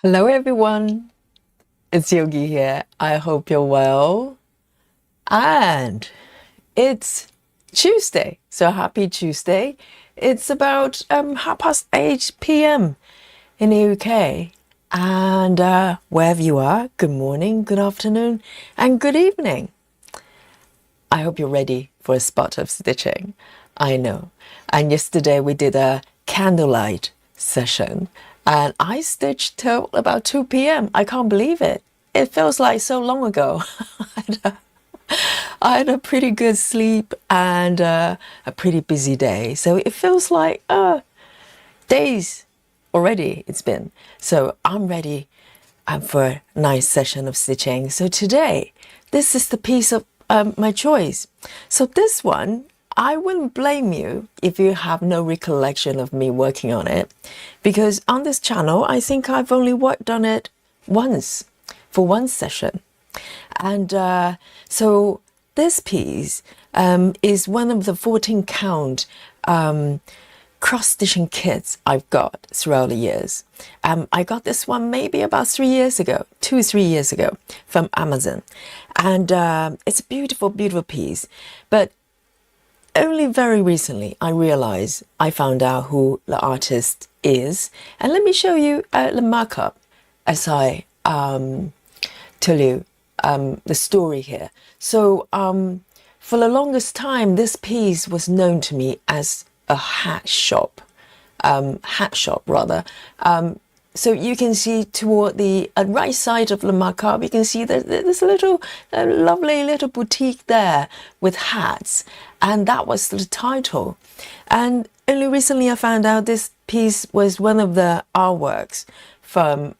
Hello everyone, it's Yogi here. I hope you're well. And it's Tuesday, so happy Tuesday. It's about 8:30 p.m. in the UK. And wherever you are, good morning, good afternoon, and good evening. I hope you're ready for a spot of stitching. I know. And yesterday we did a candlelight session and I stitched till about 2 p.m. I can't believe it. It feels like so long ago. I had a pretty good sleep and a pretty busy day. So it feels like days already it's been. So I'm ready for a nice session of stitching. So today, this is the piece of my choice. So this one, I wouldn't blame you if you have no recollection of me working on it, because on this channel, I think I've only worked on it once for one session. And so this piece is one of the 14 count cross-stitching kits I've got throughout the years. I got this one maybe about 3 years ago, 3 years ago from Amazon. And it's a beautiful, beautiful piece. But only very recently I found out who the artist is. And let me show you the markup as I tell you the story here. So for the longest time, this piece was known to me as a hat shop rather. So you can see toward the right side of the markup, you can see that there's a little lovely little boutique there with hats, and that was the title. And only recently I found out this piece was one of the artworks from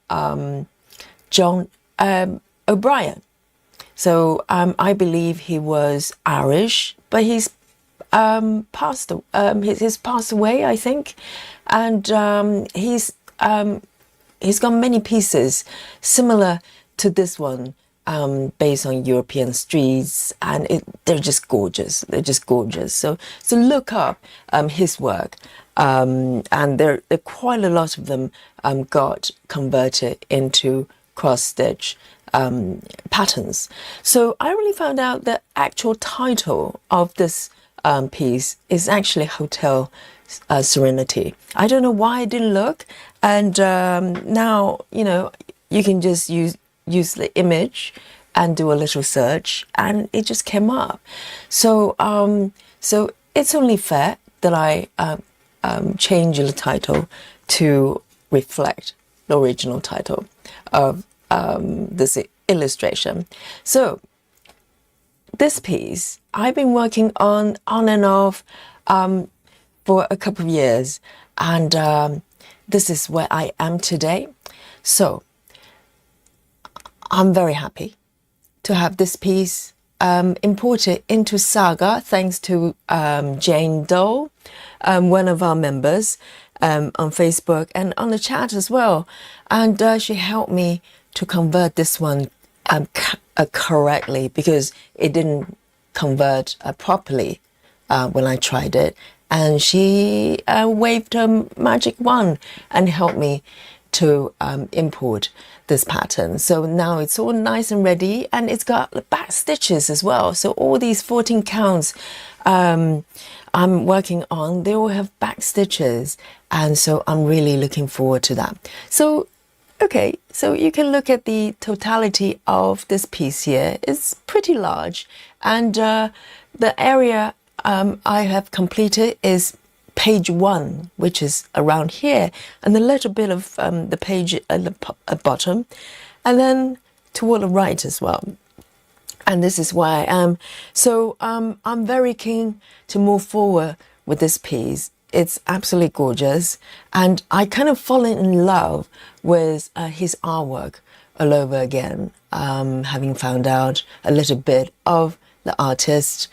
John O'Brien. So I believe he was Irish, but he's passed away, I think, and he's got many pieces similar to this one, based on European streets, and they're just gorgeous. They're just gorgeous. So look up his work, and there quite a lot of them got converted into cross-stitch patterns. So I really found out the actual title of this piece is actually Hotel Serenity. I don't know why I didn't look, and now you can just use the image and do a little search, and it just came up. So so it's only fair that I change the title to reflect the original title of this illustration. So this piece I've been working on and off for a couple of years, and this is where I am today. So I'm very happy to have this piece imported into Saga, thanks to Jane Doe, one of our members on Facebook and on the chat as well. And she helped me to convert this one correctly, because it didn't convert properly when I tried it. And she waved her magic wand and helped me to import this pattern. So now it's all nice and ready, and it's got the back stitches as well. So all these 14 counts I'm working on, they all have back stitches, and so I'm really looking forward to that. So okay, so you can look at the totality of this piece here. It's pretty large, and the area I have completed is page 1, which is around here, and a little bit of the page at the bottom, and then toward the right as well. And this is where I am. So I'm very keen to move forward with this piece. It's absolutely gorgeous, and I kind of fallen in love with his artwork all over again, having found out a little bit of the artist.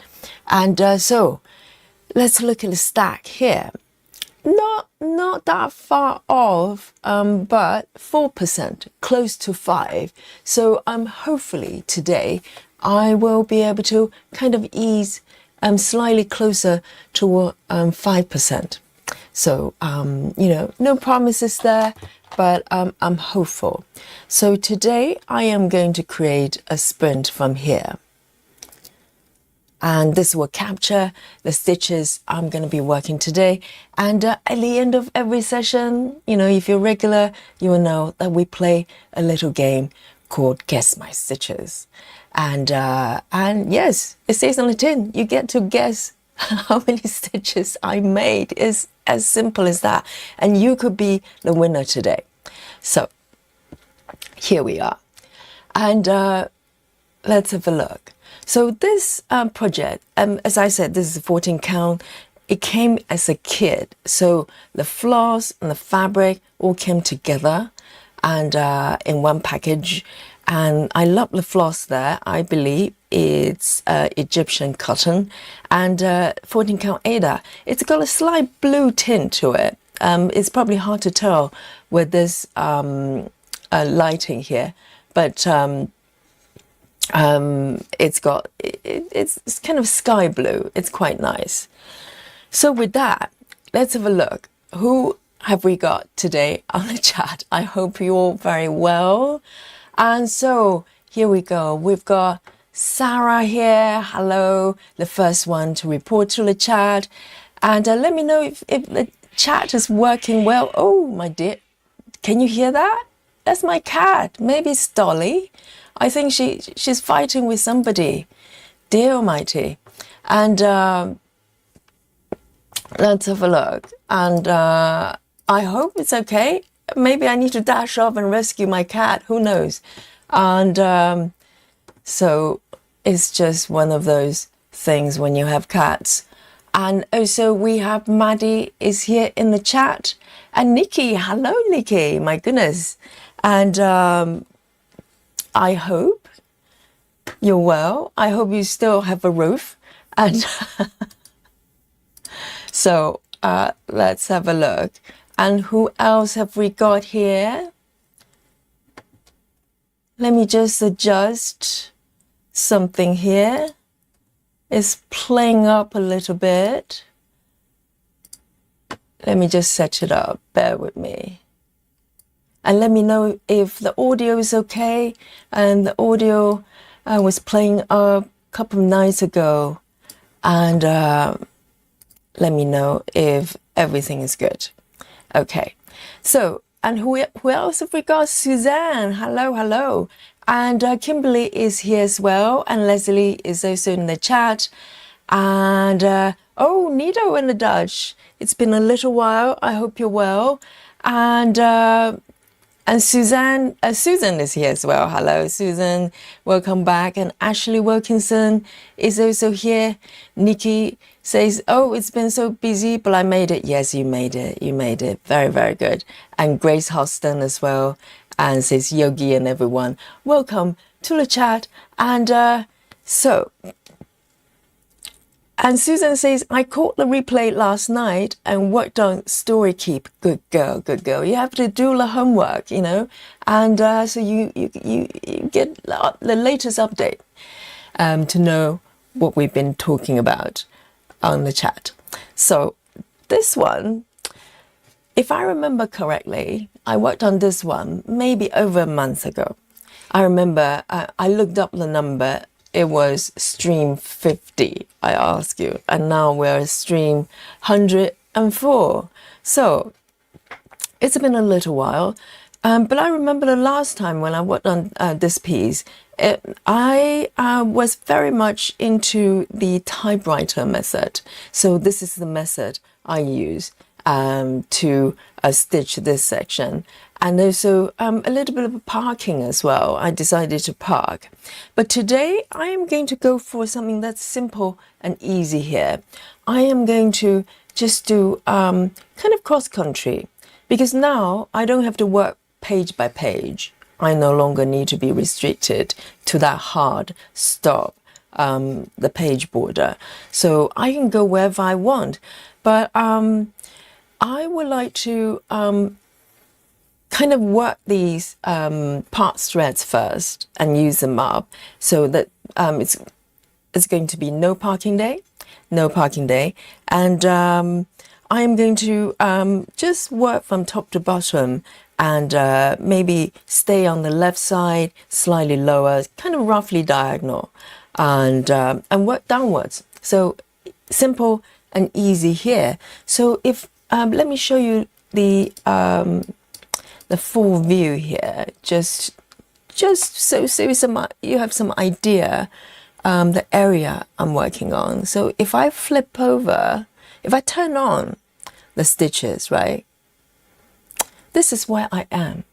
And so let's look at the stack here. Not that far off, but 4%, close to 5. So hopefully today I will be able to kind of ease slightly closer to 5%. So, no promises there, but I'm hopeful. So today I am going to create a sprint from here. And this will capture the stitches I'm going to be working today. And at the end of every session, if you're regular, you will know that we play a little game called Guess My Stitches. And yes, it says on the tin, you get to guess how many stitches I made. It's as simple as that. And you could be the winner today. So here we are. And let's have a look. So this project, as I said, this is a 14 count. It came as a kit. So the floss and the fabric all came together and in one package. And I love the floss there. I believe it's Egyptian cotton and 14 count Aida. It's got a slight blue tint to it. It's probably hard to tell with this lighting here, but it's kind of sky blue. It's quite nice. So with that, let's have a look. Who have we got today on the chat? I hope you're all very well. And so here we go. We've got Sarah here. Hello, the first one to report to the chat. And let me know if the chat is working well. Oh, my dear. Can you hear that? That's my cat. Maybe it's Dolly. I think she's fighting with somebody. Dear Almighty. And let's have a look. And I hope it's okay. Maybe I need to dash off and rescue my cat. Who knows? And so it's just one of those things when you have cats. And also we have Maddie is here in the chat. And Nikki. Hello, Nikki. My goodness. And I hope you're well. I hope you still have a roof. And so let's have a look. And who else have we got here? Let me just adjust something here. It's playing up a little bit. Let me just set it up. Bear with me. And let me know if the audio is okay. And the audio was playing a couple of nights ago. And let me know if everything is good. Okay. So, and who else have we got? Suzanne. Hello, hello. And Kimberly is here as well. And Leslie is also in the chat. And, oh, Nido in the Dutch. It's been a little while. I hope you're well. And Susan is here as well. Hello, Susan. Welcome back. And Ashley Wilkinson is also here. Nikki says, oh, it's been so busy, but I made it. Yes, you made it. You made it. Very, very good. And Grace Hoston as well. And says, Yogi and everyone, welcome to the chat. And and Susan says, I caught the replay last night and worked on Story Keep. Good girl, good girl. You have to do the homework, and so you get the latest update to know what we've been talking about on the chat. So this one, if I remember correctly, I worked on this one maybe over a month ago. I remember I looked up the number. It was stream 50, I ask you. And now we're stream 104. So it's been a little while. But I remember the last time when I worked on this piece, I was very much into the typewriter method. So this is the method I use to stitch this section. And also a little bit of parking as well. I decided to park. But today I am going to go for something that's simple and easy here. I am going to just do kind of cross country, because now I don't have to work page by page. I no longer need to be restricted to that hard stop, the page border. So I can go wherever I want. But I would like to kind of work these part threads first and use them up, so that it's going to be no parking day, and I'm going to just work from top to bottom and maybe stay on the left side, slightly lower, kind of roughly diagonal, and work downwards. So simple and easy here. So if let me show you the full view here, just so you have some idea the area I'm working on. So if I flip over, if I turn on the stitches, right, this is where I am.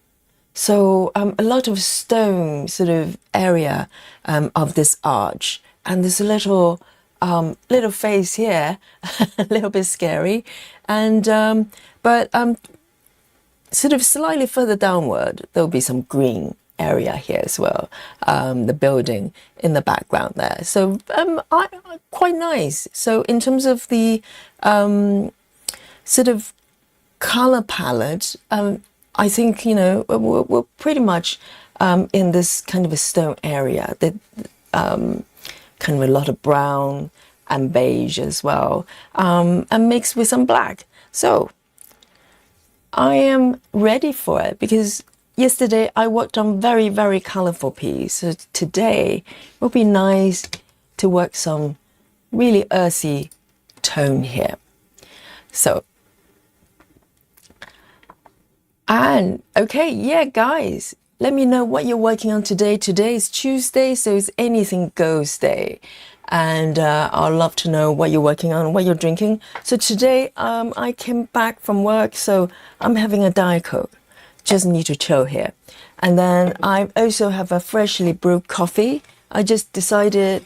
So a lot of stone sort of area of this arch, and there's a little face here, a little bit scary, and but sort of slightly further downward, there'll be some green area here as well, the building in the background there. So quite nice. So in terms of the sort of color palette, I think, you know, we're pretty much in this kind of a stone area, that kind of a lot of brown and beige as well, and mixed with some black. So I am ready for it, because yesterday I worked on very, very colorful piece. So today will be nice to work some really earthy tone here. So, and okay, yeah, guys, let me know what you're working on today. Today is Tuesday, so it's anything goes day. And I'd love to know what you're working on, what you're drinking. So today I came back from work, so I'm having a Diet Coke. Just need to chill here. And then I also have a freshly brewed coffee. I just decided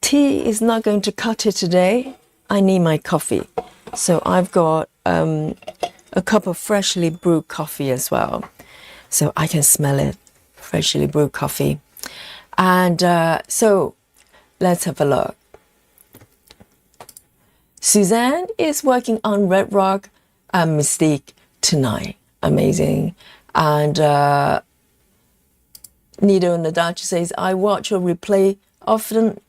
tea is not going to cut it today. I need my coffee. So I've got a cup of freshly brewed coffee as well. So I can smell it, freshly brewed coffee. And so let's have a look. Suzanne is working on Red Rock Mystique tonight. Amazing. And Nido in the Dutch says, I watch or replay often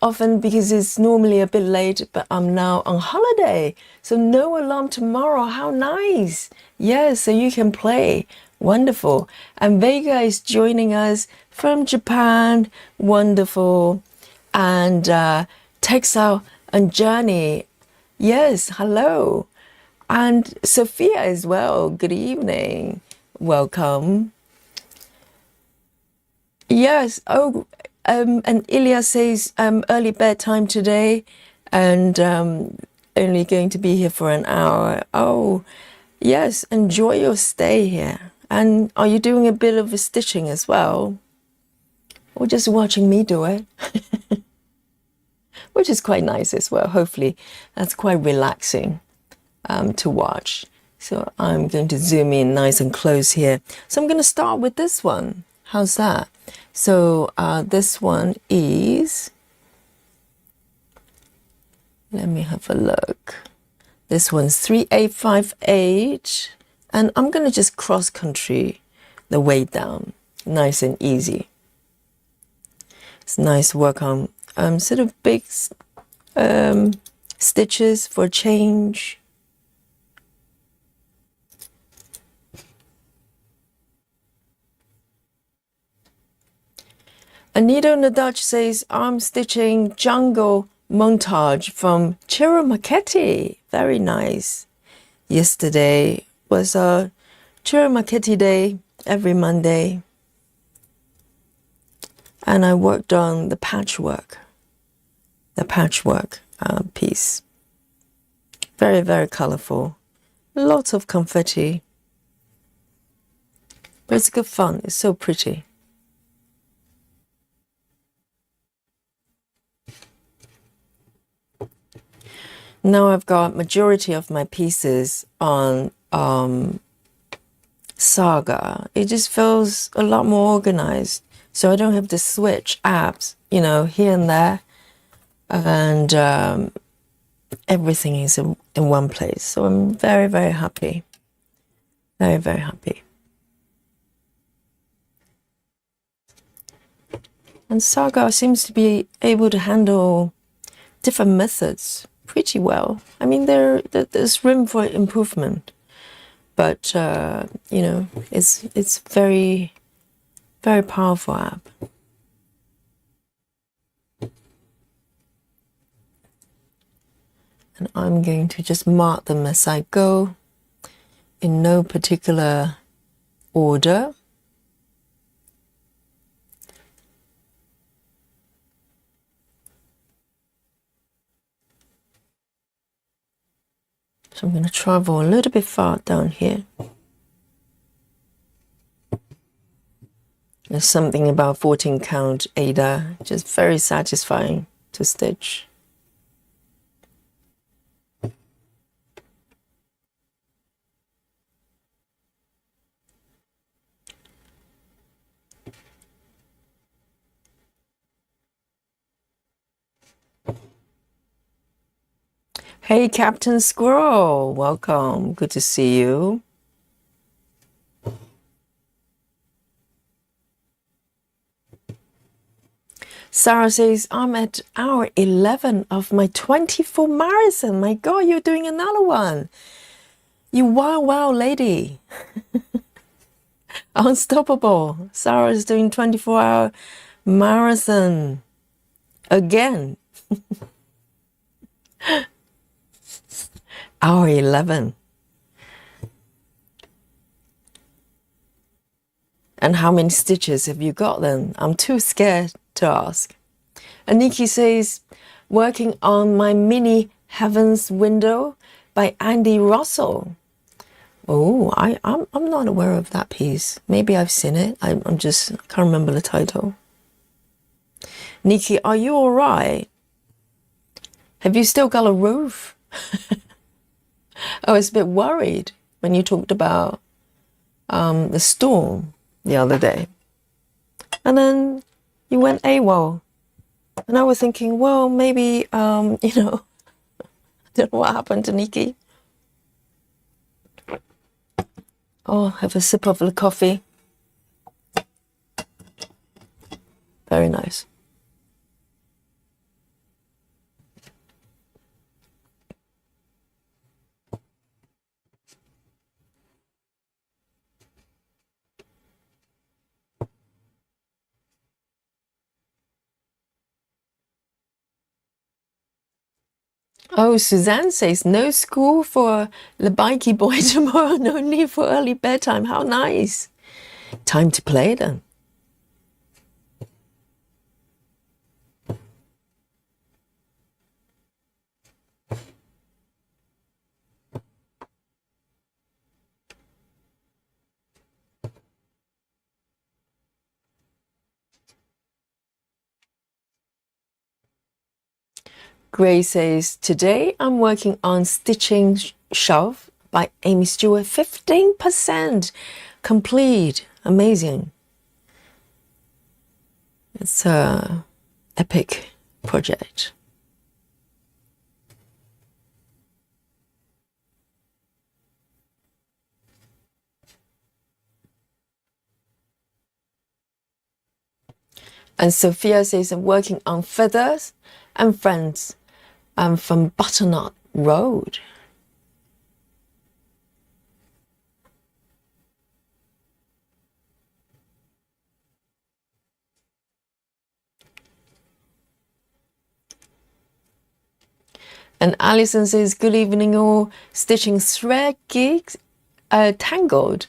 because it's normally a bit late, but I'm now on holiday. So no alarm tomorrow. How nice. Yes, so you can play. Wonderful. And Vega is joining us from Japan. Wonderful. And Texel and Journey. Yes, hello. And Sophia as well. Good evening. Welcome. Yes. Oh, and Ilya says early bedtime today, and only going to be here for an hour. Oh, yes. Enjoy your stay here. And are you doing a bit of a stitching as well, or just watching me do it? Which is quite nice as well. Hopefully, that's quite relaxing to watch. So I'm going to zoom in nice and close here. So I'm going to start with this one. How's that? So this one is, let me have a look. This one's 3858. And I'm going to just cross country the way down. Nice and easy. It's nice work on sort of big stitches for change. Anita in the Dutch says, I'm stitching Jungle Montage from Ciro Marchetti. Very nice. Yesterday was a Ciro Marchetti day every Monday. And I worked on the patchwork piece. Very, very colorful. Lots of confetti. But it's good fun. It's so pretty. Now I've got majority of my pieces on Saga. It just feels a lot more organized. So I don't have to switch apps, you know, here and there. And everything is in one place. So I'm very, very happy. Very, very happy. And Saga seems to be able to handle different methods pretty well. I mean, there's room for improvement, but you know, it's very, very powerful app. And I'm going to just mark them as I go in no particular order. So I'm going to travel a little bit far down here. There's something about 14 count Ada, just very satisfying to stitch. Hey, Captain Squirrel, welcome. Good to see you. Sarah says, I'm at hour 11 of my 24 marathon. My God, you're doing another one. You wow lady. Unstoppable. Sarah's doing 24-hour marathon again. Hour 11. And how many stitches have you got then? I'm too scared to ask. And Nikki says, working on my mini Heaven's Window by Andy Russell. Oh, I'm not aware of that piece. Maybe I've seen it. I can't remember the title. Nikki, are you all right? Have you still got a roof? I was a bit worried when you talked about the storm the other day. And then you went AWOL. And I was thinking, well, maybe, you know, I don't know what happened to Nikki. Oh, have a sip of the coffee. Very nice. Oh, Suzanne says, no school for the bikey boy tomorrow. No need for early bedtime. How nice. Time to play then. Gray says, today I'm working on Stitching Shelf by Amy Stewart. 15% complete. Amazing. It's a epic project. And Sophia says, I'm working on Feathers and Friends. I'm from Butternut Road. And Alison says, good evening all. Stitching thread gigs, tangled.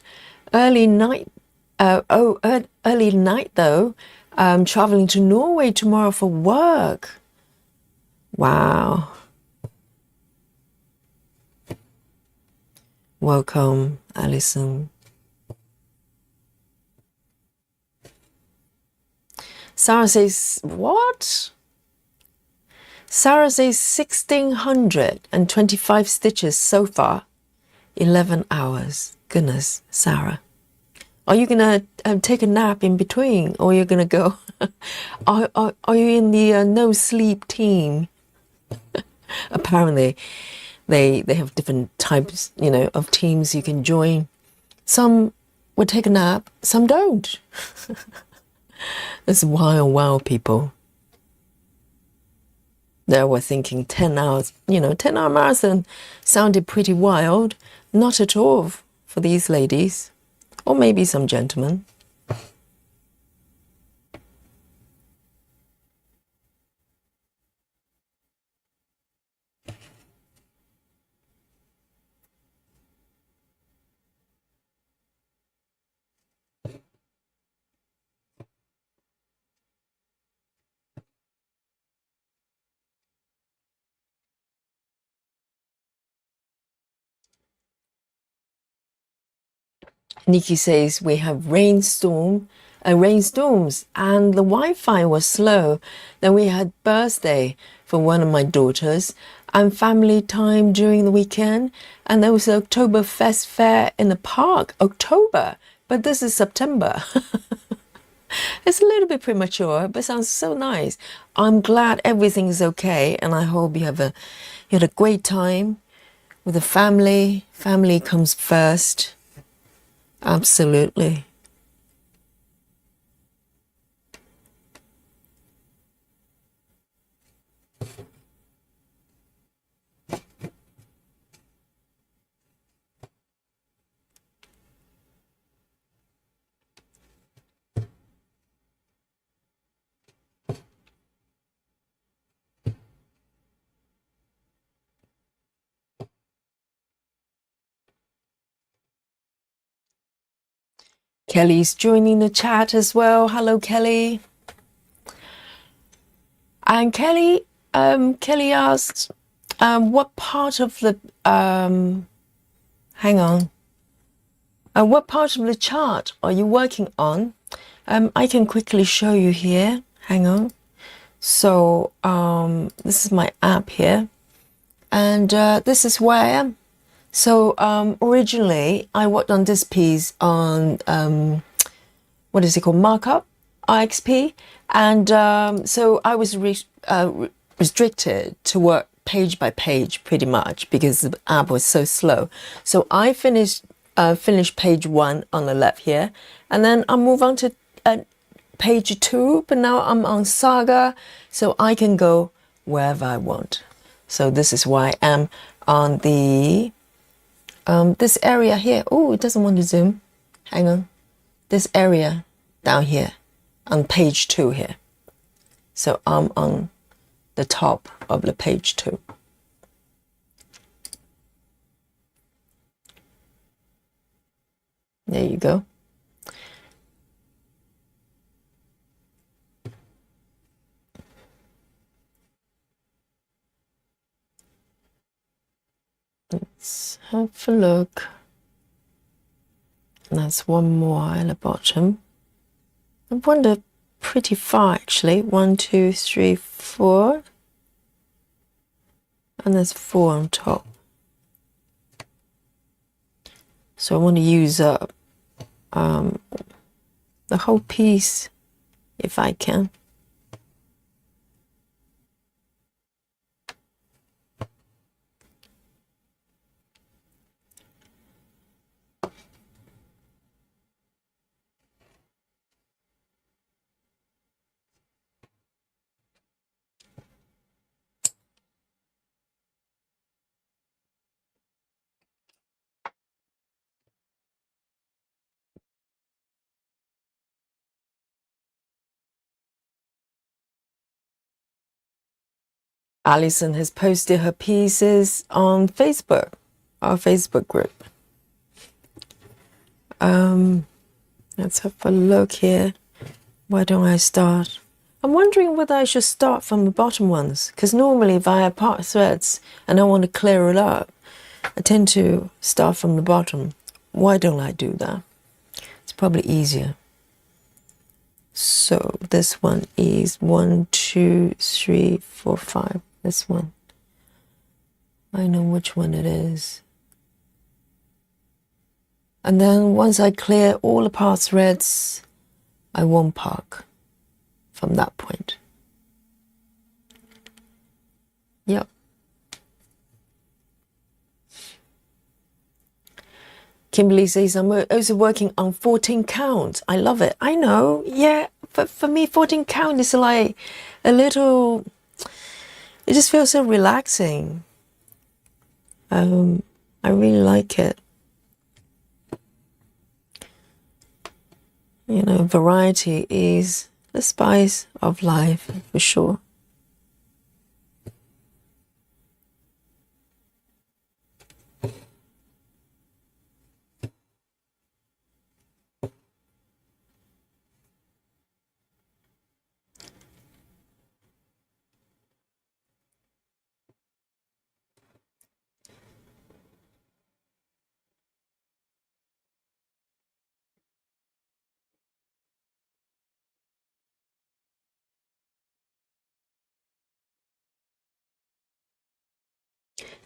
Early night though. I'm traveling to Norway tomorrow for work. Wow. Welcome, Alison. Sarah says, what? Sarah says 1,625 stitches so far. 11 hours. Goodness, Sarah. Are you going to take a nap in between, or you're going to go? Are you in the no sleep team? Apparently, they have different types, you know, of teams you can join. Some would take a nap, some don't. It's wild, people. They were thinking 10 hours, 10-hour marathon sounded pretty wild. Not at all for these ladies, or maybe some gentlemen. Nikki says we have rainstorms, and the Wi-Fi was slow. Then we had birthday for one of my daughters and family time during the weekend. And there was an Oktoberfest fair in the park, October, but this is September. It's a little bit premature, but sounds so nice. I'm glad everything is okay, and I hope you had a great time with the family. Family comes first. Absolutely. Kelly's joining the chat as well. Hello, Kelly. And Kelly asked, what part of the what part of the chart are you working on? I can quickly show you here. Hang on. So this is my app here, and this is where I am. So originally I worked on this piece on what is it called, markup, IXP, and so I was restricted to work page by page pretty much because the app was so slow. So I finished page 1 on the left here, and then I move on to page 2, but now I'm on Saga, so I can go wherever I want. So this is why I am on the this area here. Oh, it doesn't want to zoom. Hang on. This area down here on page 2 here. So I'm on the top of the page 2. There you go. Let's have a look. That's one more at the bottom. I wonder, pretty far actually. 1, 2, 3, 4. And there's 4 on top. So I want to use up the whole piece if I can. Alison has posted her pieces on Facebook, our Facebook group. Let's have a look here. Why don't I start? I'm wondering whether I should start from the bottom ones, because normally if I have part threads and I want to clear it up, I tend to start from the bottom. Why don't I do that? It's probably easier. So this one is 1, 2, 3, 4, 5. This one. I know which one it is. And then once I clear all the part threads, I won't park from that point. Yep. Kimberly says, I'm also working on 14 count. I love it. I know. Yeah. But for me, 14 count is like a little It just feels so relaxing. I really like it. You know, variety is the spice of life for sure.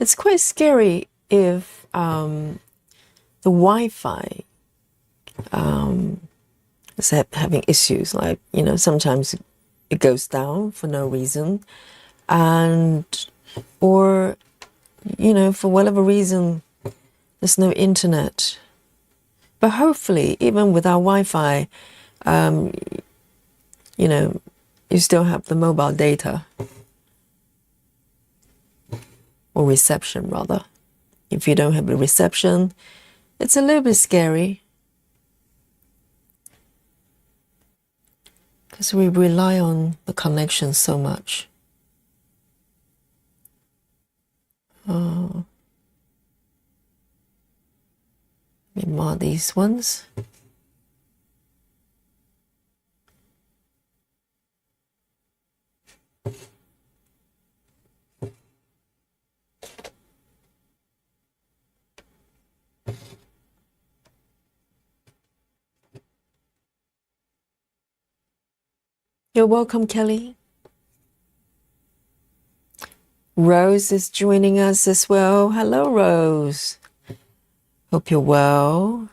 It's quite scary if the Wi-Fi is having issues. Like, you know, sometimes it goes down for no reason, and or you know, for whatever reason, there's no internet. But hopefully, even without Wi-Fi, you know, you still have the mobile data or reception rather. If you don't have the reception, it's a little bit scary because we rely on the connection so much. Let me mark these ones. You're welcome, Kelly. Rose is joining us as well. Hello, Rose. Hope you're well.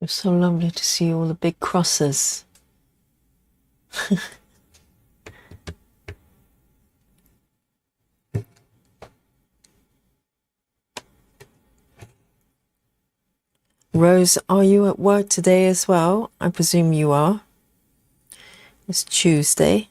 It's so lovely to see all the big crosses. Rose, are you at work today as well? I presume you are. It's Tuesday.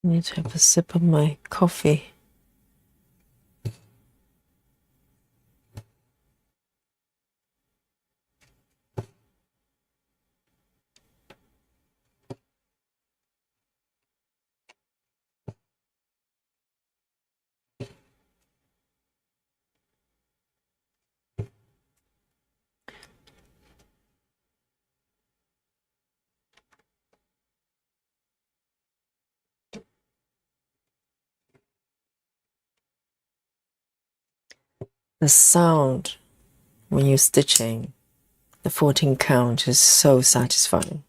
I need to have a sip of my coffee. The sound when you're stitching, the 14 count is so satisfying.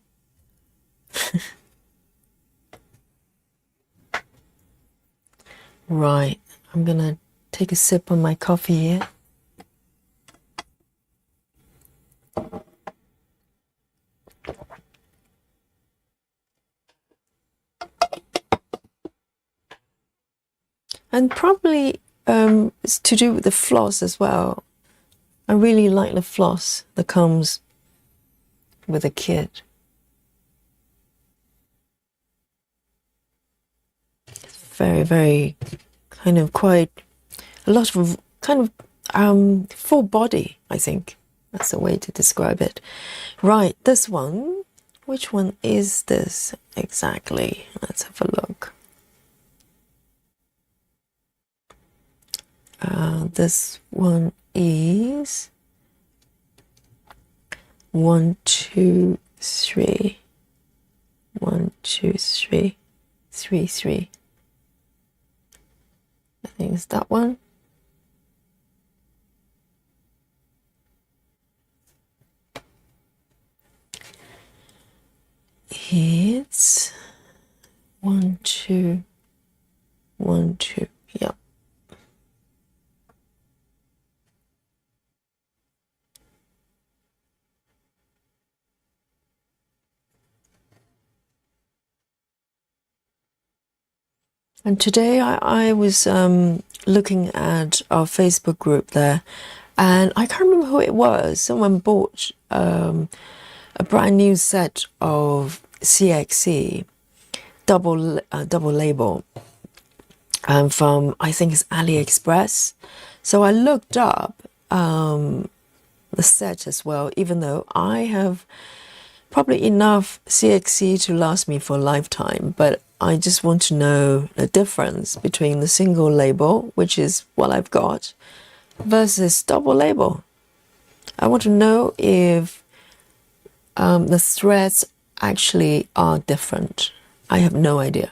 Right, I'm gonna take a sip on my coffee here. And probably it's to do with the floss as well. I really like the floss that comes with a kit. very, very kind of quite a lot of kind of full body, I think. That's a way to describe it. Right, this one. Which one is this exactly? Let's have a look. This one is 1, 2, 3. 1, 2, 3, 3, 3. I think it's that one. It's 1, 2, 1, 2. Yeah. And today I was looking at our Facebook group there, and I can't remember who it was. Someone bought a brand new set of CXC double label from, I think it's AliExpress. So I looked up the set as well, even though I have probably enough CXC to last me for a lifetime, but I just want to know the difference between the single label, which is what I've got, versus double label. I want to know if the threads actually are different. I have no idea.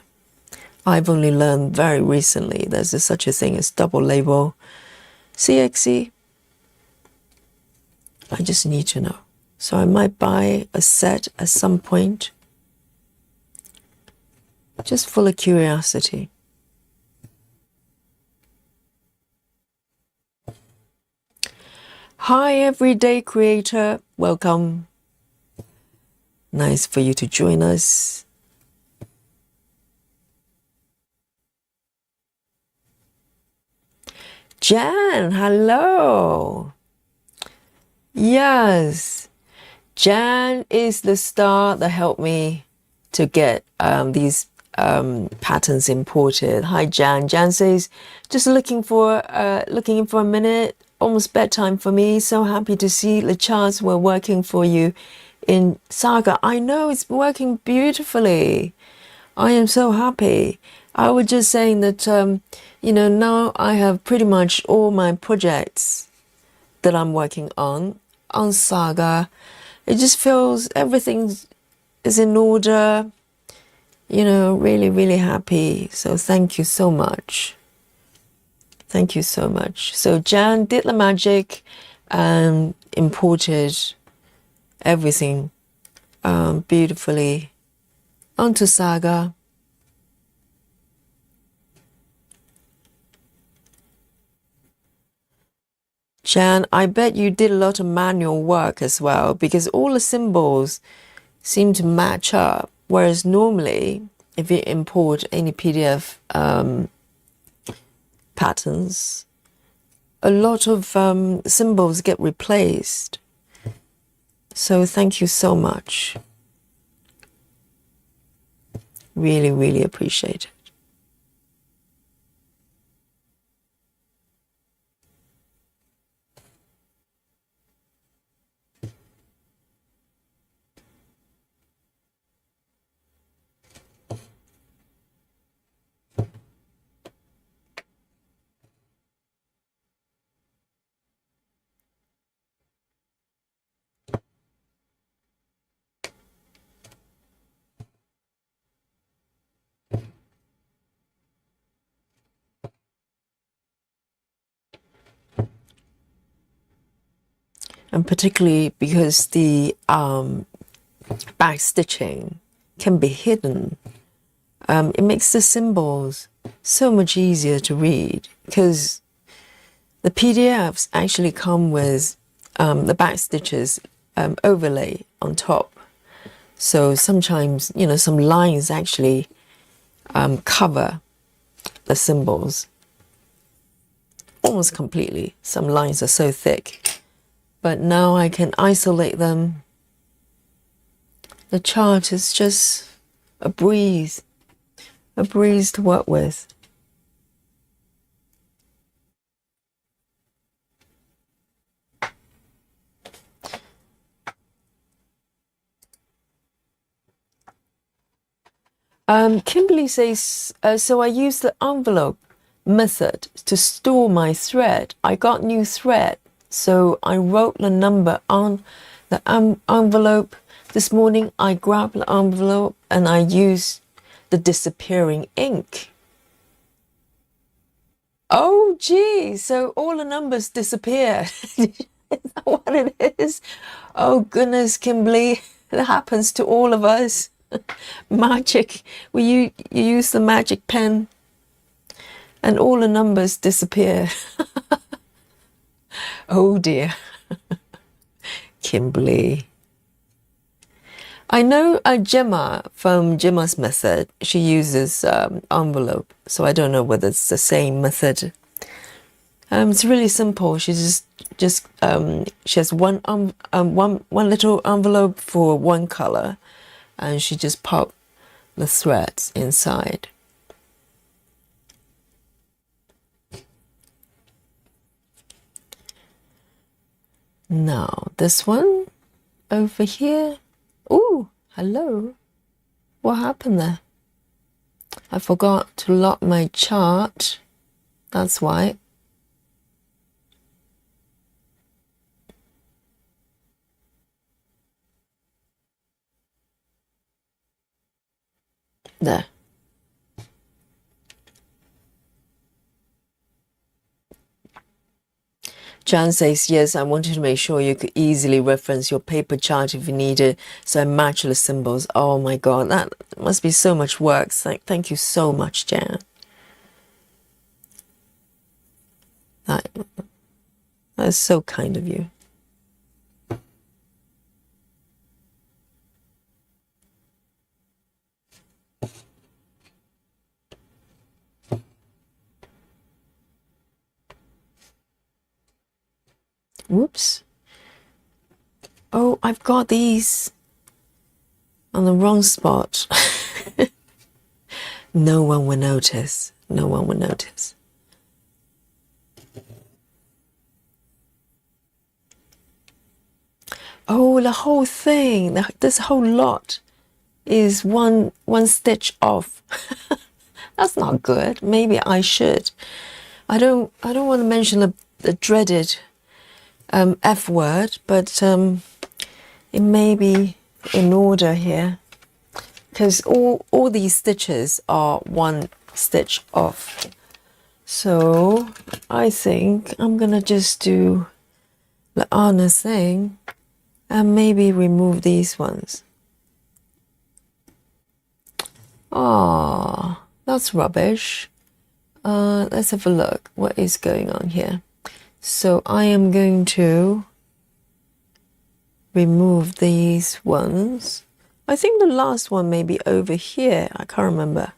I've only learned very recently there's such a thing as double label CXC. I just need to know. So I might buy a set at some point, just full of curiosity. Hi, everyday creator. Welcome. Nice for you to join us. Jan, hello. Yes, Jan is the star that helped me to get these patterns imported. Hi, Jan. Jan says, just looking in for a minute. Almost bedtime for me. So happy to see the charts were working for you in Saga. I know it's working beautifully. I am so happy. I was just saying that, now I have pretty much all my projects that I'm working on Saga. It just feels everything is in order. Really, really happy. So thank you so much. Thank you so much. So Jan did the magic and imported everything beautifully onto Saga. Jan, I bet you did a lot of manual work as well, because all the symbols seem to match up. Whereas normally, if you import any PDF patterns, a lot of symbols get replaced. So thank you so much. Really, really appreciate it. And particularly because the back stitching can be hidden, it makes the symbols so much easier to read, because the PDFs actually come with the back stitches overlay on top. So sometimes, some lines actually cover the symbols almost completely. Some lines are so thick. But now I can isolate them. The chart is just a breeze to work with. Kimberly says, so I use the envelope method to store my thread. I got new thread, so I wrote the number on the envelope. This morning I grabbed the envelope and I used the disappearing ink. Oh, gee, so all the numbers disappeared. Is that what it is? Oh, goodness, Kimberly, that happens to all of us. Magic. You use the magic pen and all the numbers disappear. Oh, dear. Kimberly. I know Gemma from Gemma's method. She uses envelope, so I don't know whether it's the same method. It's really simple. She she has one little envelope for one color, and she just pop the threads inside. Now this one over here. Oh, hello. What happened there? I forgot to lock my chart. That's why. There. Jan says, yes, I wanted to make sure you could easily reference your paper chart if you needed, so I match the symbols. Oh my God, that must be so much work. Thank you so much, Jan. That is so kind of you. Whoops. Oh, I've got these on the wrong spot. No one will notice. No one will notice. Oh, the whole thing, this whole lot is one stitch off. That's not good. Maybe I should. I don't want to mention the dreaded F word, but it may be in order here, because all these stitches are one stitch off. So I think I'm gonna just do the honest thing and maybe remove these ones. Oh, that's rubbish. Let's have a look. What is going on here? So I am going to remove these ones. I think the last one may be over here. I can't remember.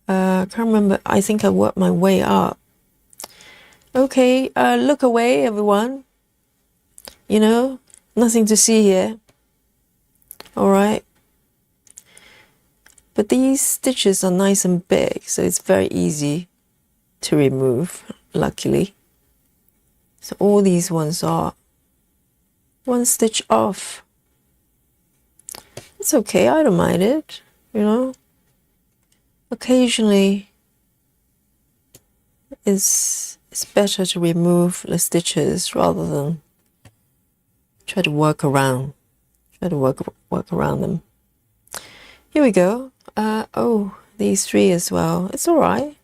I think I worked my way up. Okay, look away, everyone. You know, nothing to see here. All right. But these stitches are nice and big, so it's very easy to remove, luckily. So all these ones are one stitch off. It's okay, I don't mind it, you know. Occasionally it's better to remove the stitches rather than try to work around them. Here we go. Oh, these three as well. It's all right.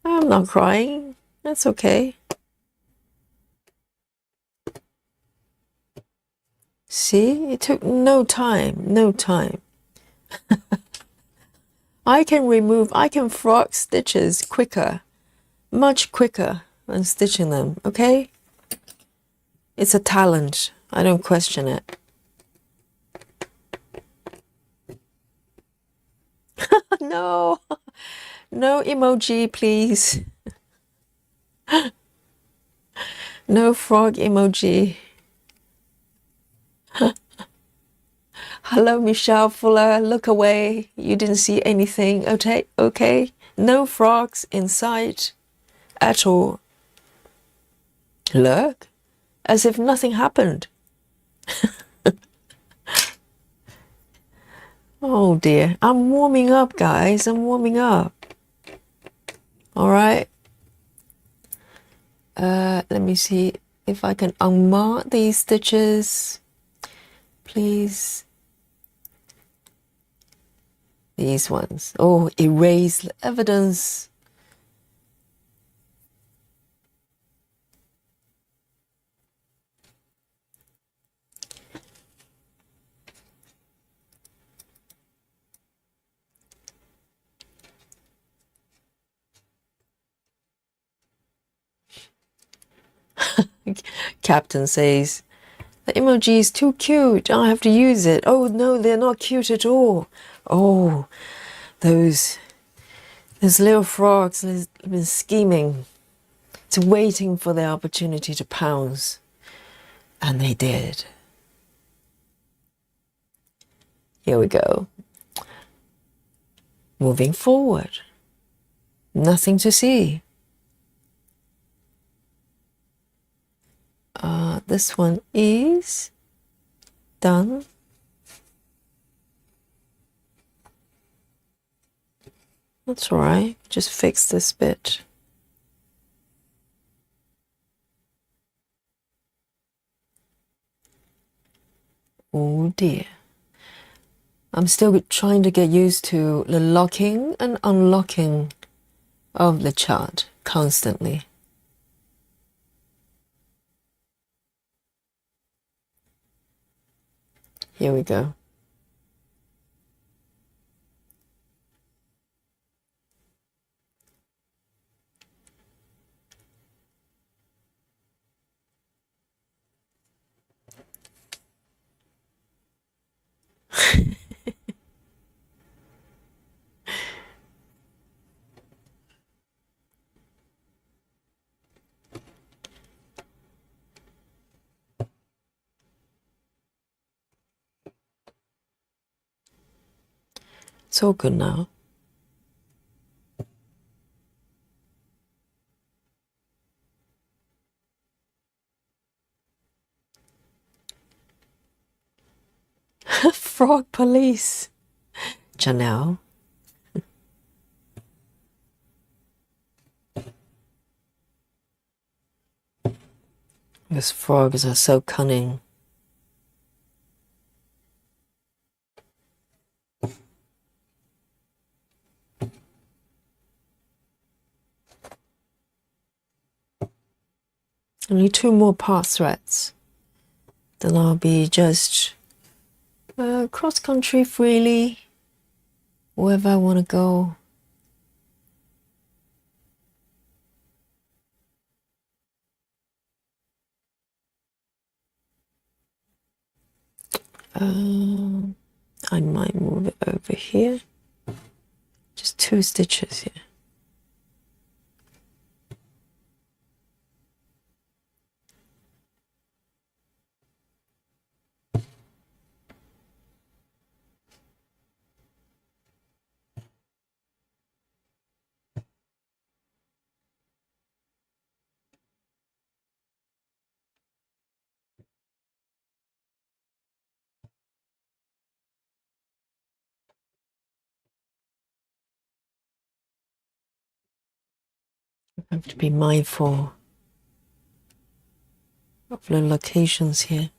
I'm not crying. That's okay. See, it took no time. I can frog stitches quicker, much quicker than stitching them, okay? It's a talent. I don't question it. No emoji, please. No frog emoji. Hello, Michelle Fuller. Look away. You didn't see anything. Okay. No frogs in sight at all. Look, as if nothing happened. Oh dear, I'm warming up, guys. I'm warming up. All right. Let me see if I can unmark these stitches, please. These ones. Oh, erase evidence. Captain says, the emoji is too cute. I have to use it. Oh no, they're not cute at all. Oh, those little frogs have been scheming. It's waiting for their opportunity to pounce. And they did. Here we go. Moving forward. Nothing to see. This one is done. That's all right. Just fix this bit. Oh dear. I'm still trying to get used to the locking and unlocking of the chart constantly. Here we go. It's all good now. Frog police. Janelle. These frogs are so cunning. Only 2 more part threads. Then I'll be just cross country freely, wherever I want to go. I might move it over here. Just 2 stitches here. I have to be mindful of the locations here.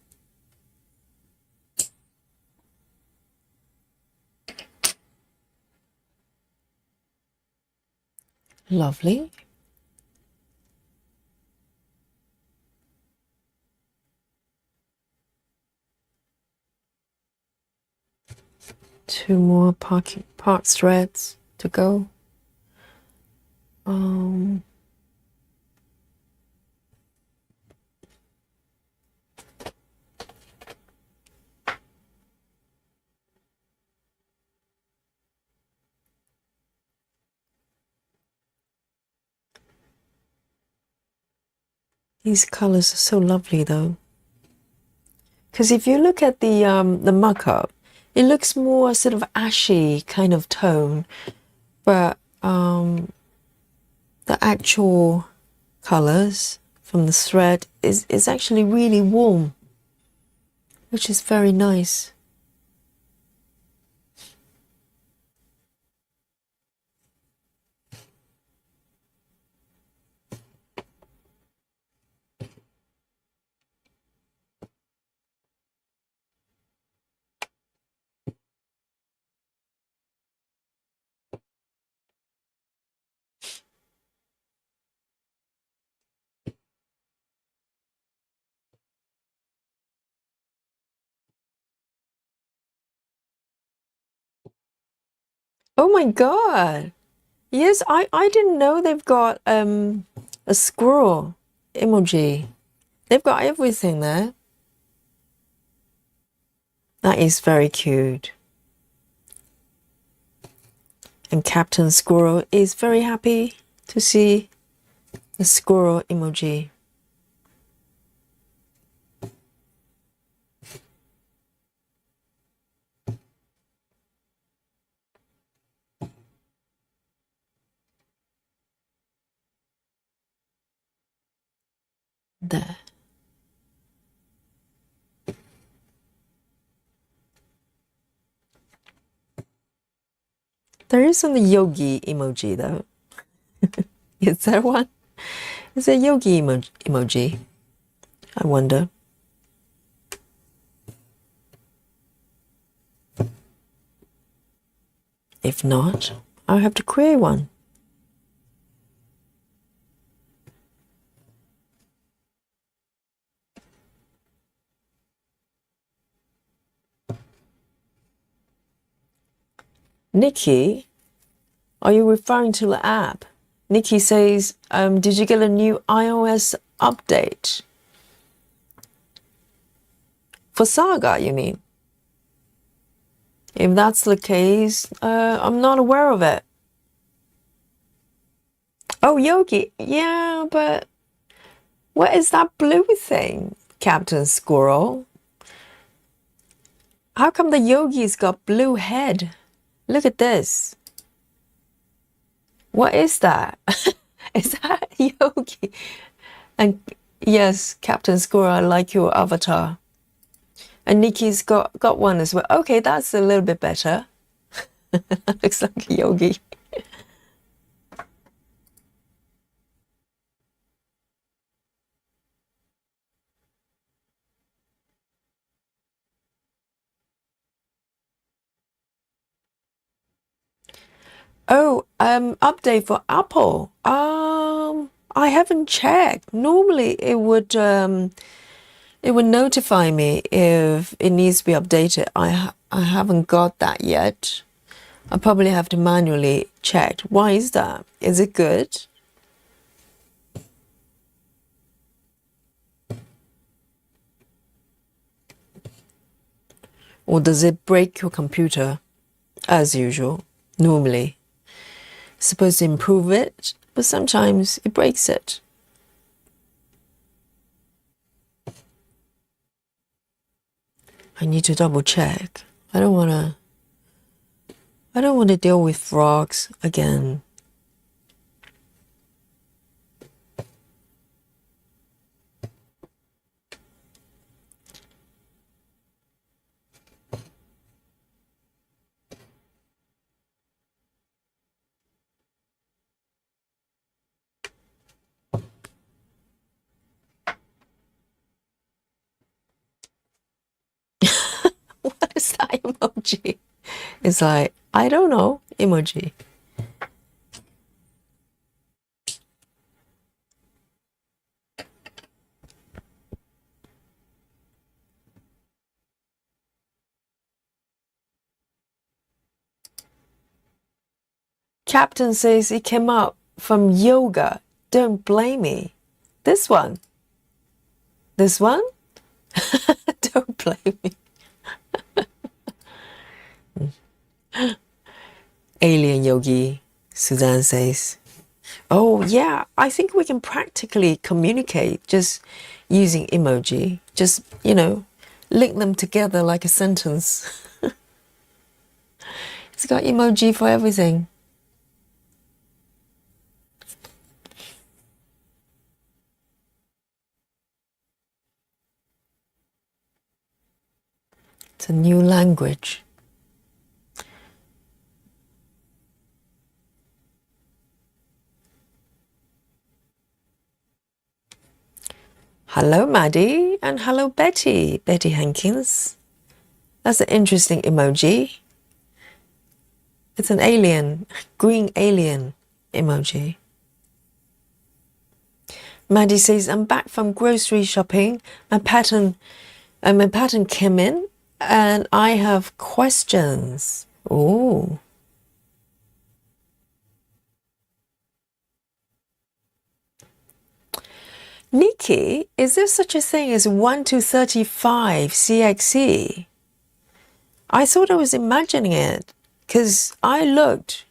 Lovely. Two more part threads to go. These colors are so lovely though. Because if you look at the mock-up, it looks more sort of ashy kind of tone, but the actual colors from the thread is actually really warm, which is very nice. Oh my God. Yes, I didn't know they've got a squirrel emoji. They've got everything there. That is very cute. And Captain Squirrel is very happy to see the squirrel emoji. There. There isn't a yogi emoji though. Is there one? Is there a yogi emoji? I wonder. If not, I'll have to create one. Nikki, are you referring to the app? Nikki says, did you get a new iOS update? For Saga, you mean? If that's the case, I'm not aware of it. Oh, Yogi. Yeah, but what is that blue thing, Captain Squirrel? How come the Yogi's got blue head? Look at this. What is that? Is that Yogi? And yes, Captain Squirrel, I like your avatar. And Nikki's got one as well. Okay, that's a little bit better. Looks like a Yogi. Oh, update for Apple. I haven't checked. Normally it would notify me if it needs to be updated. I haven't got that yet. I probably have to manually check. Why is that? Is it good? Or does it break your computer as usual? Normally. It's supposed to improve it, but sometimes it breaks it. I need to double check. I don't want to deal with frogs again. What is that emoji? It's like, I don't know, emoji. Captain says it came up from yoga. Don't blame me. This one. This one? Don't blame me. Alien yogi, Suzanne says. Oh, yeah, I think we can practically communicate just using emoji. Just, link them together like a sentence. It's got emoji for everything. It's a new language. Hello, Maddie, and hello, Betty Hankins. That's an interesting emoji. It's an alien, green alien emoji. Maddie says, I'm back from grocery shopping. My pattern came in and I have questions. Oh, Nikki, is there such a thing as 1 to 35 CXC? I thought I was imagining it because I looked.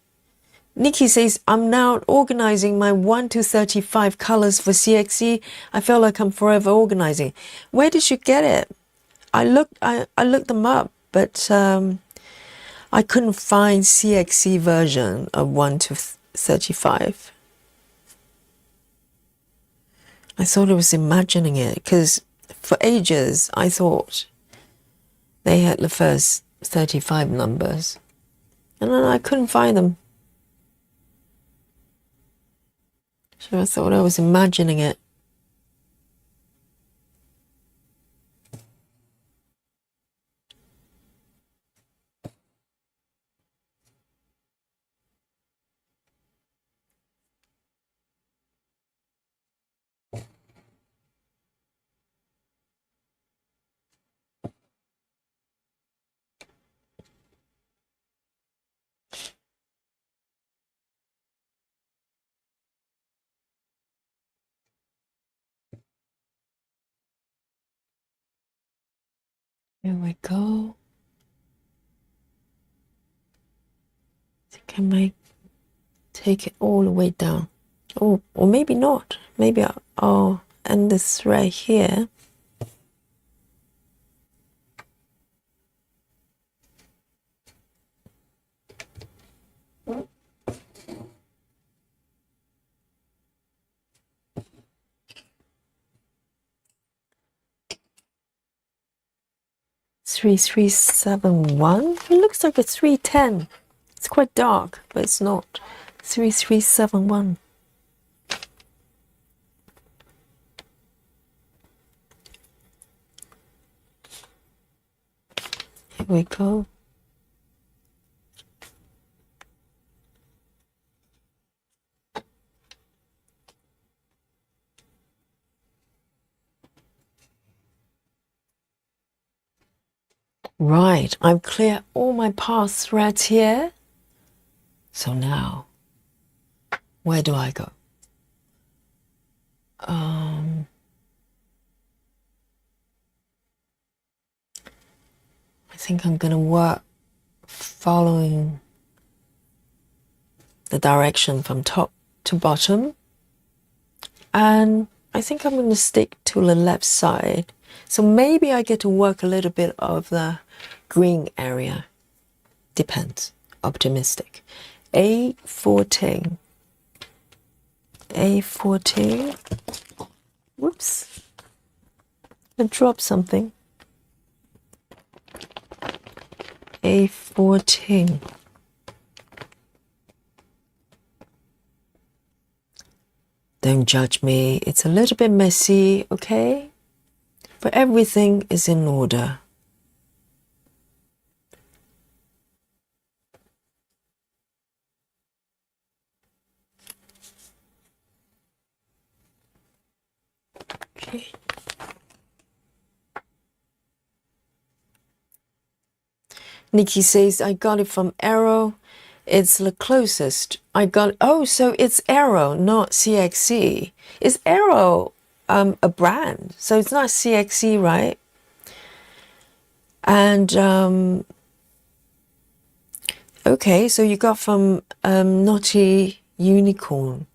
Nikki says, I'm now organizing my 1 to 35 colors for CXC. I feel like I'm forever organizing. Where did you get it? I looked them up, but I couldn't find CXC version of 1 to 35. I thought I was imagining it because for ages I thought they had the first 35 numbers and then I couldn't find them. So I thought I was imagining it. Here we go. I think I might take it all the way down. Oh, or maybe not. Maybe I'll end this right here. Three 371. It looks like a 310. It's quite dark, but it's not. 3371. Here we go. Right, I've cleared all my path threads here. So now, where do I go? I think I'm gonna work following the direction from top to bottom. And I think I'm gonna stick to the left side. So maybe I get to work a little bit of the green area. Depends. Optimistic. A14. A14. Whoops. I dropped something. A14. Don't judge me. It's a little bit messy, okay? But everything is in order. Okay. Nikki says, I got it from Arrow. It's the closest. I got, oh, so it's Arrow, not CXC. Is Arrow a brand? So it's not CXC, right? And, okay, so you got from Naughty Unicorn.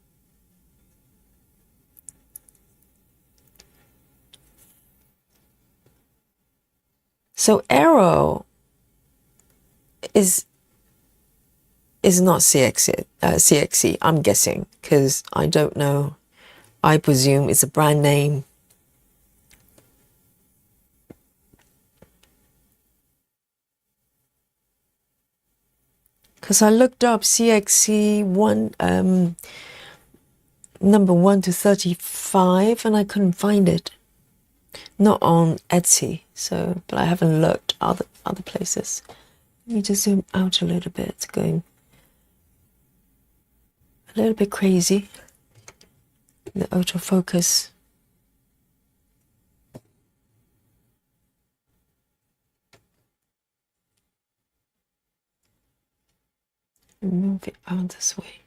So Arrow is not CXC, I'm guessing, because I don't know. I presume it's a brand name. Because I looked up CXC number 1 to 35 and I couldn't find it. Not on Etsy, so, but I haven't looked other places. Let me just zoom out a little bit. It's going a little bit crazy. The autofocus. Move it out this way.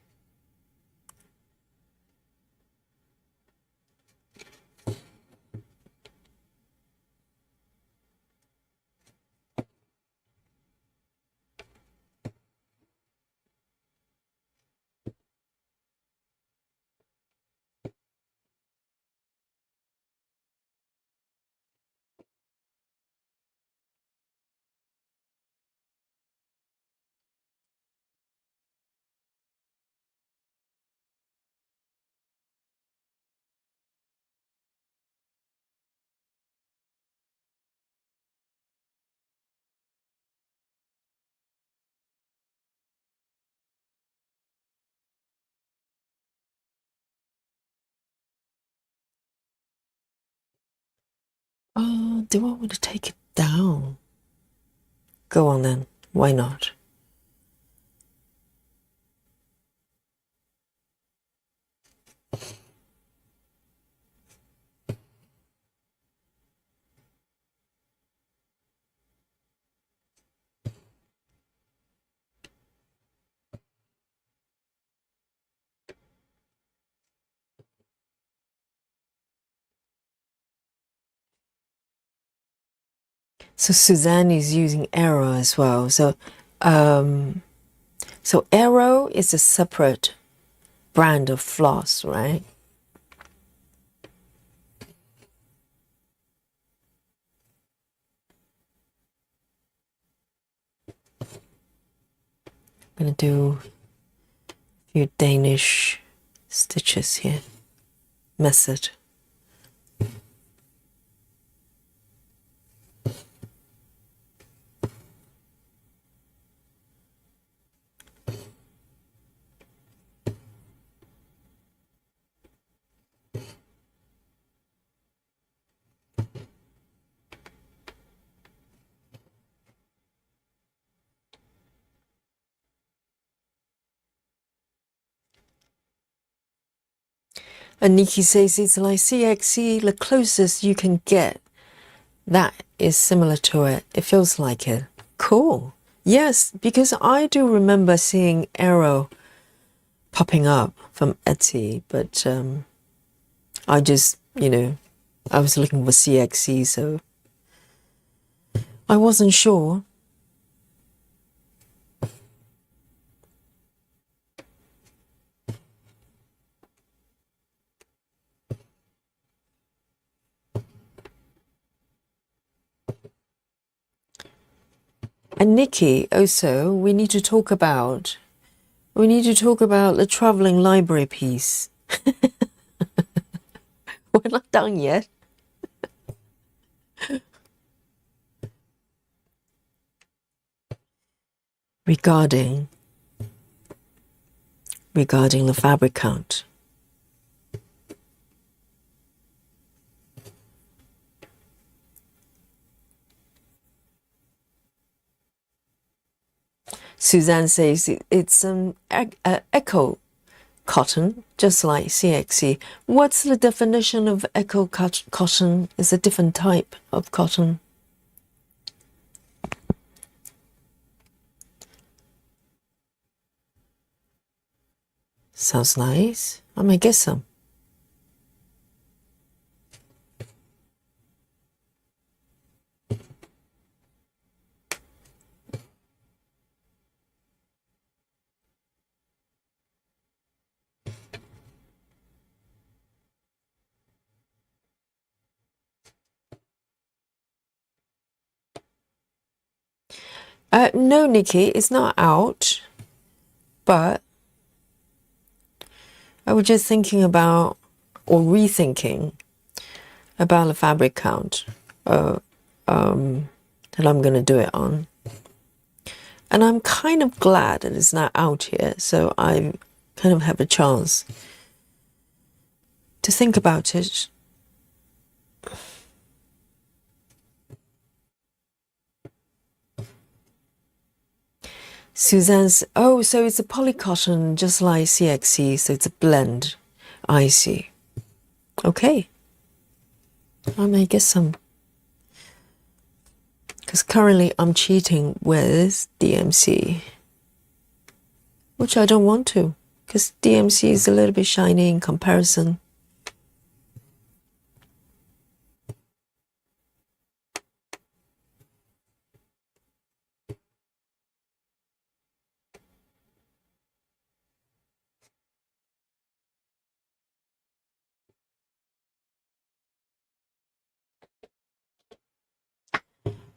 Oh, do I want to take it down? Go on then. Why not? So Suzanne is using Arrow as well. Um, so Arrow is a separate brand of floss, right? I'm gonna do a few Danish stitches here. Method. And Nikki says it's like CXC, the closest you can get. That is similar to it. It feels like it. Cool. Yes, because I do remember seeing Arrow popping up from Etsy, but I just, I was looking for CXC, so I wasn't sure. And Nikki, also, we need to talk about the traveling library piece. We're not done yet. Regarding the fabric count. Suzanne says it's eco cotton, just like CXC. What's the definition of eco cotton? Is a different type of cotton. Sounds nice. I might get some. No, Nikki, it's not out, but I was just thinking about, or rethinking about the fabric count that I'm going to do it on. And I'm kind of glad that it's not out yet, so I kind of have a chance to think about it. Suzanne's, oh, so it's a polycotton just like CXC, so it's a blend. I see. Okay. I may get some. Because currently I'm cheating with DMC, which I don't want to, because DMC is a little bit shiny in comparison.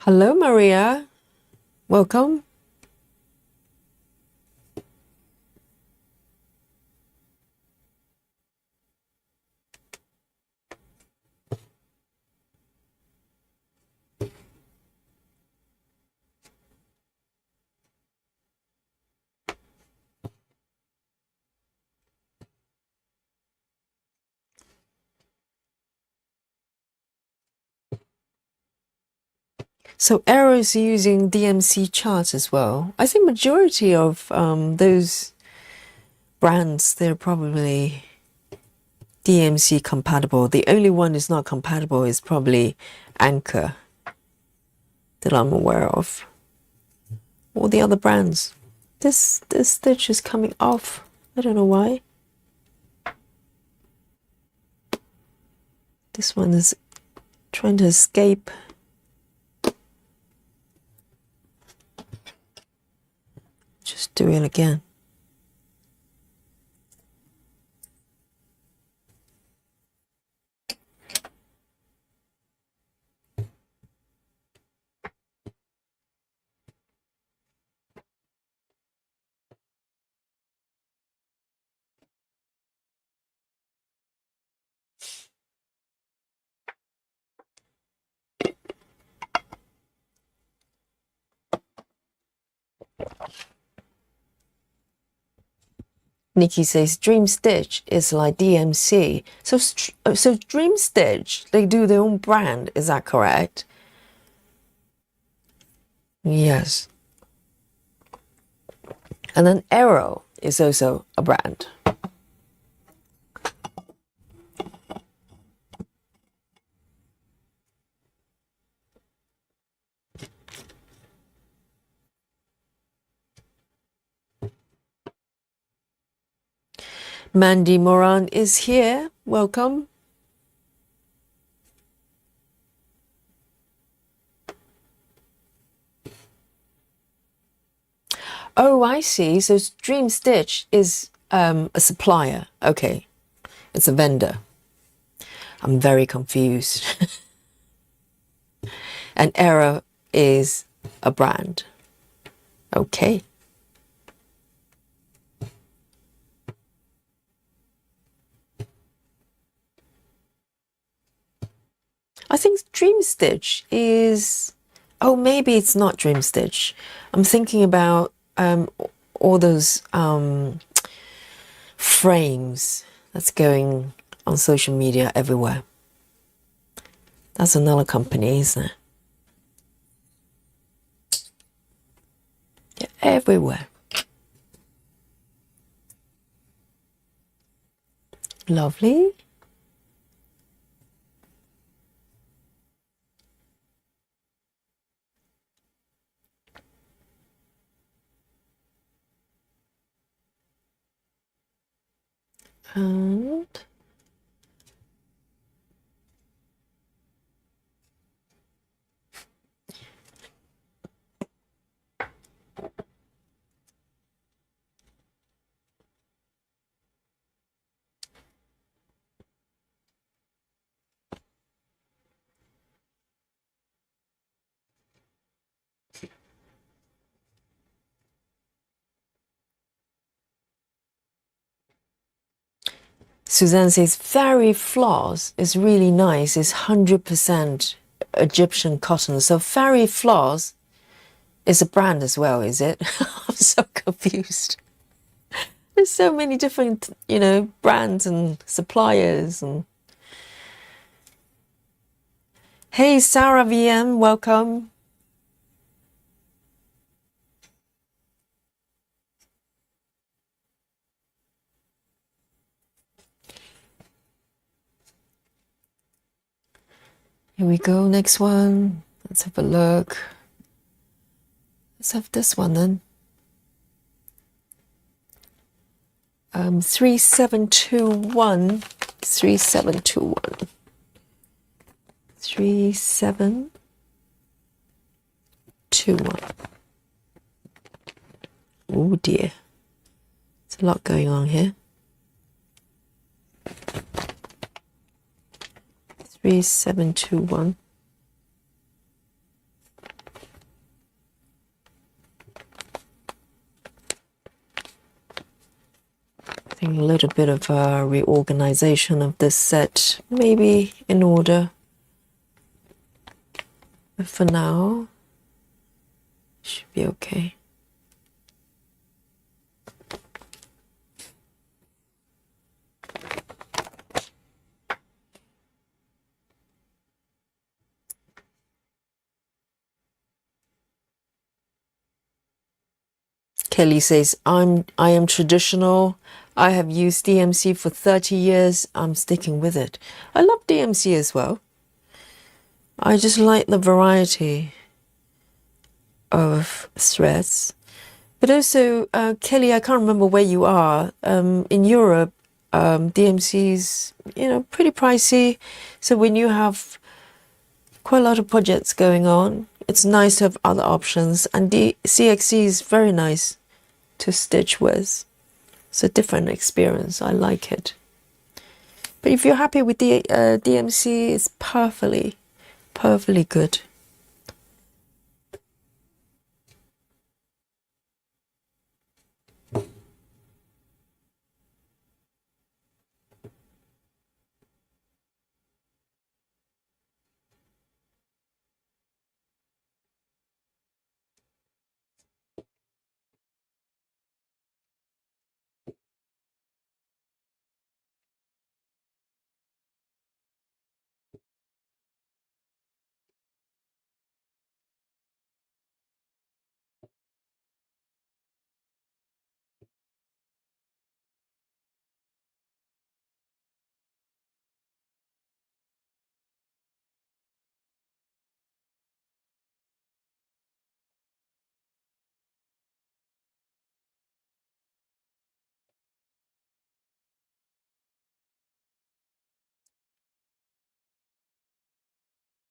Hello, Maria. Welcome. So Arrow is using DMC charts as well. I think majority of those brands, they're probably DMC compatible. The only one is not compatible is probably Anchor that I'm aware of. All the other brands. This stitch is coming off. I don't know why. This one is trying to escape. Just do it again. Nikki says Dream Stitch is like DMC. So Dream Stitch, they do their own brand. Is that correct? Yes. And then Arrow is also a brand. Mandy Moran is here. Welcome. Oh, I see. So Dream Stitch is a supplier. Okay. It's a vendor. I'm very confused. And Arrow is a brand. Okay. I think Dream Stitch is... Oh, maybe it's not Dream Stitch. I'm thinking about all those frames that's going on social media everywhere. That's another company, isn't it? They're everywhere. Lovely. And Suzanne says Fairy Floss is really nice. It's 100% Egyptian cotton. So Fairy Floss is a brand as well, is it? I'm so confused. There's so many different, brands and suppliers. And hey, Sarah VM, welcome. Here we go, next one. Let's have a look. Let's have this one then. 3721. 3721. 3721. Oh dear. There's a lot going on here. 3721. I think a little bit of a reorganization of this set, maybe in order. But for now, should be okay. Kelly says, I am traditional. I have used DMC for 30 years. I'm sticking with it. I love DMC as well. I just like the variety of threads. But also, Kelly, I can't remember where you are. In Europe, DMC's, pretty pricey. So when you have quite a lot of projects going on, it's nice to have other options. And CXC is very nice to stitch with. It's a different experience. I like it. But if you're happy with the DMC, it's perfectly good.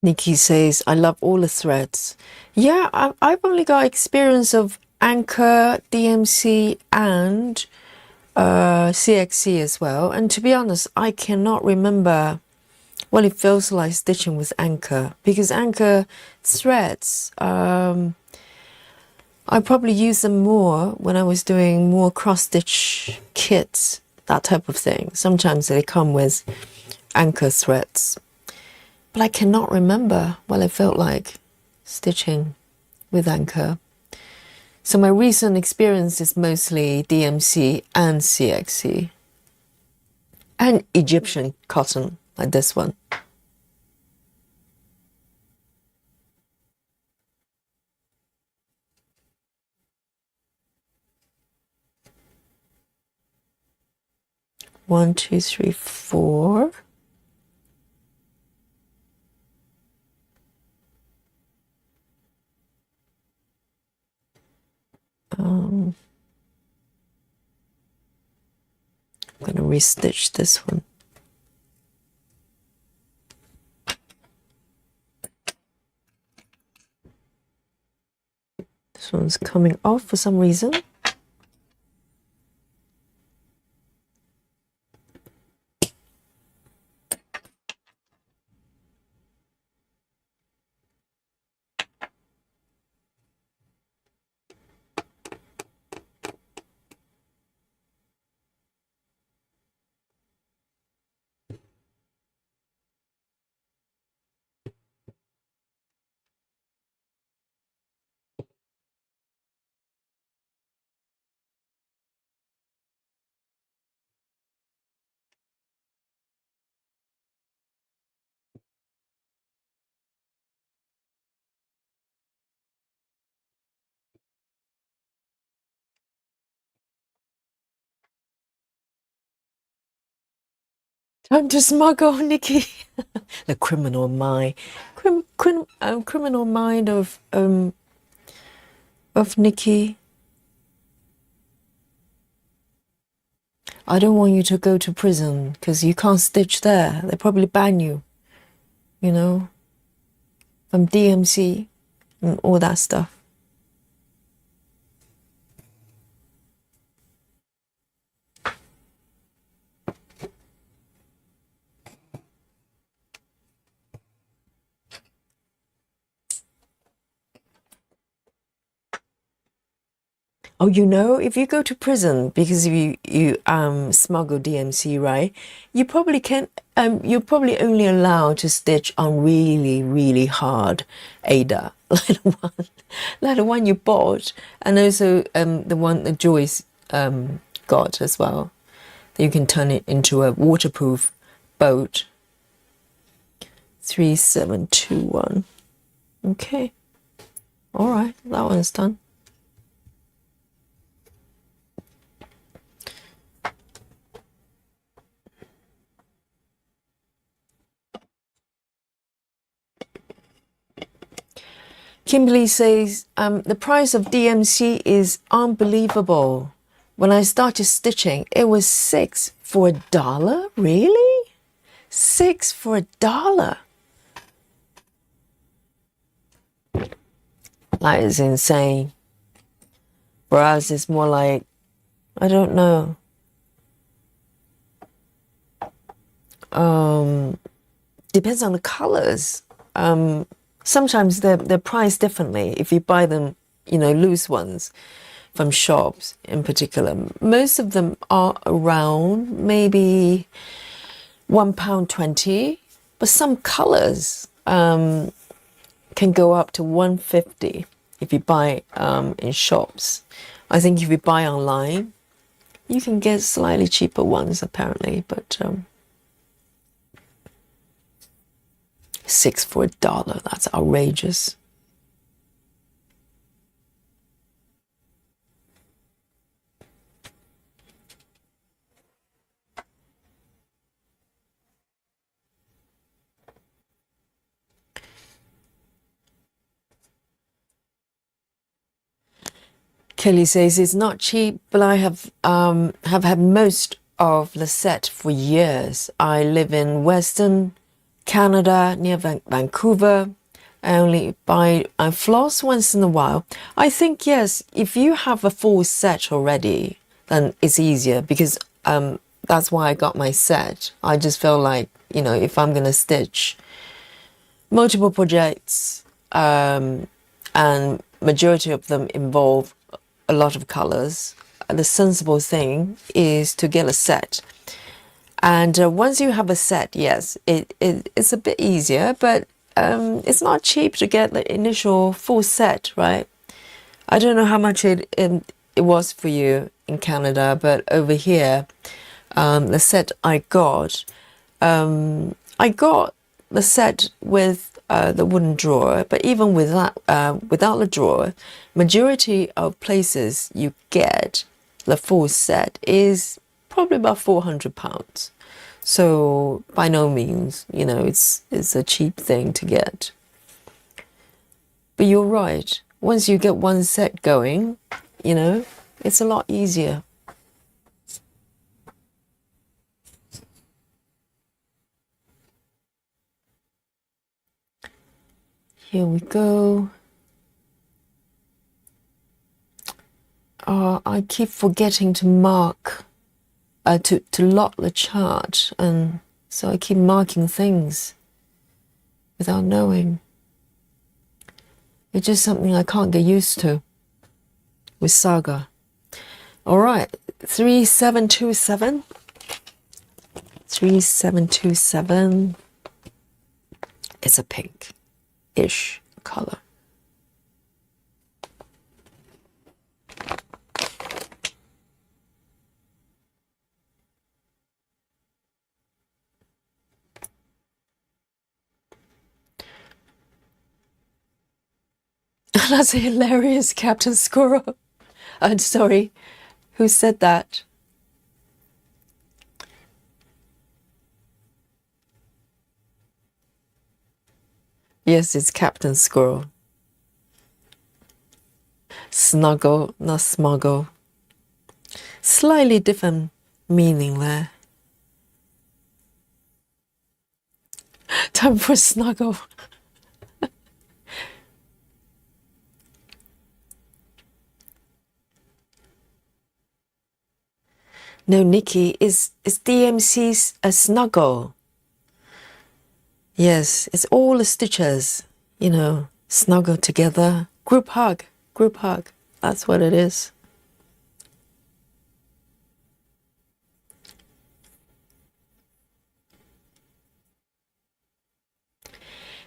Nikki says, I love all the threads. Yeah, I've only got experience of Anchor, DMC, and CXC as well. And to be honest, I cannot remember what it feels like stitching with Anchor, because Anchor threads, I probably used them more when I was doing more cross-stitch kits, that type of thing. Sometimes they come with Anchor threads. But I cannot remember what it felt like stitching with Anchor. So my recent experience is mostly DMC and CXC. And Egyptian cotton, like this one. One, two, three, four. I'm going to restitch this one. This one's coming off for some reason. Time to smuggle, Nikki. The criminal mind, criminal mind of Nikki. I don't want you to go to prison because you can't stitch there. They probably ban you, from DMC and all that stuff. Oh, if you go to prison because you smuggle DMC, right? You probably can. You're probably only allowed to stitch on really, really hard Ada, like the one you bought, and also the one that Joyce got as well. You can turn it into a waterproof boat. 3721. Okay. All right, that one's done. Kimberly says, the price of DMC is unbelievable. When I started stitching, it was $6 for $1. Really? $6 for $1. That is insane. For us, it's more like, I don't know. Depends on the colors. Sometimes they're priced differently if you buy them, loose ones from shops in particular. Most of them are around maybe £1.20, but some colors can go up to $1.50 if you buy in shops. I think if you buy online, you can get slightly cheaper ones apparently, but $6 for $1, that's outrageous. Kelly says it's not cheap, but I have had most of the set for years. I live in Western Canada near Vancouver. I only buy floss once in a while. I think yes, if you have a full set already, then it's easier because that's why I got my set. I just feel like if I'm gonna stitch multiple projects and majority of them involve a lot of colors, the sensible thing is to get a set. And once you have a set, yes, it's a bit easier, but it's not cheap to get the initial full set, right? I don't know how much it was for you in Canada, but over here, the set I got the set with the wooden drawer, but even with that, without the drawer, majority of places you get the full set is probably about £400. So by no means, it's a cheap thing to get. But you're right. Once you get one set going, it's a lot easier. Here we go. I keep forgetting to mark, to lock the chart, and so I keep marking things without knowing. It's just something I can't get used to with Saga. All right, 3727. 3727. It's a pink-ish color. That's hilarious, Captain Squirrel. I'm sorry, who said that? Yes, it's Captain Squirrel. Snuggle, not smuggle. Slightly different meaning there. Time for snuggle. No, Nikki, is DMC's a snuggle. Yes, it's all the stitchers, snuggle together. Group hug. That's what it is.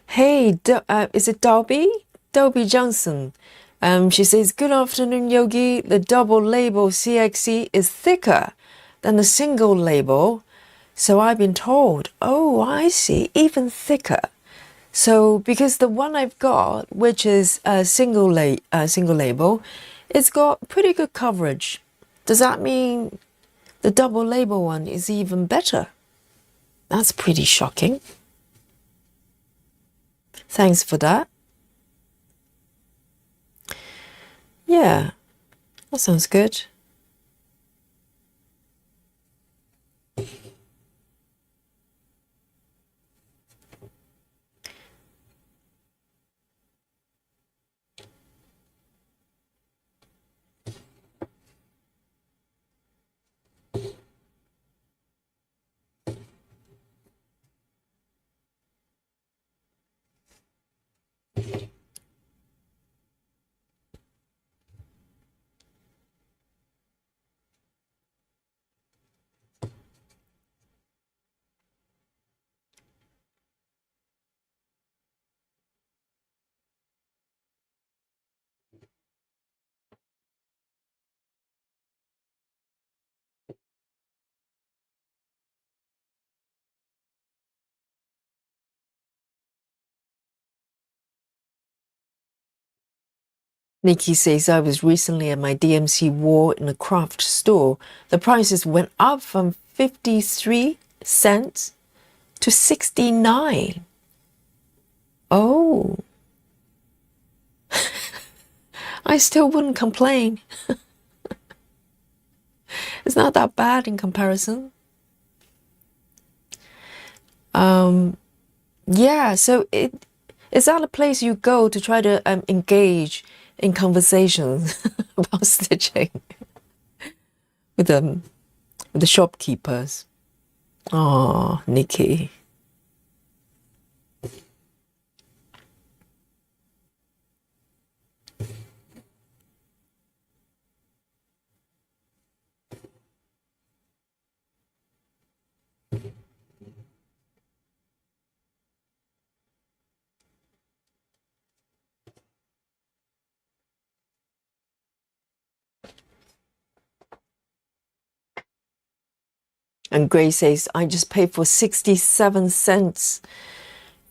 Hey, is it Dobby? Dobby Johnson. She says, good afternoon, Yogi. The double label CXC is thicker than the single label. So I've been told. Oh, I see. Even thicker. So because the one I've got, which is a single label, it's got pretty good coverage. Does that mean the double label one is even better? That's pretty shocking. Thanks for that. Yeah, that sounds good. Nikki says, I was recently at my DMC wall in a craft store. The prices went up from 53 cents to 69. Oh, I still wouldn't complain. It's not that bad in comparison. Yeah, so is that a place you go to try to engage in conversations about stitching with the shopkeepers? Oh, Nikki. And Grace says, I just paid for 67 cents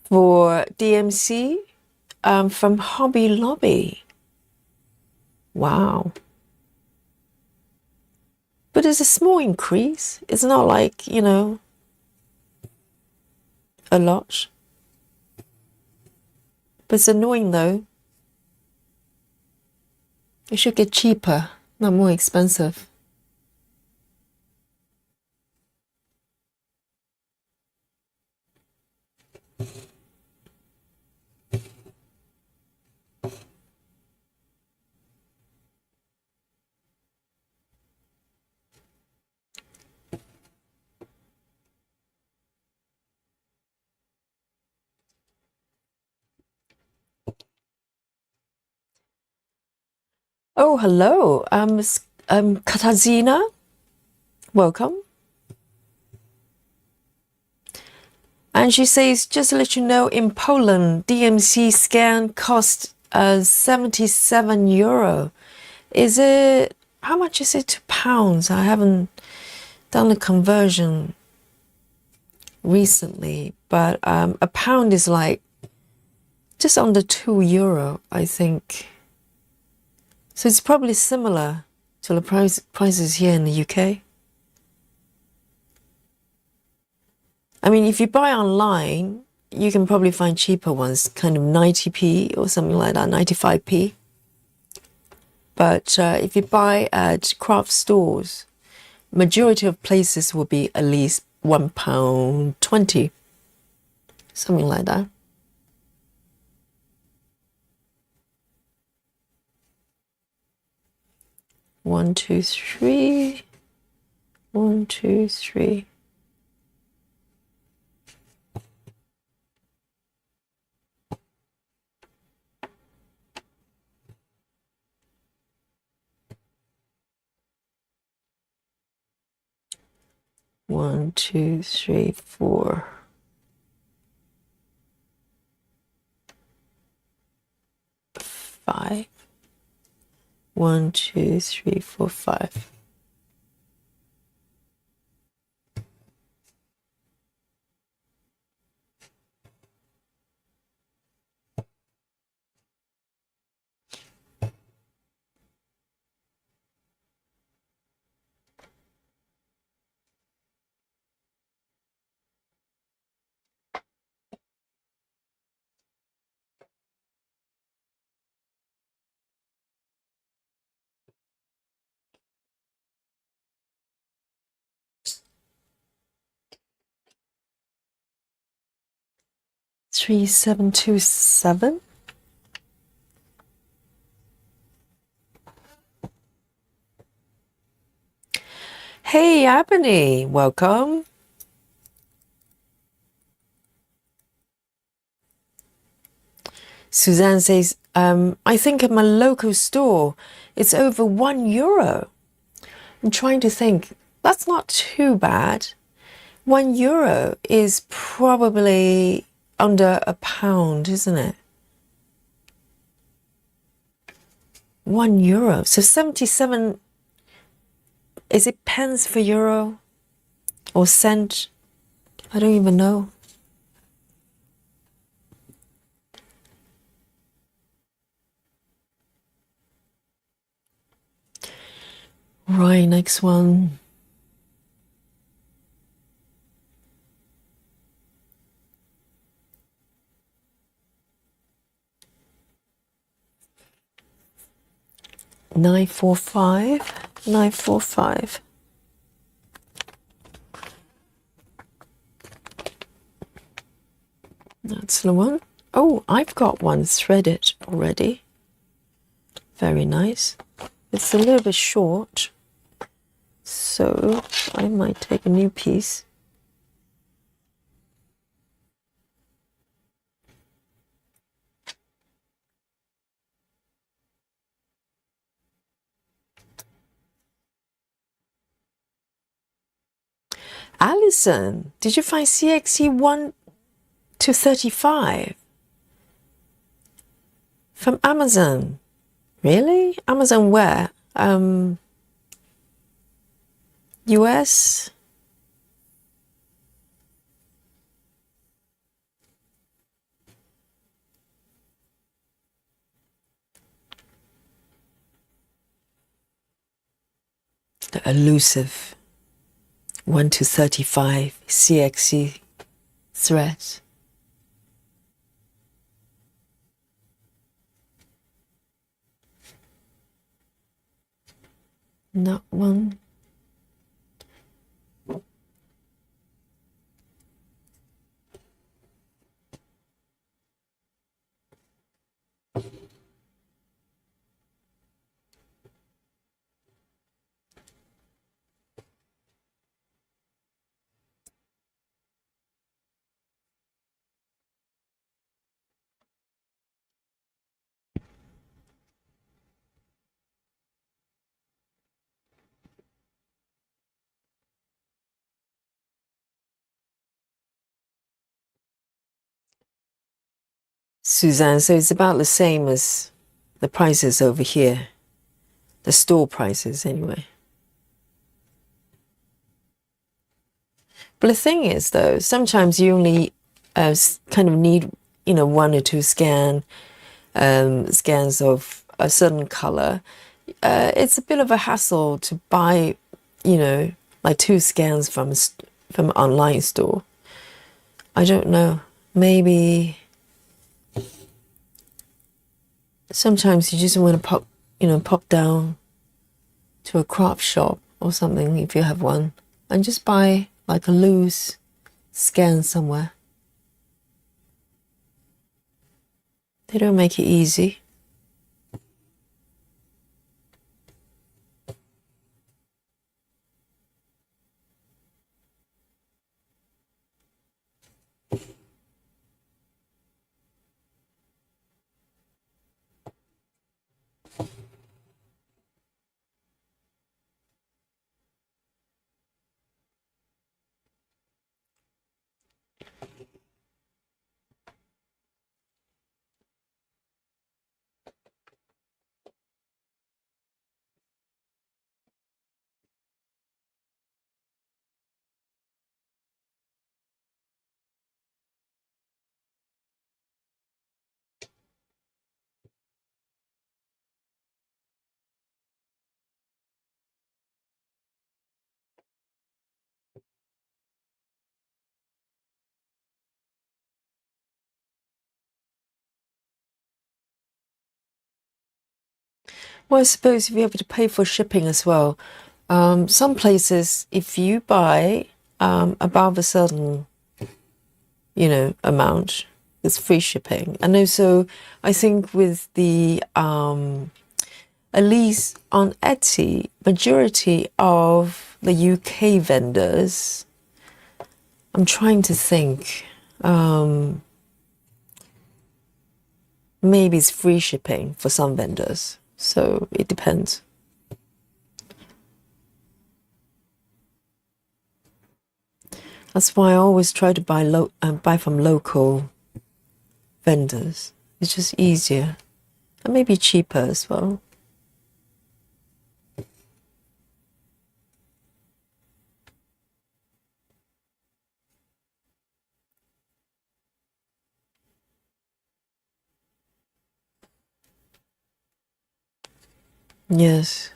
for DMC from Hobby Lobby. Wow. But it's a small increase. It's not like, a lot. But it's annoying though. It should get cheaper, not more expensive. Oh, hello. Katarzyna. Welcome. And she says, just to let you know, in Poland, DMC scan cost 77 euro. Is it, how much is it to pounds? I haven't done a conversion recently, but a pound is like just under 2 euro, I think. So it's probably similar to the prices here in the UK. I mean, if you buy online, you can probably find cheaper ones, kind of 90p or something like that, 95p. But if you buy at craft stores, majority of places will be at least £1.20, something like that. One, two, three. 1, 2, 3. One, two, three, 4. 5. 1, 2, 3, 4, 5. 3727. Hey, Ebony, welcome. Suzanne says, I think at my local store, it's over €1. I'm trying to think. That's not too bad. €1 is probably under £1, isn't it? €1. So 77, is it pence for euro or cent? I don't even know. Right, next one. $945. That's the one. Oh, I've got one threaded already. Very nice. It's a little bit short, so I might take a new piece. Alison, did you find CXC 1 to 35 from Amazon? Really? Amazon where? US? The elusive 1 to 35 CXC thread. Not one. Suzanne, so it's about the same as the prices over here. The store prices, anyway. But the thing is, though, sometimes you only kind of need, one or two scans of a certain color. It's a bit of a hassle to buy, like 2 scans from an online store. I don't know. Maybe sometimes you just want to pop down to a craft shop or something if you have one, and just buy like a loose scan somewhere. They don't make it easy. Well, I suppose if you have to pay for shipping as well. Some places, if you buy above a certain, amount, It's free shipping. And also, I think with the at least on Etsy, majority of the UK vendors, I'm trying to think, maybe it's free shipping for some vendors. So it depends. That's why I always try to buy from local vendors. It's just easier and maybe cheaper as well. Yes.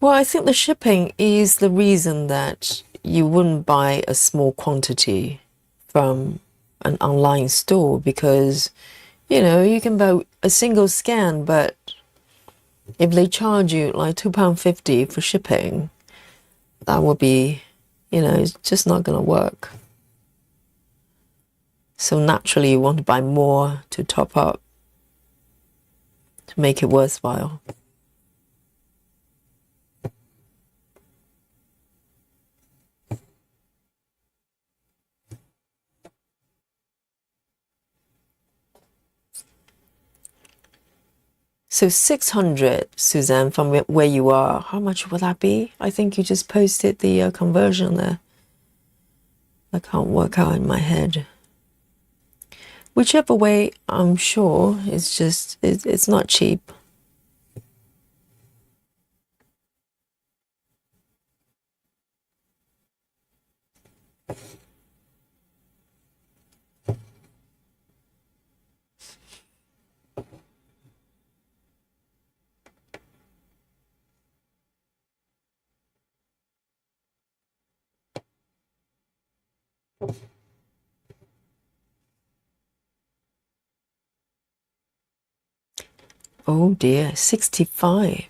Well, I think the shipping is the reason that you wouldn't buy a small quantity from an online store because, you can buy a single scan, but if they charge you like £2.50 for shipping, that would be, it's just not going to work. So naturally, you want to buy more to top up to make it worthwhile. So 600, Suzanne, from where you are, how much would that be? I think you just posted the conversion there. I can't work out in my head. Whichever way, I'm sure it's not cheap. Oh dear, 65.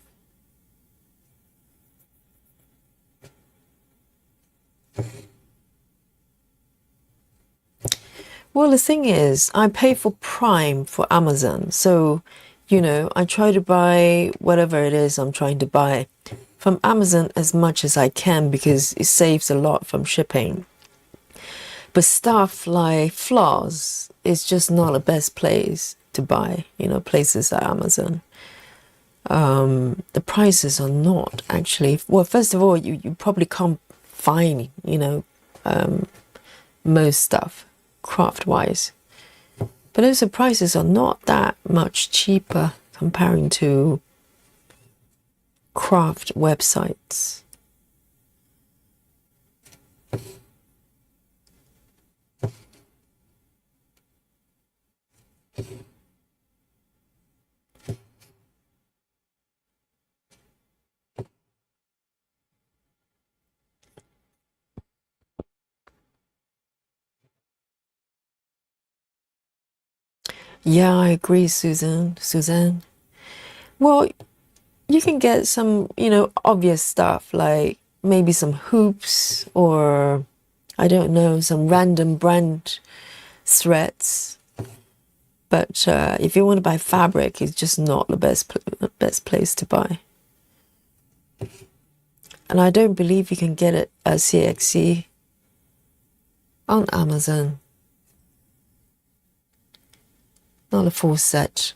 Well, the thing is, I pay for Prime for Amazon. So, I try to buy whatever it is I'm trying to buy from Amazon as much as I can because it saves a lot from shipping. But stuff like floss is just not the best place to buy, places like Amazon. The prices are not actually, well, first of all, you probably can't find, most stuff craft wise. But also prices are not that much cheaper comparing to craft websites. Yeah, I agree, Suzanne. Well, you can get some, obvious stuff like maybe some hoops or I don't know, some random brand threads. But if you want to buy fabric, it's just not the best place to buy. And I don't believe you can get it at CXC on Amazon. Not a full set.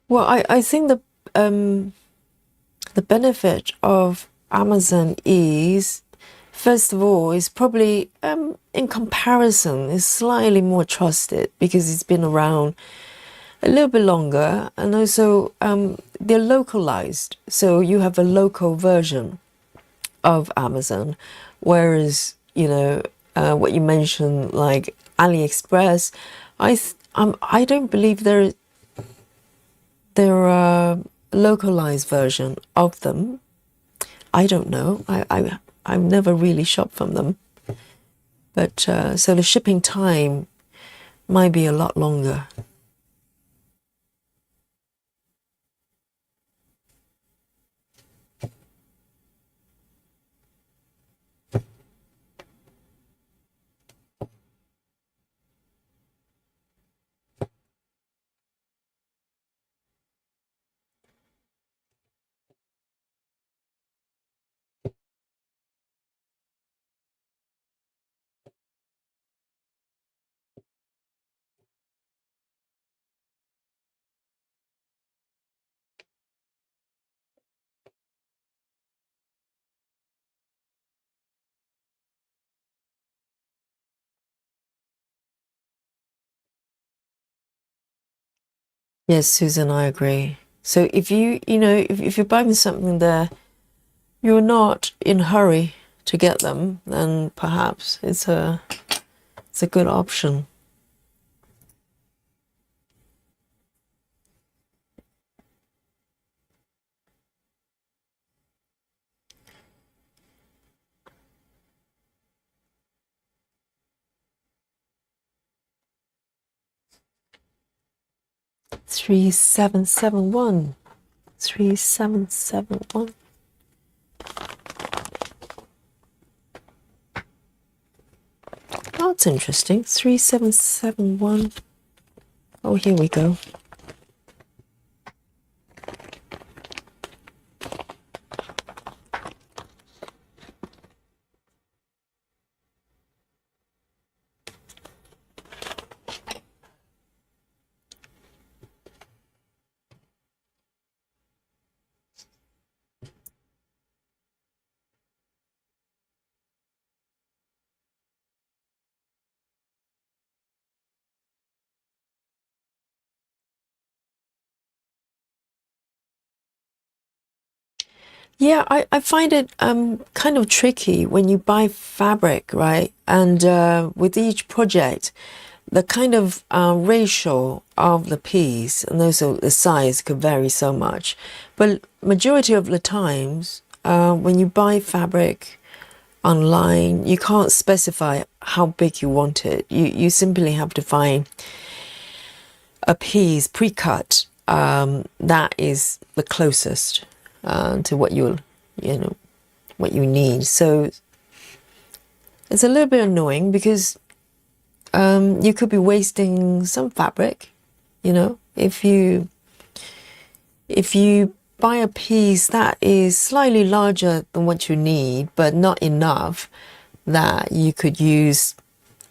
Well, I think the benefit of Amazon is First of all, it's probably, in comparison, is slightly more trusted because it's been around a little bit longer, and also they're localized, so you have a local version of Amazon, whereas what you mentioned, like AliExpress, I don't believe there are localized version of them. I don't know. I've never really shopped from them, but so the shipping time might be a lot longer. 'Yes, Susan, I agree. So if if you're buying something there, you're not in a hurry to get them, then perhaps it's a good option. Three seven seven one. 3771. Oh, that's interesting. 3771. Oh, here we go. Yeah, I find it kind of tricky when you buy fabric, right? And with each project, the kind of ratio of the piece and also the size could vary so much. But majority of the times, when you buy fabric online, you can't specify how big you want it. You simply have to find a piece pre-cut that is the closest to you know what you need. So it's a little bit annoying because you could be wasting some fabric. If you buy a piece that is slightly larger than what you need, but not enough that you could use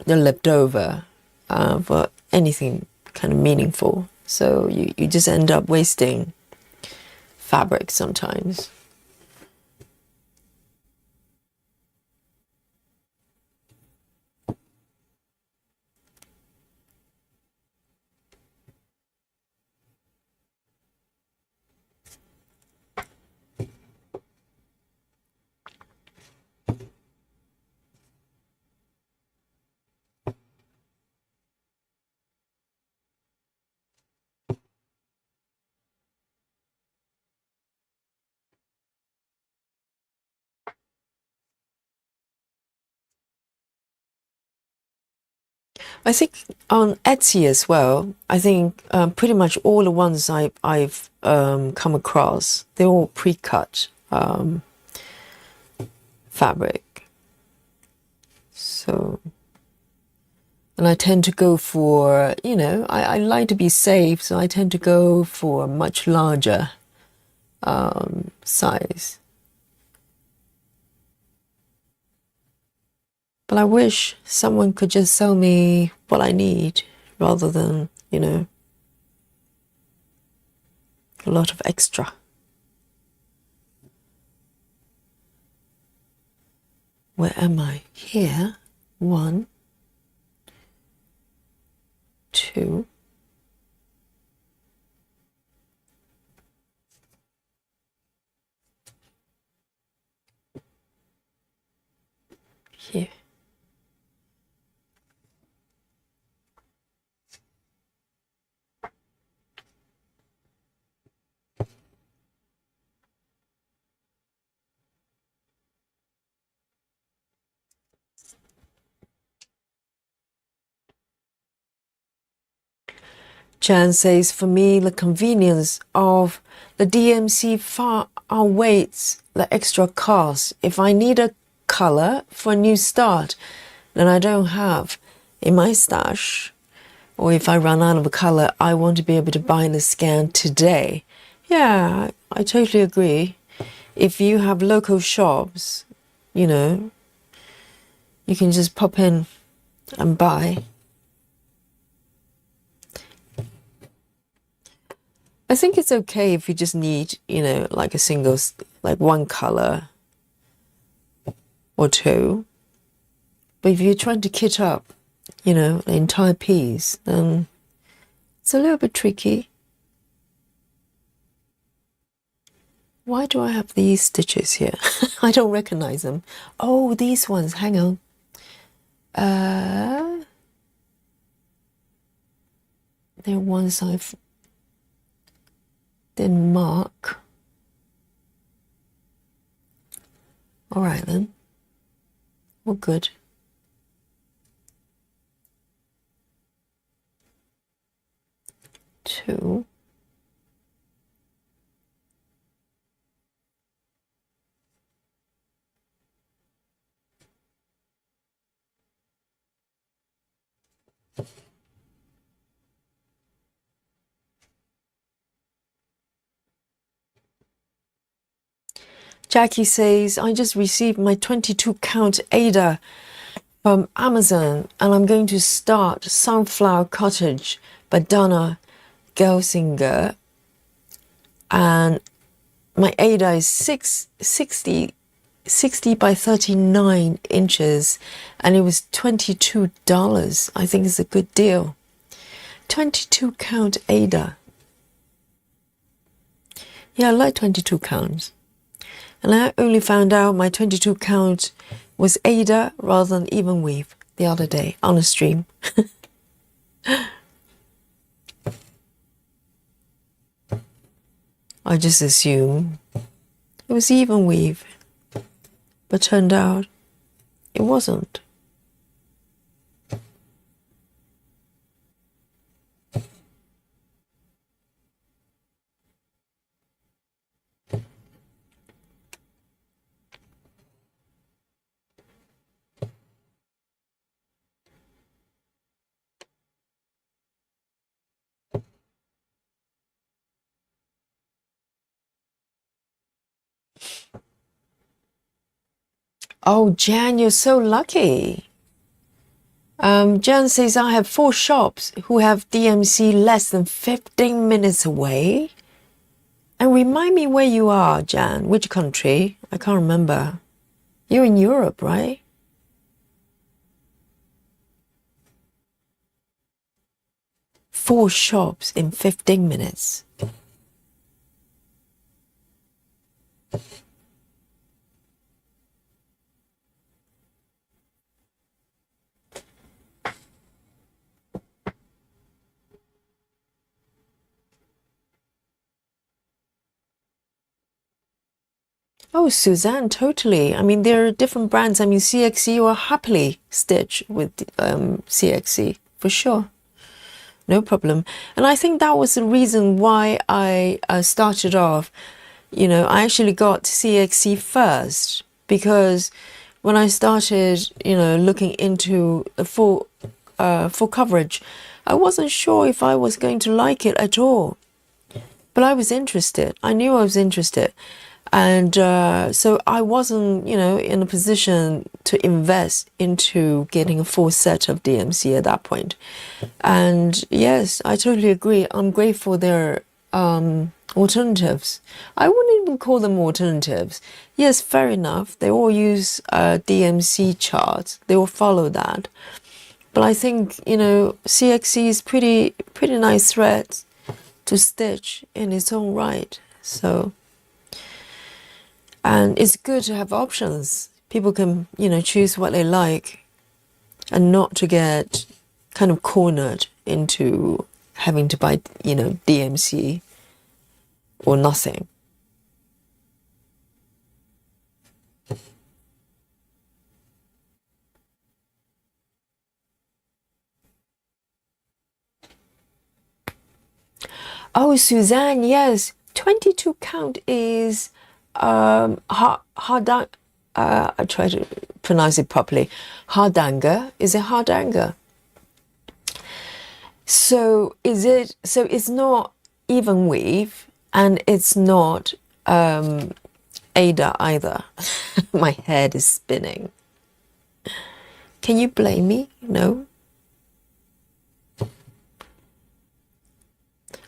the leftover for anything kind of meaningful. So you just end up wasting fabric sometimes. I think on Etsy as well, I think pretty much all the ones I've come across, they're all pre-cut fabric. So, and I tend to go for, I like to be safe, so I tend to go for a much larger size. But I wish someone could just sell me what I need rather than, a lot of extra. Where am I? Here. 1, 2. Here. Chan says, for me, the convenience of the DMC far outweighs the extra cost. If I need a color for a new start, then I don't have in my stash, or if I run out of a color, I want to be able to buy the scan today. Yeah, I totally agree. If you have local shops, you know, you can just pop in and buy. I think it's okay if you just need, you know, like a single, like one color or two. But if you're trying to kit up, you know, the entire piece, then it's a little bit tricky. Why do I have these stitches here? I don't recognize them. Oh, these ones, hang on. They're ones I've didn't mark. All right then. Well, good. Two. Jackie says, I just received my 22 count Ada from Amazon, and I'm going to start Sunflower Cottage by Donna Gelsinger. And my Ada is 60 by 39 inches, and it was $22. I think it's a good deal. 22 count Ada. Yeah, I like 22 counts. And I only found out my 22 count was Ada rather than even weave the other day on a stream. I just assumed it was even weave, but turned out it wasn't. Oh, Jan, you're so lucky. Jan says, I have 4 shops who have DMC less than 15 minutes away. And remind me where you are, Jan. Which country? I can't remember. You're in Europe, right? Four shops in 15 minutes. Oh, Suzanne, totally. I mean, there are different brands. I mean, CXC will happily stitch with CXC for sure. No problem. And I think that was the reason why I started off. You know, I actually got CXC first because when I started, you know, looking into the full coverage, I wasn't sure if I was going to like it at all. But I was interested. I knew I was interested. And so I wasn't, you know, in a position to invest into getting a full set of DMC at that point. And yes, I totally agree. I'm grateful they're alternatives. I wouldn't even call them alternatives. Yes, fair enough. They all use DMC charts. They all follow that. But I think, CXC is pretty nice thread to stitch in its own right. So, and it's good to have options. People can, choose what they like and not to get kind of cornered into having to buy, DMC or nothing. Oh, Suzanne, yes. 22 count is hardang. I try to pronounce it properly. Hardanger. Is it hardanger? So it's not even weave and it's not Ada either. My head is spinning. Can you blame me? No.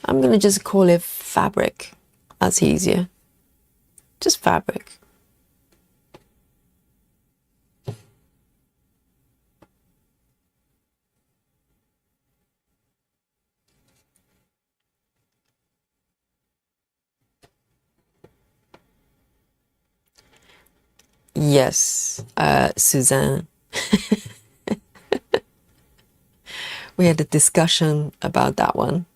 I'm going to just call it fabric. That's easier. Just fabric. Yes, Suzanne. We had a discussion about that one.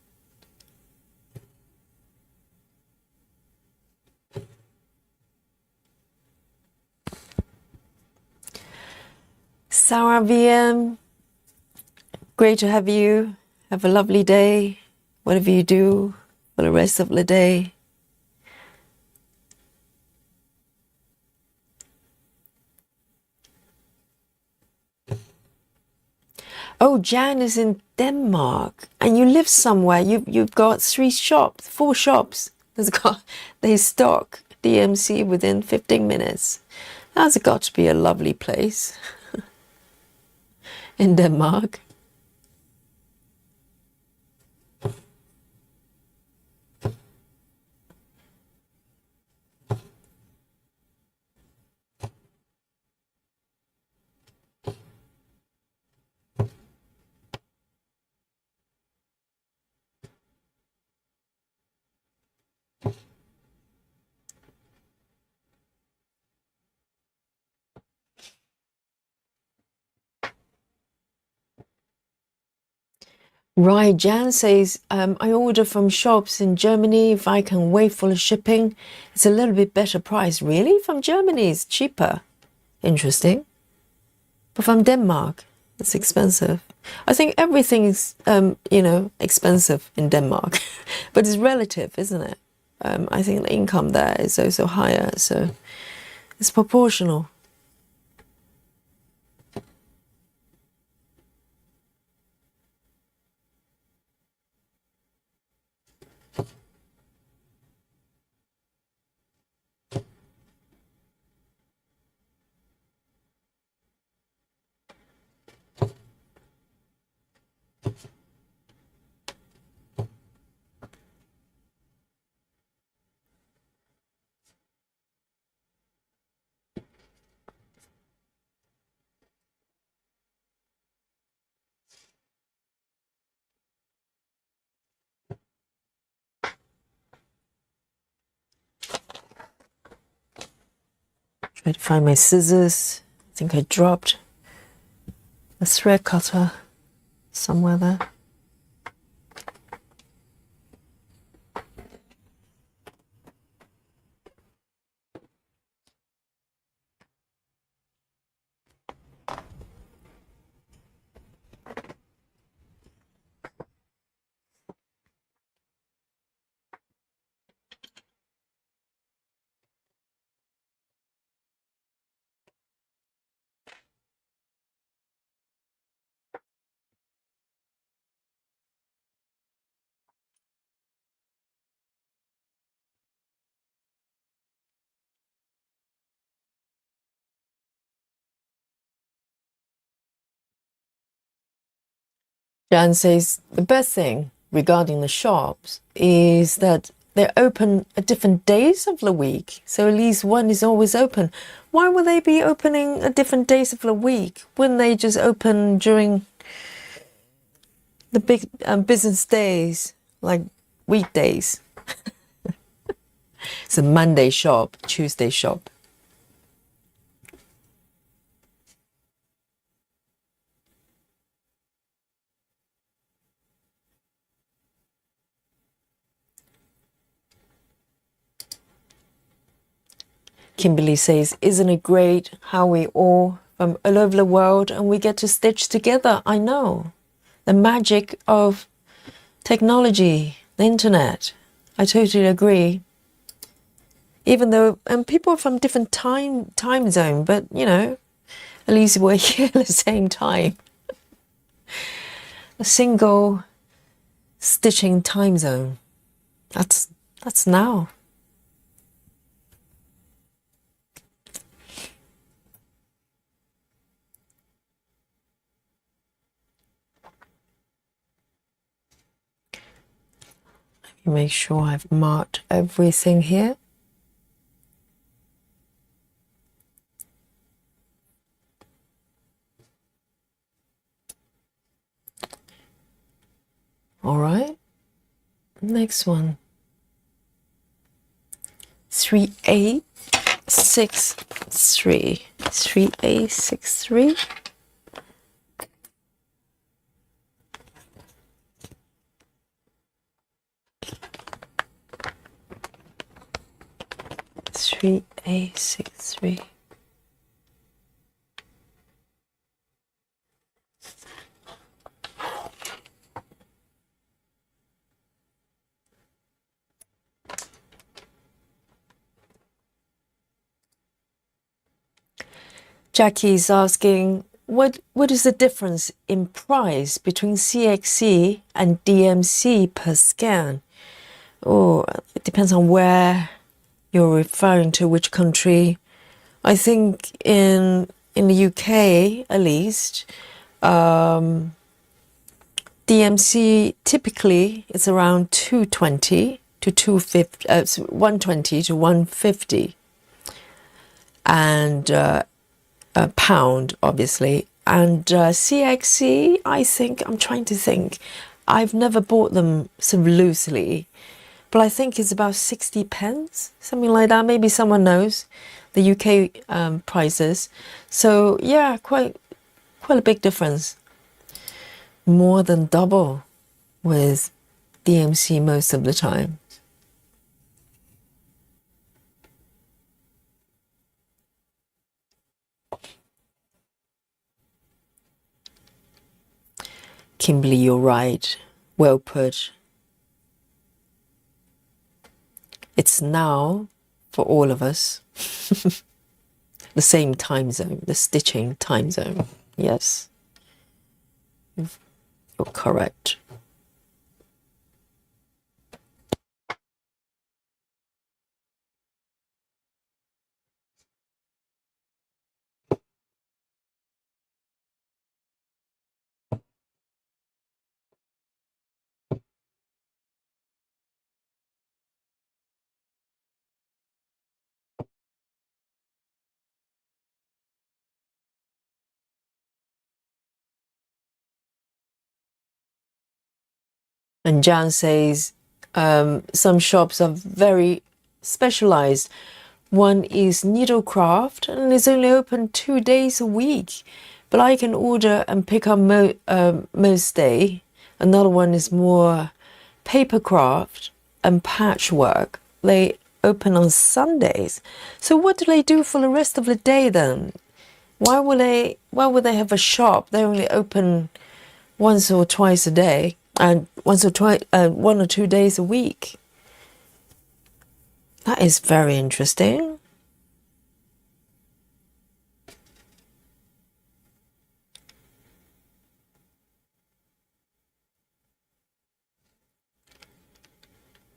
Sarah VM, great to have you. Have a lovely day, whatever you do for the rest of the day. Oh, Jan is in Denmark, and you live somewhere. You've got 4 shops. They stock DMC within 15 minutes. That's got to be a lovely place in Denmark. Right, Jan says, I order from shops in Germany. If I can wait for the shipping, it's a little bit better price. Really? From Germany, it's cheaper. Interesting. But from Denmark, it's expensive. I think everything is, expensive in Denmark. But it's relative, isn't it? I think the income there is also higher, so it's proportional. Try to find my scissors. I think I dropped a thread cutter somewhere there. Jan says, the best thing regarding the shops is that they're open at different days of the week. So at least one is always open. Why would they be opening at different days of the week? Wouldn't they just open during the big business days, like weekdays? It's a Monday shop, Tuesday shop. Kimberly says, isn't it great how we all from all over the world and we get to stitch together? I know. The magic of technology, the internet. I totally agree. Even though people are from different time zone, but you know, at least we're here at the same time. A single stitching time zone. That's now. Let me make sure I've marked everything here. All right. Next one. 3A63. 3A63. A63. Jackie is asking, what is the difference in price between CXC and DMC per scan? Oh, it depends on where you're referring to, which country. I think in the UK, at least, DMC typically it's around 220 to 250, 120 to 150, and a pound, obviously. And CXC, I think, I'm trying to think, I've never bought them so loosely, but I think it's about 60 pence, something like that. Maybe someone knows the UK prices. So yeah, quite a big difference. More than double with DMC most of the time. Kimberly, you're right. Well put. It's now, for all of us, the same time zone, the stitching time zone. Yes, you're correct. And Jan says some shops are very specialized. One is needlecraft and is only open 2 days a week, but I can order and pick up most day. Another one is more papercraft and patchwork. They open on Sundays. So what do they do for the rest of the day then? Why would they have a shop? They only open once or twice a day, and once or twice, 1 or 2 days a week. That is very interesting.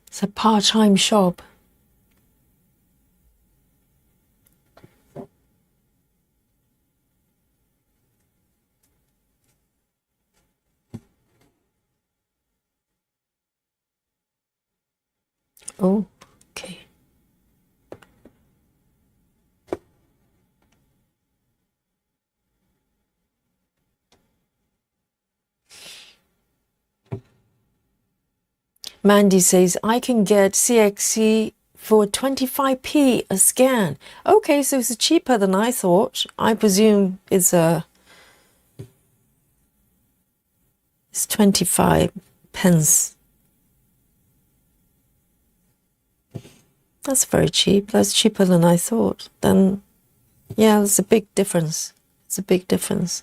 It's a part-time shop. Oh, okay. Mandy says, I can get CXC for 25p a scan. Okay, so it's cheaper than I thought. I presume it's 25 pence. That's very cheap. That's cheaper than I thought. Then, yeah, there's a big difference. It's a big difference.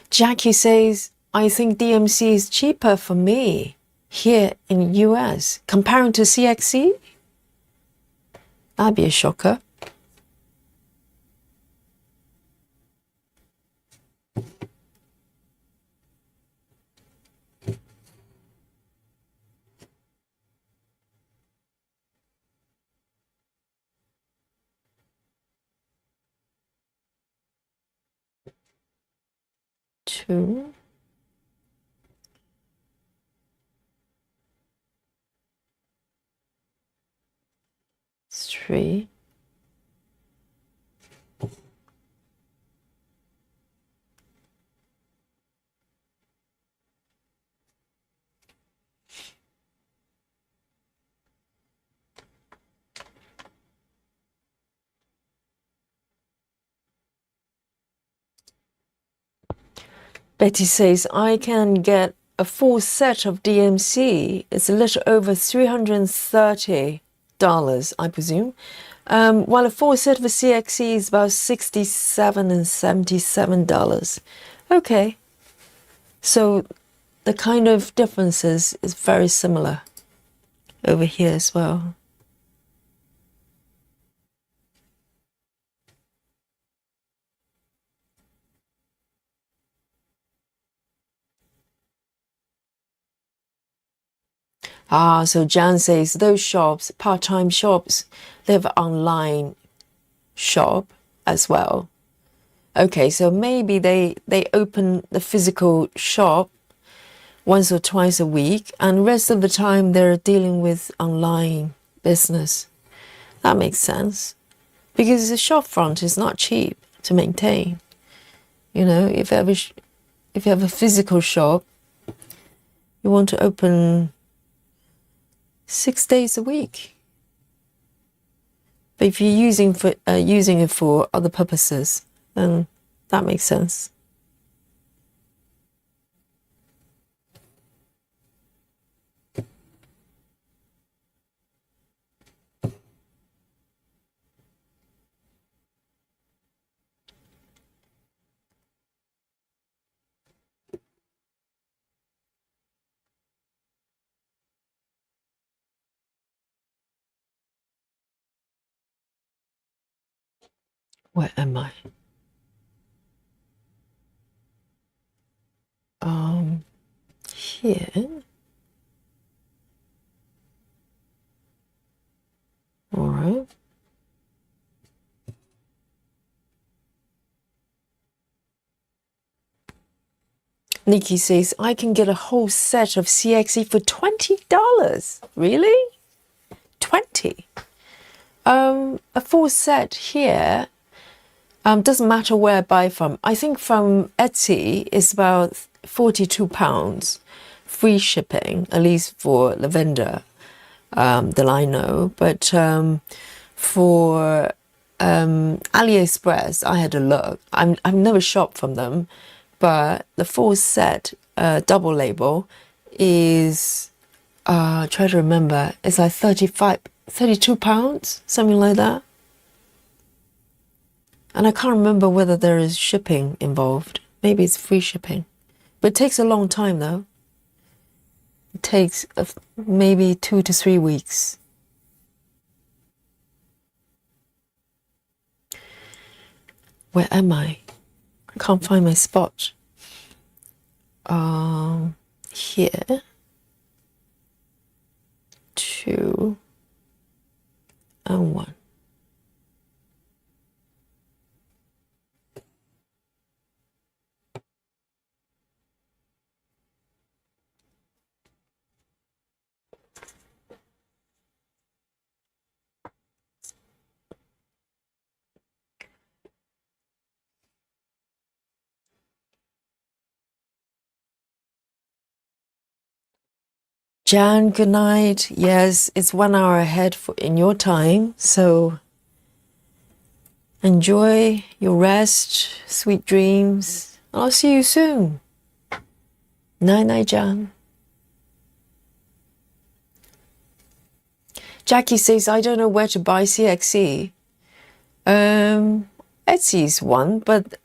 Jackie says, I think DMC is cheaper for me here in US comparing to CXC. That'd be a shocker. Two. Three. Betty says, I can get a full set of DMC. It's a little over $330, I presume. While a full set of a CXC is about $67 and $77. Okay. So the kind of differences is very similar over here as well. So Jan says those shops, part-time shops, they have online shop as well. Okay, so maybe they open the physical shop once or twice a week, and the rest of the time they're dealing with online business. That makes sense. Because the shop front is not cheap to maintain. You know, if you have a physical shop, you want to open 6 days a week. But if you're using it for other purposes, then that makes sense. Where am I? Here. All right. Nikki says, I can get a whole set of CXE for $20. Really? 20? A full set here, doesn't matter where I buy from. I think from Etsy it's about £42, free shipping, at least for lavender, that I know. But for AliExpress, I had a look. I've never shopped from them, but the full set, double label, is try to remember. It's like £32, something like that. And I can't remember whether there is shipping involved. Maybe it's free shipping. But it takes a long time though. It takes maybe 2 to 3 weeks. Where am I? I can't find my spot. Here. 2 and 1. Jan, good night. Yes, it's 1 hour ahead in your time, so enjoy your rest, sweet dreams. I'll see you soon. Night night, Jan. Jackie says, I don't know where to buy CXC. Etsy's one, but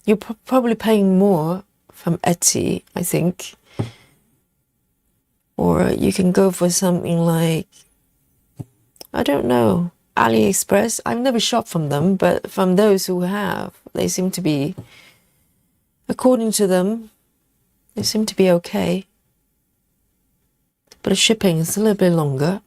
you're probably paying more from Etsy, I think. Or you can go for something like, I don't know, AliExpress. I've never shopped from them, but from those who have, they seem to be, according to them, they seem to be okay. But the shipping is a little bit longer.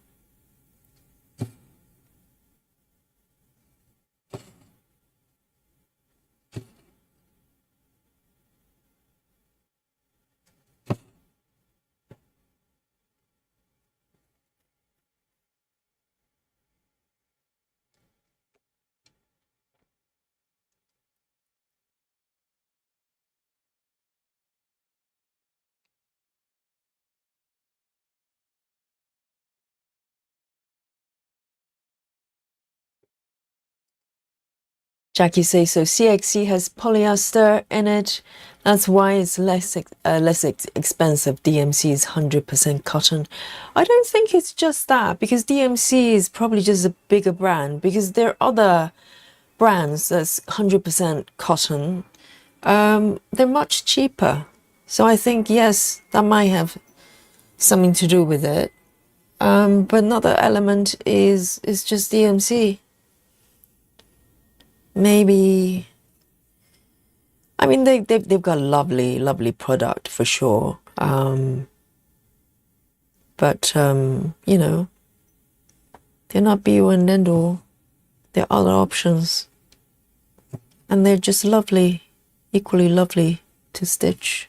Jackie says, so CXC has polyester in it. That's why it's less expensive. DMC is 100% cotton. I don't think it's just that, because DMC is probably just a bigger brand, because there are other brands that's 100% cotton. They're much cheaper. So I think, yes, that might have something to do with it. But another element is just DMC. Maybe, I mean, they've got a lovely product for sure. But you know, they're not be all and end all. There are other options, and they're just lovely, equally lovely to stitch.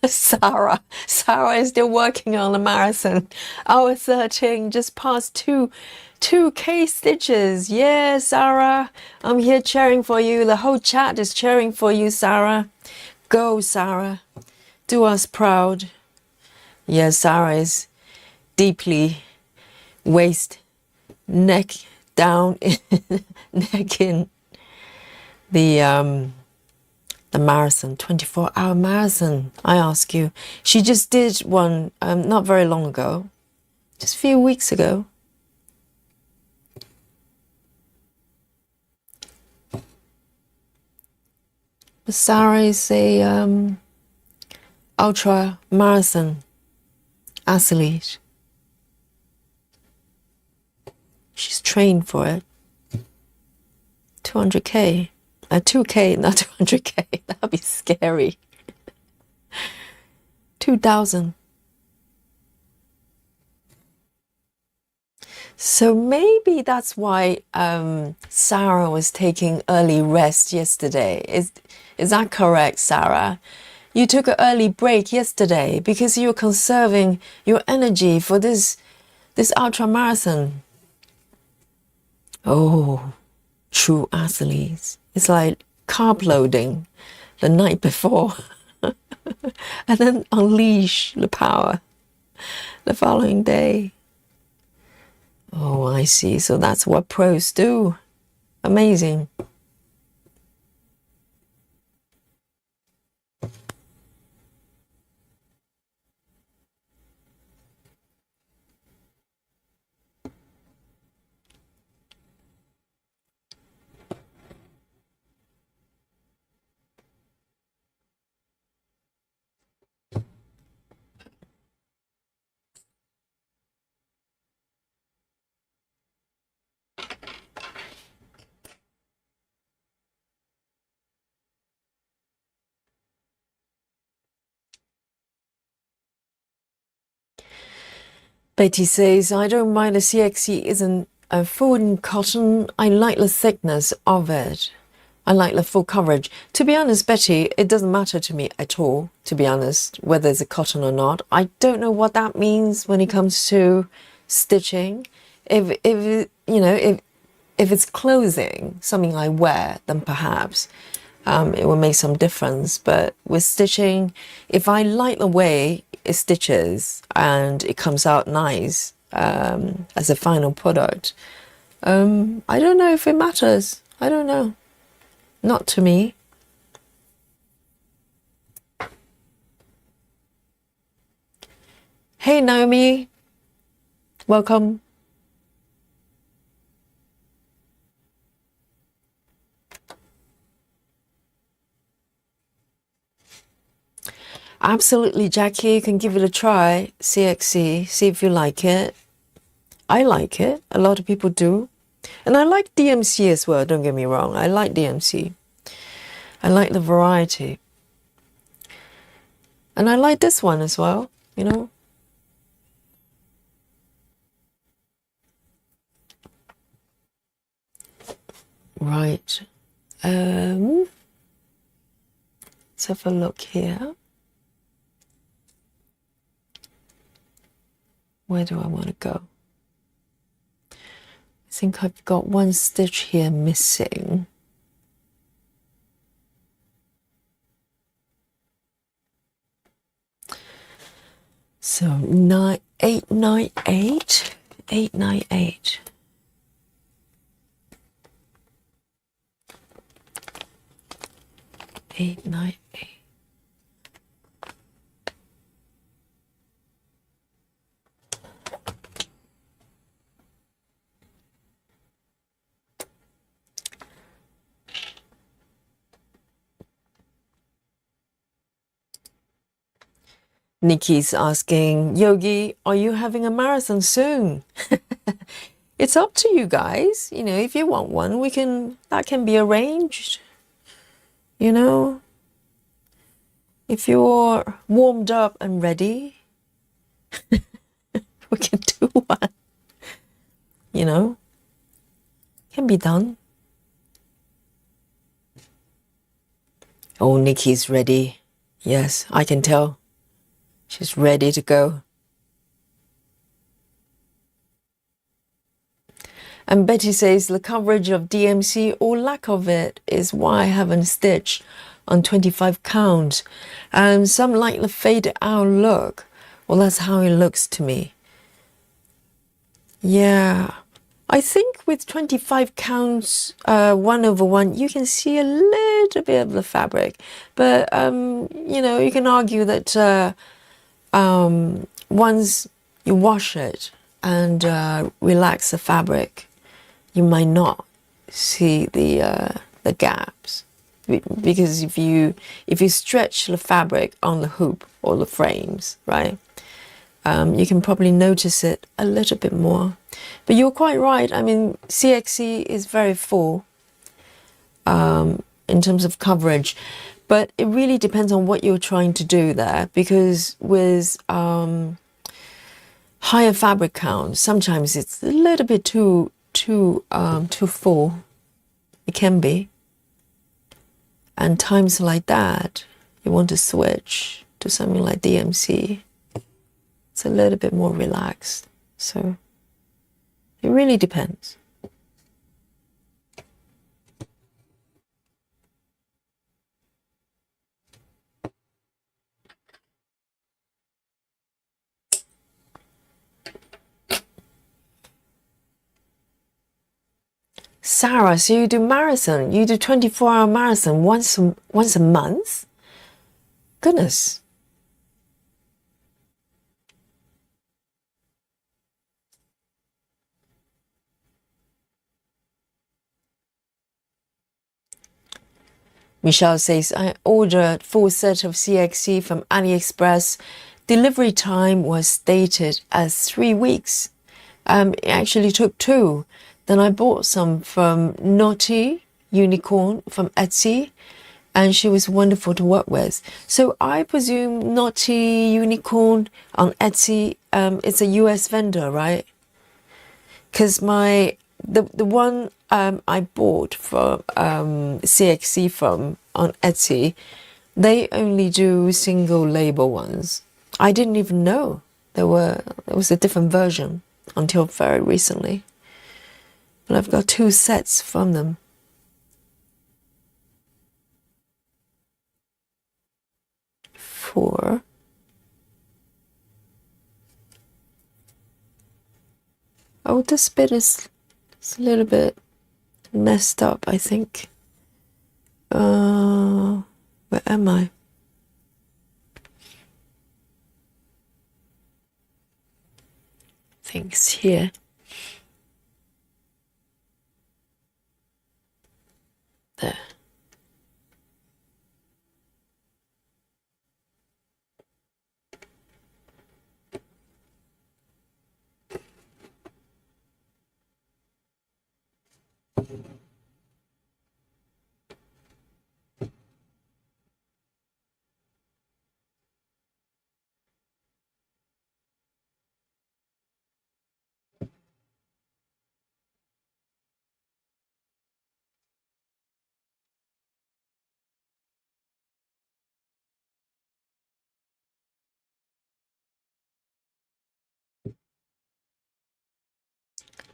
Sarah is still working on the marathon. Hour 13, just past 2K stitches. Yeah, Sarah, I'm here cheering for you. The whole chat is cheering for you, Sarah. Go, Sarah. Do us proud. Yeah, Sarah is deeply waist, neck down, neck in the marathon, 24-hour marathon, I ask you. She just did one not very long ago, just a few weeks ago. But Sarah is a ultra marathon athlete. She's trained for it. 200K. 2K, not 200K. That would be scary. 2,000. So maybe that's why Sarah was taking early rest yesterday. Is that correct, Sarah? You took an early break yesterday because you're conserving your energy for this ultra marathon. Oh, true athletes. It's like carb loading the night before and then unleash the power the following day. Oh, I see. So that's what pros do. Amazing. Betty says, I don't mind the CXC isn't full in cotton. I like the thickness of it. I like the full coverage. To be honest, Betty, it doesn't matter to me at all, to be honest, whether it's a cotton or not. I don't know what that means when it comes to stitching. If it's clothing, something I wear, then perhaps it will make some difference. But with stitching, if I like the way it stitches and it comes out nice as a final product, I don't know if it matters. I don't know. Not to me. Hey, Naomi. Welcome. Absolutely, Jackie. You can give it a try. CXC. See if you like it. I like it. A lot of people do. And I like DMC as well, don't get me wrong. I like DMC. I like the variety. And I like this one as well, you know. Right. Let's have a look here. Where do I want to go? I think I've got one stitch here missing. So 898, 898. Nikki's asking, Yogi, are you having a marathon soon? It's up to you guys. You know, if you want one, that can be arranged. You know, if you're warmed up and ready, we can do one. You know, can be done. Oh, Nikki's ready. Yes, I can tell. She's ready to go. And Betty says the coverage of DMC or lack of it is why I haven't stitched on 25 count. Some like the faded out look. Well, that's how it looks to me. Yeah. I think with 25 counts, 1/1, you can see a little bit of the fabric. But, you know, you can argue that once you wash it and relax the fabric, you might not see the gaps, because if you stretch the fabric on the hoop or the frames, right, you can probably notice it a little bit more. But you're quite right. I mean, CXC is very full in terms of coverage. But it really depends on what you're trying to do there, because with higher fabric counts, sometimes it's a little bit too full. It can be. And times like that, you want to switch to something like DMC. It's a little bit more relaxed. So it really depends. Sarah, so you do marathon, you do 24-hour marathon once a month? Goodness. Michelle says, I ordered full set of CXC from AliExpress. Delivery time was stated as 3 weeks. It actually took 2. Then I bought some from Naughty Unicorn from Etsy, and she was wonderful to work with. So I presume Naughty Unicorn on Etsy, it's a US vendor, right? Because my the one I bought from CXC from on Etsy, they only do single label ones. I didn't even know there was a different version until very recently. But I've got 2 sets from them. For oh, this bit is a little bit messed up, I think. Where am I? I think it's here. There.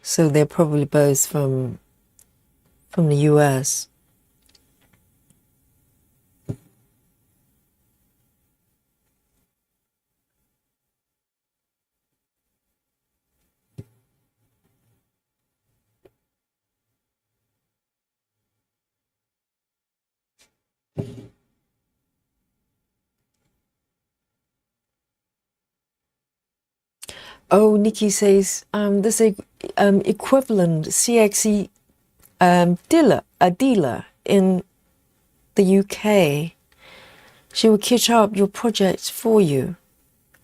So they're probably both from the US. Oh, Nikki says there's a equivalent CXE dealer in the UK. She will kitch up your project for you.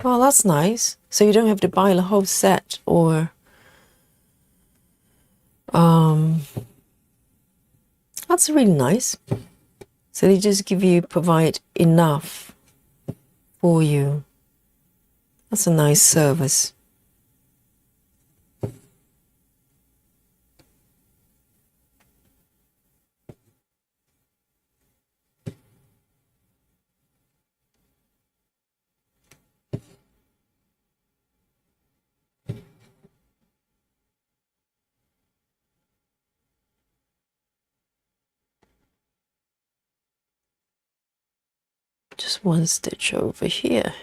Well, that's nice. So you don't have to buy the whole set or that's really nice. So they just provide enough for you. That's a nice service. Just one stitch over here.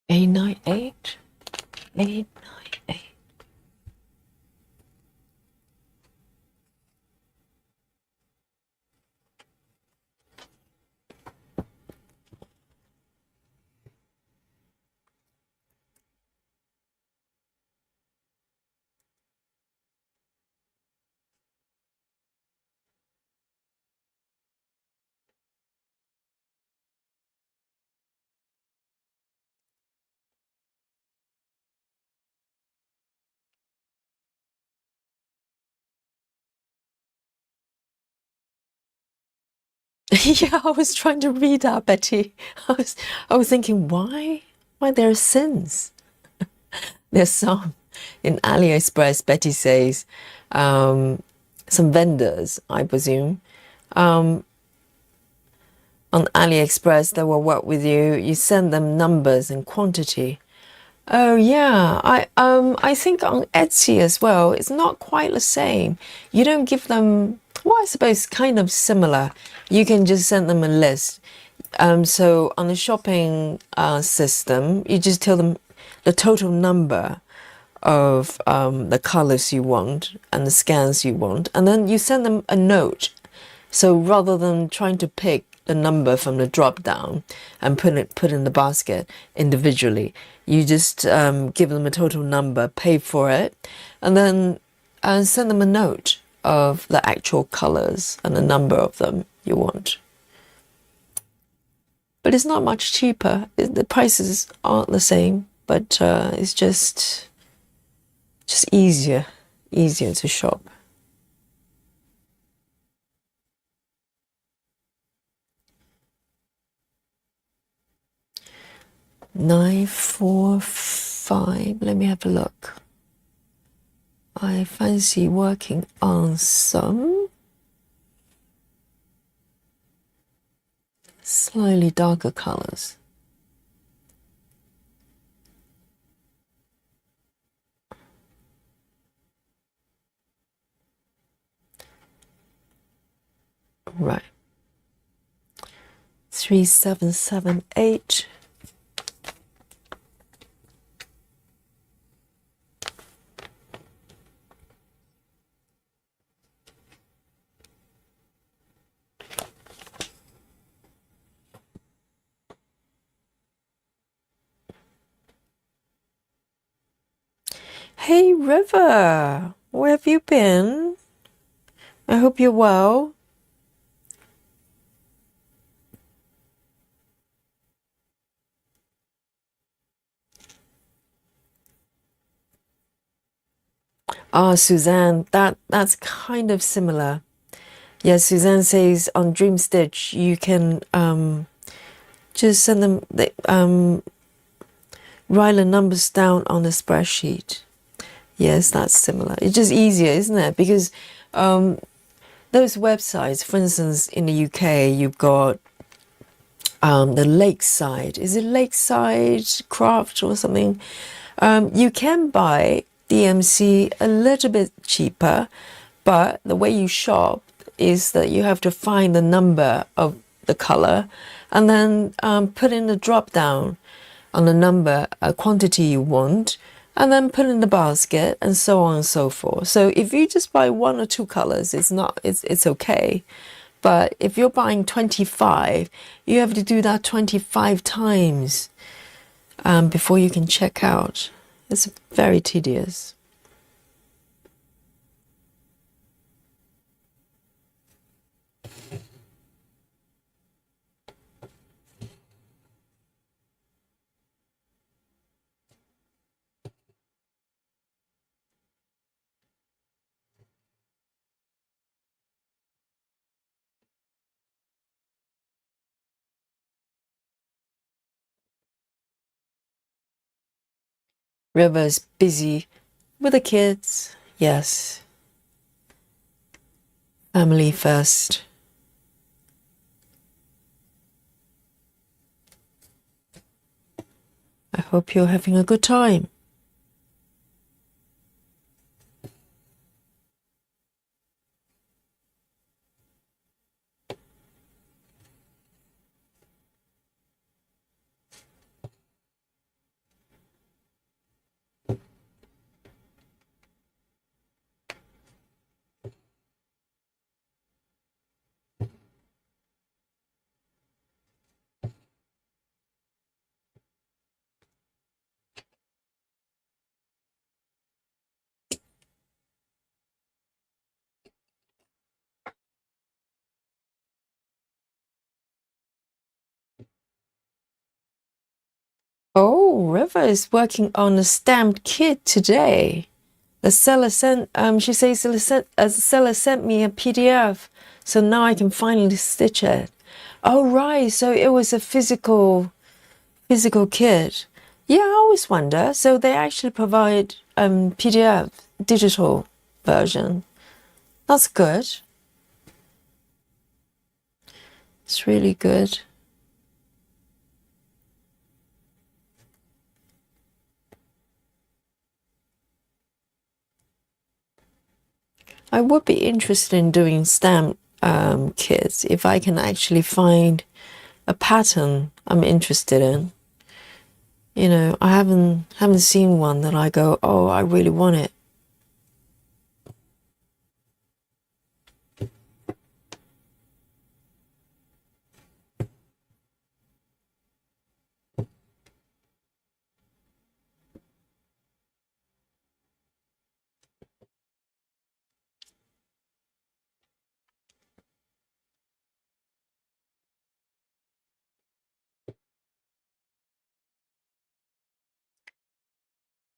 A98, 898. Yeah, I was trying to read that, Betty. I was thinking, why there are sins? There's some in AliExpress. Betty says, some vendors, I presume, on AliExpress that will work with you. You send them numbers and quantity. Oh yeah, I think on Etsy as well, it's not quite the same. You don't give them, well, I suppose kind of similar. You can just send them a list. So on the shopping system, you just tell them the total number of the colors you want and the scans you want, and then you send them a note So rather than trying to pick the number from the drop down and put in the basket individually, you just give them a total number, pay for it, and then send them a note of the actual colors and the number of them you want. But it's not much cheaper. The prices aren't the same, but it's just easier to shop. $945. Let me have a look. I fancy working on some slightly darker colors. Right. 3778. Hey River, where have you been? I hope you're well. Ah, Suzanne, that's kind of similar. Yeah, Suzanne says on Dream Stitch you can just send them write the numbers down on the spreadsheet. Yes, that's similar. It's just easier, isn't it? Because those websites, for instance, in the UK, you've got the Lakeside. Is it Lakeside Craft or something? You can buy DMC a little bit cheaper, but the way you shop is that you have to find the number of the color and then put in the drop down on the number, quantity you want, and then put in the basket and so on and so forth. So if you just buy one or two colors, it's okay. But if you're buying 25, you have to do that 25 times before you can check out. It's very tedious. River's busy with the kids. Yes. Family first. I hope you're having a good time. Oh, River is working on a stamped kit today. The seller sent, she says the seller sent me a PDF, so now I can finally stitch it. Oh, right, so it was a physical kit. Yeah, I always wonder. So they actually provide PDF, digital version. That's good. It's really good. I would be interested in doing stamp kits if I can actually find a pattern I'm interested in. You know, I haven't seen one that I go, oh, I really want it.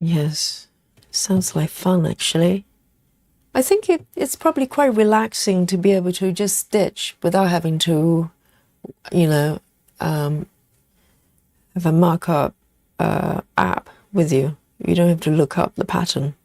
Yes, sounds like fun actually. I think it's probably quite relaxing to be able to just stitch without having to, you know, have a markup app with you. You don't have to look up the pattern.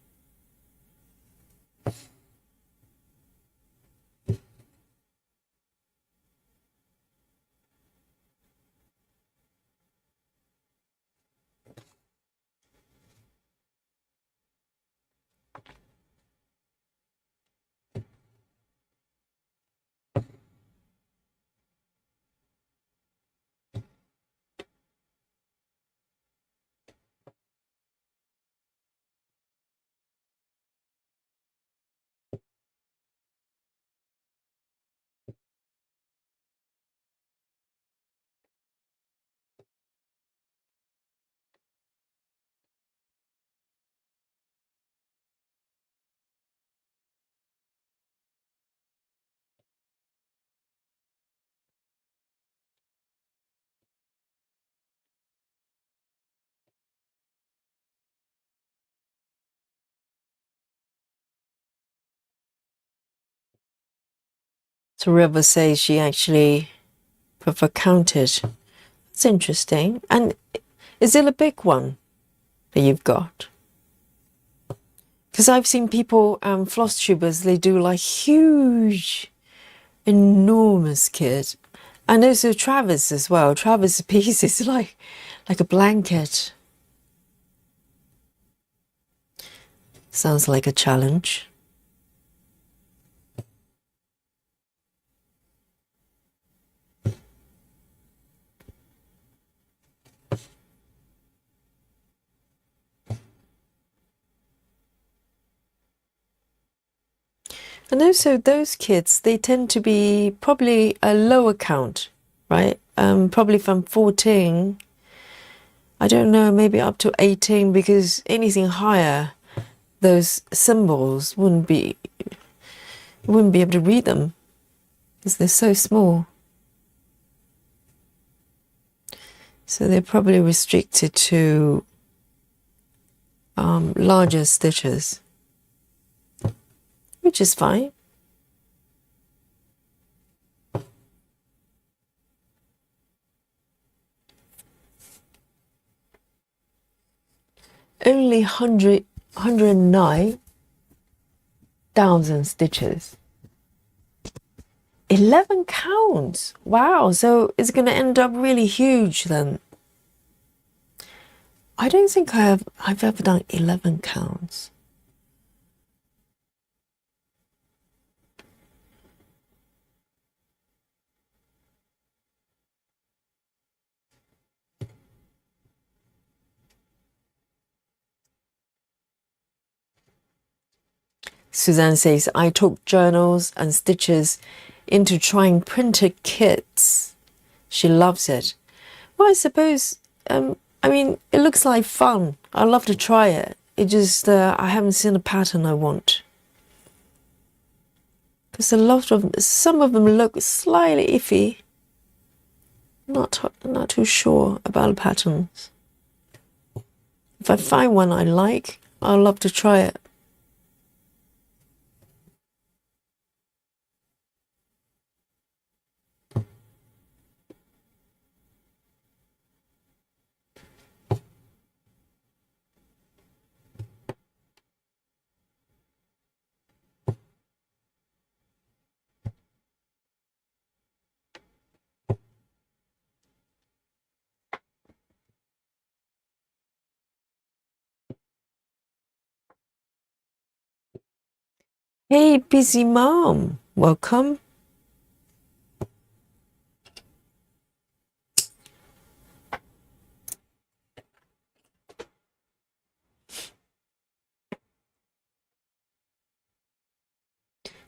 So River says she actually prefer counted. It's interesting. And is it a big one that you've got? Because I've seen people, floss tubers, they do like huge, enormous kit. And also Travis as well. Travis' piece is like a blanket. Sounds like a challenge. And also those kids, they tend to be probably a lower count, right? Probably from 14, I don't know, maybe up to 18, because anything higher, those symbols wouldn't be able to read them because they're so small. So they're probably restricted to larger stitches, which is fine. Only 109,000 stitches. 11 counts. Wow, so it's going to end up really huge then. I don't think I've ever done 11 counts. Suzanne says, I took journals and stitches into trying printed kits. She loves it. Well, I suppose, I mean, it looks like fun. I'd love to try it. It just, I haven't seen a pattern I want. Because some of them look slightly iffy. Not too sure about the patterns. If I find one I like, I'd love to try it. Hey, busy mom, welcome.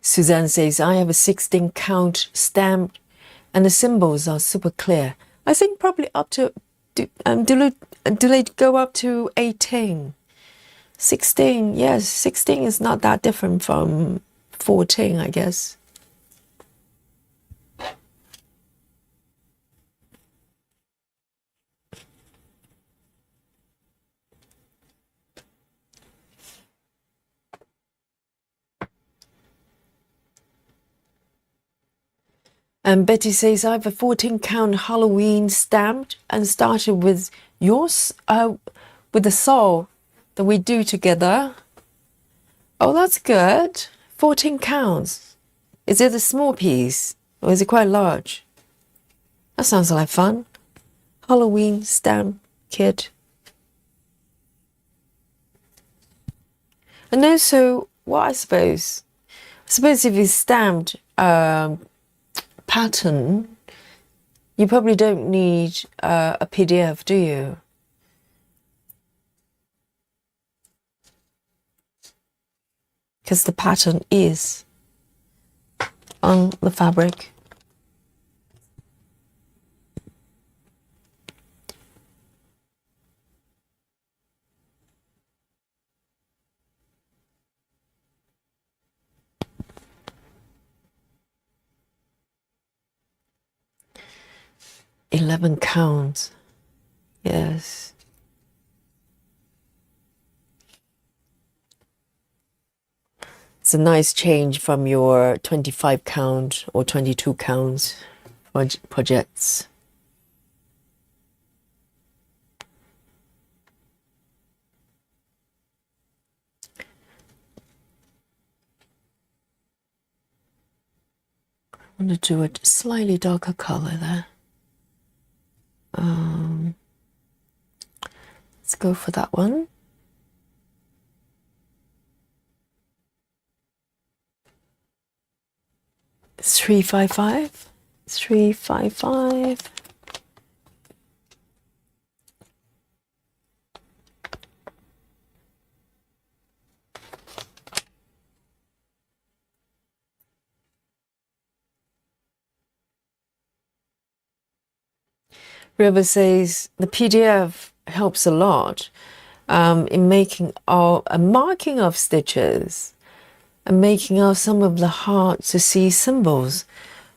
Suzanne says, I have a 16 count stamp and the symbols are super clear. I think probably up to, do they go up to 18? 16, yes, 16 is not that different from 14, I guess. And Betty says, I have a 14-count Halloween stamped and started with yours, with the soul that we do together. Oh, that's good. 14 counts. Is it a small piece or is it quite large? That sounds like fun. Halloween stamp kit. And also, what I suppose if it's stamped pattern, you probably don't need a PDF, do you? Because the pattern is on the fabric. £11 counts. Yes. It's a nice change from your 25 count or 22 counts projects. I want to do a slightly darker color there. Let's go for that one. It's 355. 355. River says the PDF helps a lot in making a marking of stitches and making out some of the hard to see symbols.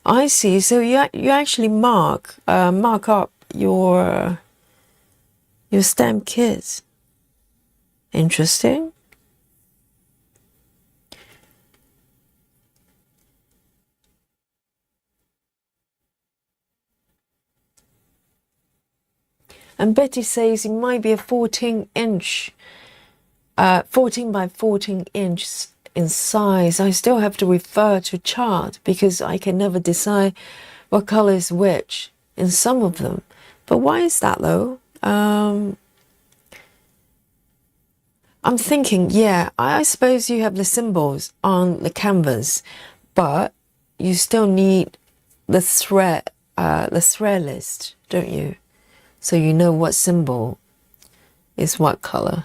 I see. So you actually mark up your stamp kit. Interesting. And Betty says it might be a 14-inch, 14 by 14 inch in size. I still have to refer to chart because I can never decide what color is which in some of them. But why is that though? I'm thinking, yeah, I suppose you have the symbols on the canvas, but you still need the thread list, don't you? So you know what symbol is what color.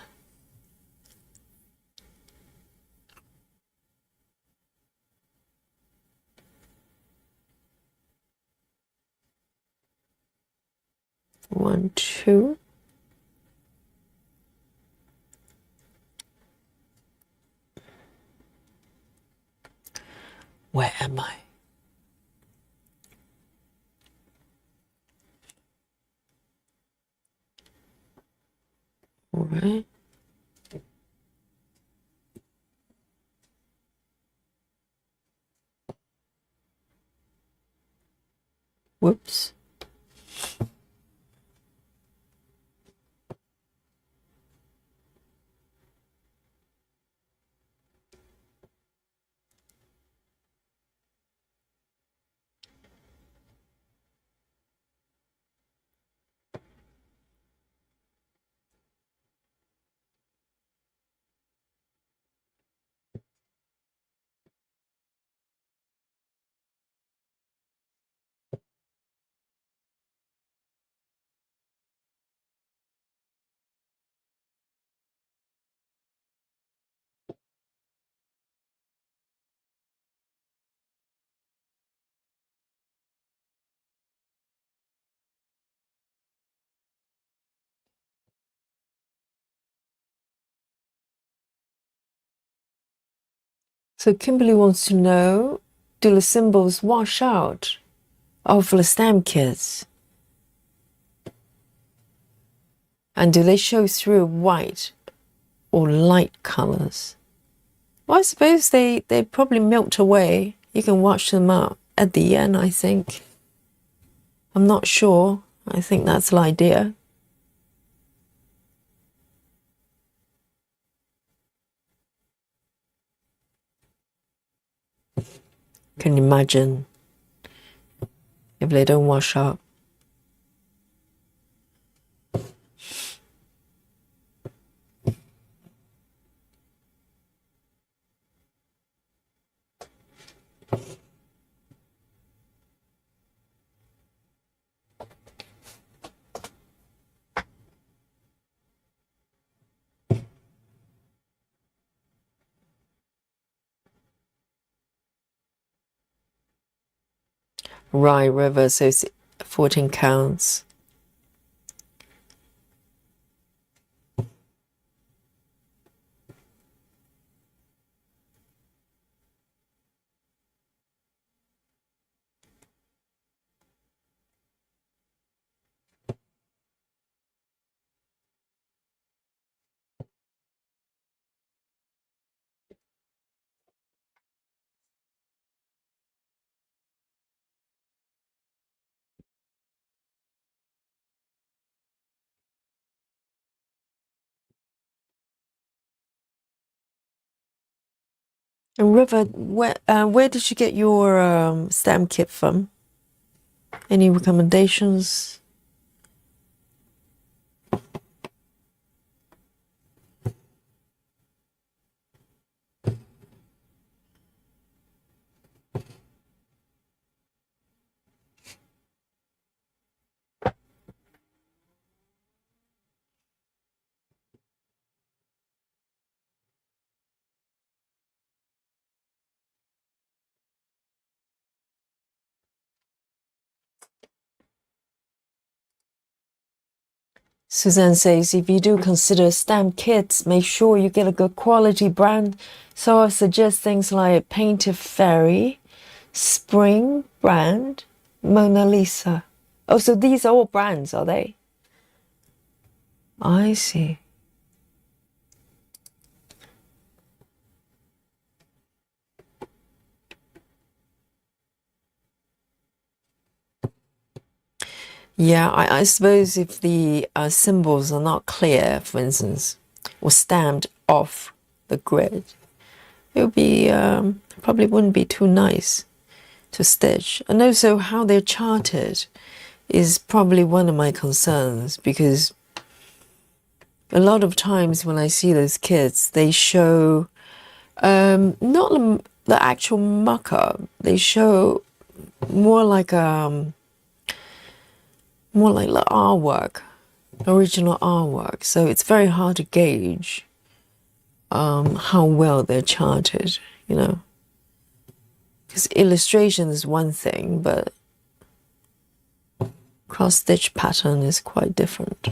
One, two. Where am I? All right. Whoops. So Kimberly wants to know, do the symbols wash out of the stamp kits? And do they show through white or light colors? Well, I suppose they probably melt away. You can wash them out at the end, I think. I'm not sure. I think that's the idea. Can you imagine if they don't wash up? Rye River, so 14 counts. And River, where did you get your stamp kit from? Any recommendations? Suzanne says, if you do consider stamp kits, make sure you get a good quality brand. So I suggest things like Painted Fairy, Spring brand, Mona Lisa. Oh, so these are all brands, are they? I see. Yeah, I suppose if the symbols are not clear, for instance, or stamped off the grid, it would be probably wouldn't be too nice to stitch. And also how they're charted is probably one of my concerns, because a lot of times when I see those kits, they show not the actual mock-up, they show more like the artwork, original artwork. So it's very hard to gauge how well they're charted, you know. Because illustration is one thing, but cross-stitch pattern is quite different.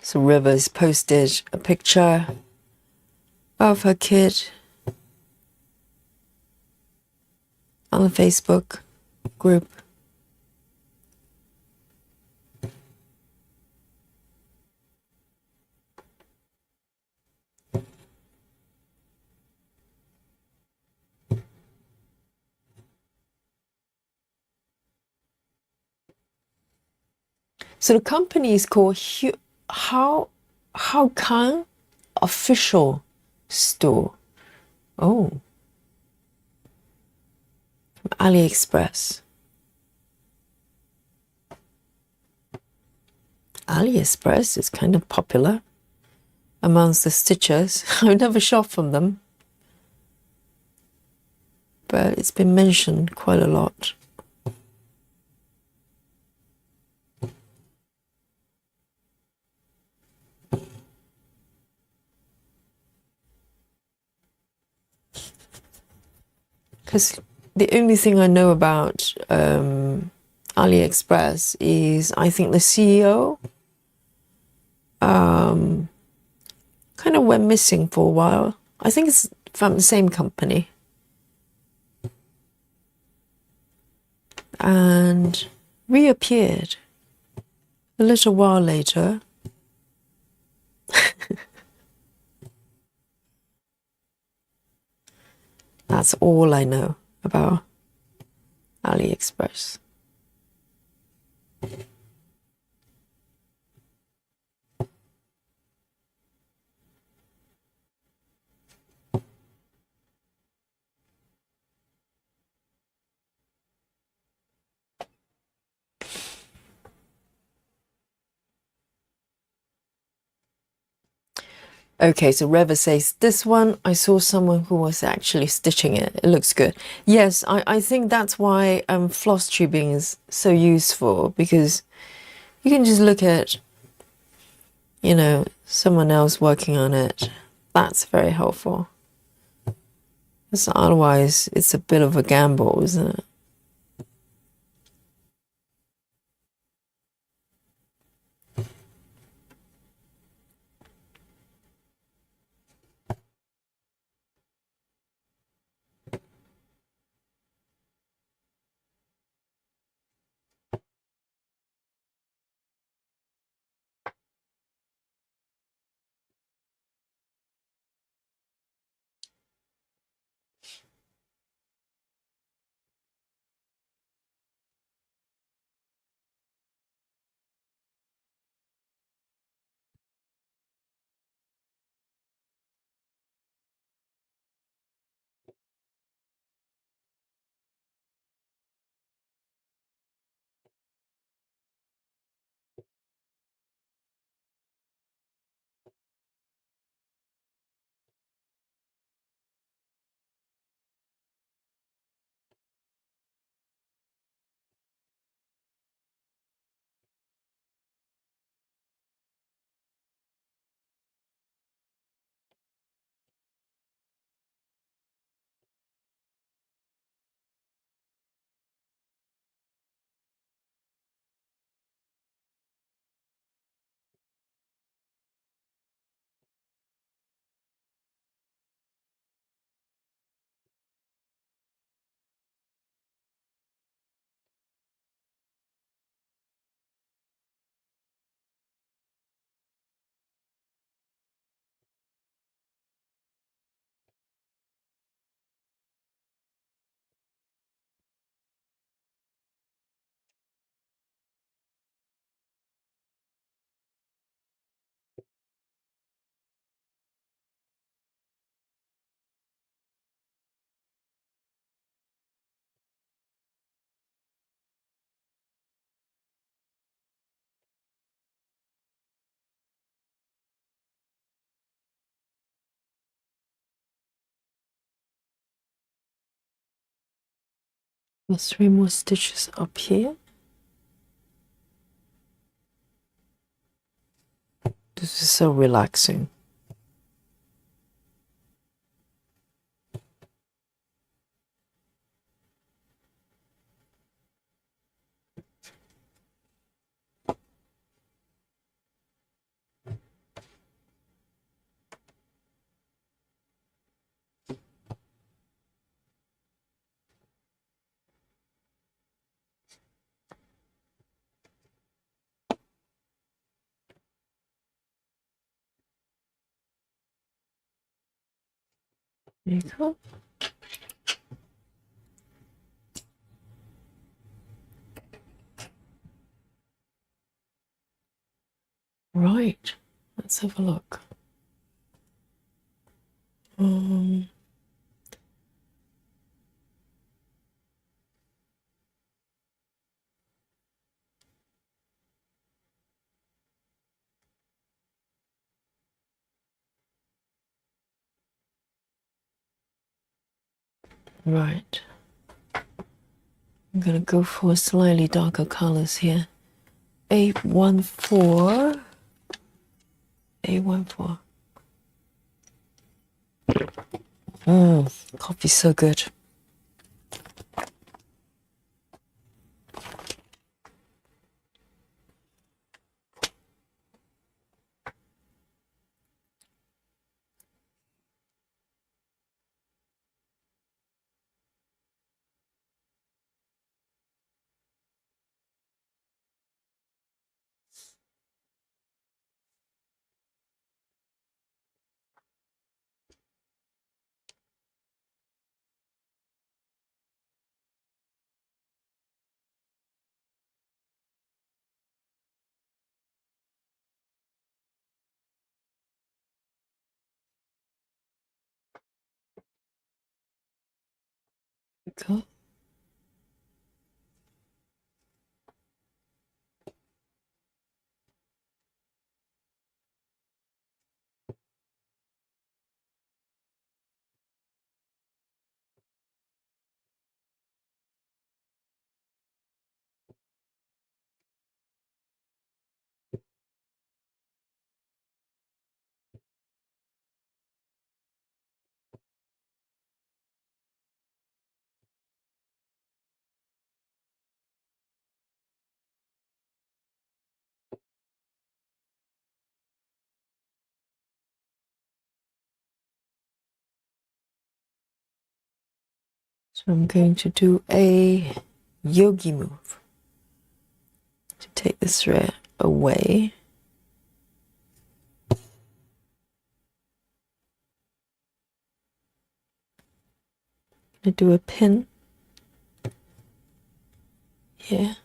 So Rivers posted a picture of her kid on the Facebook group. So the company is called How Can Official Store. Oh, from AliExpress. AliExpress is kind of popular amongst the stitchers. I've never shopped from them, but it's been mentioned quite a lot. Because the only thing I know about AliExpress is I think the CEO kind of went missing for a while. I think it's from the same company. And reappeared a little while later. That's all I know about AliExpress. Okay, so Reva says, this one, I saw someone who was actually stitching it. It looks good. Yes, I think that's why floss tubing is so useful, because you can just look at, you know, someone else working on it. That's very helpful. Because otherwise, it's a bit of a gamble, isn't it? There's 3 more stitches up here. This is so relaxing. There you go. Right, let's have a look. Right. I'm gonna go for slightly darker colors here. 814. 814. Coffee's so good. go. So I'm going to do a yogi move to take the thread away. I'm going to do a pin here.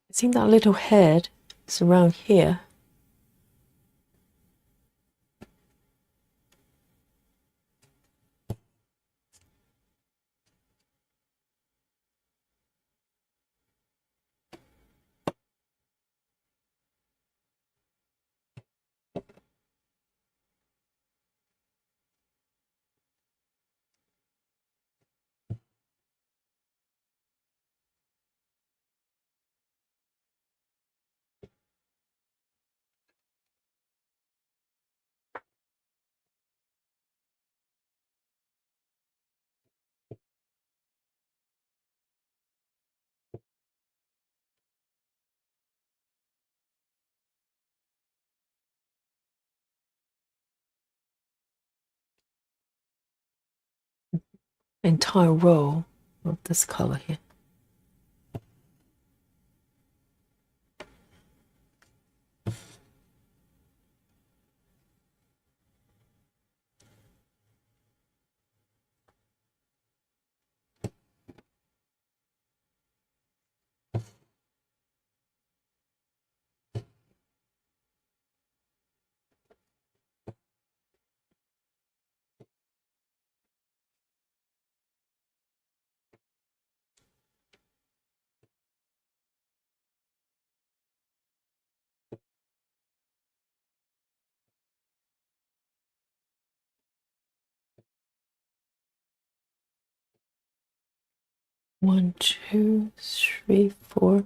I think that little head is around here. Entire row of this color here. One, two, three, four.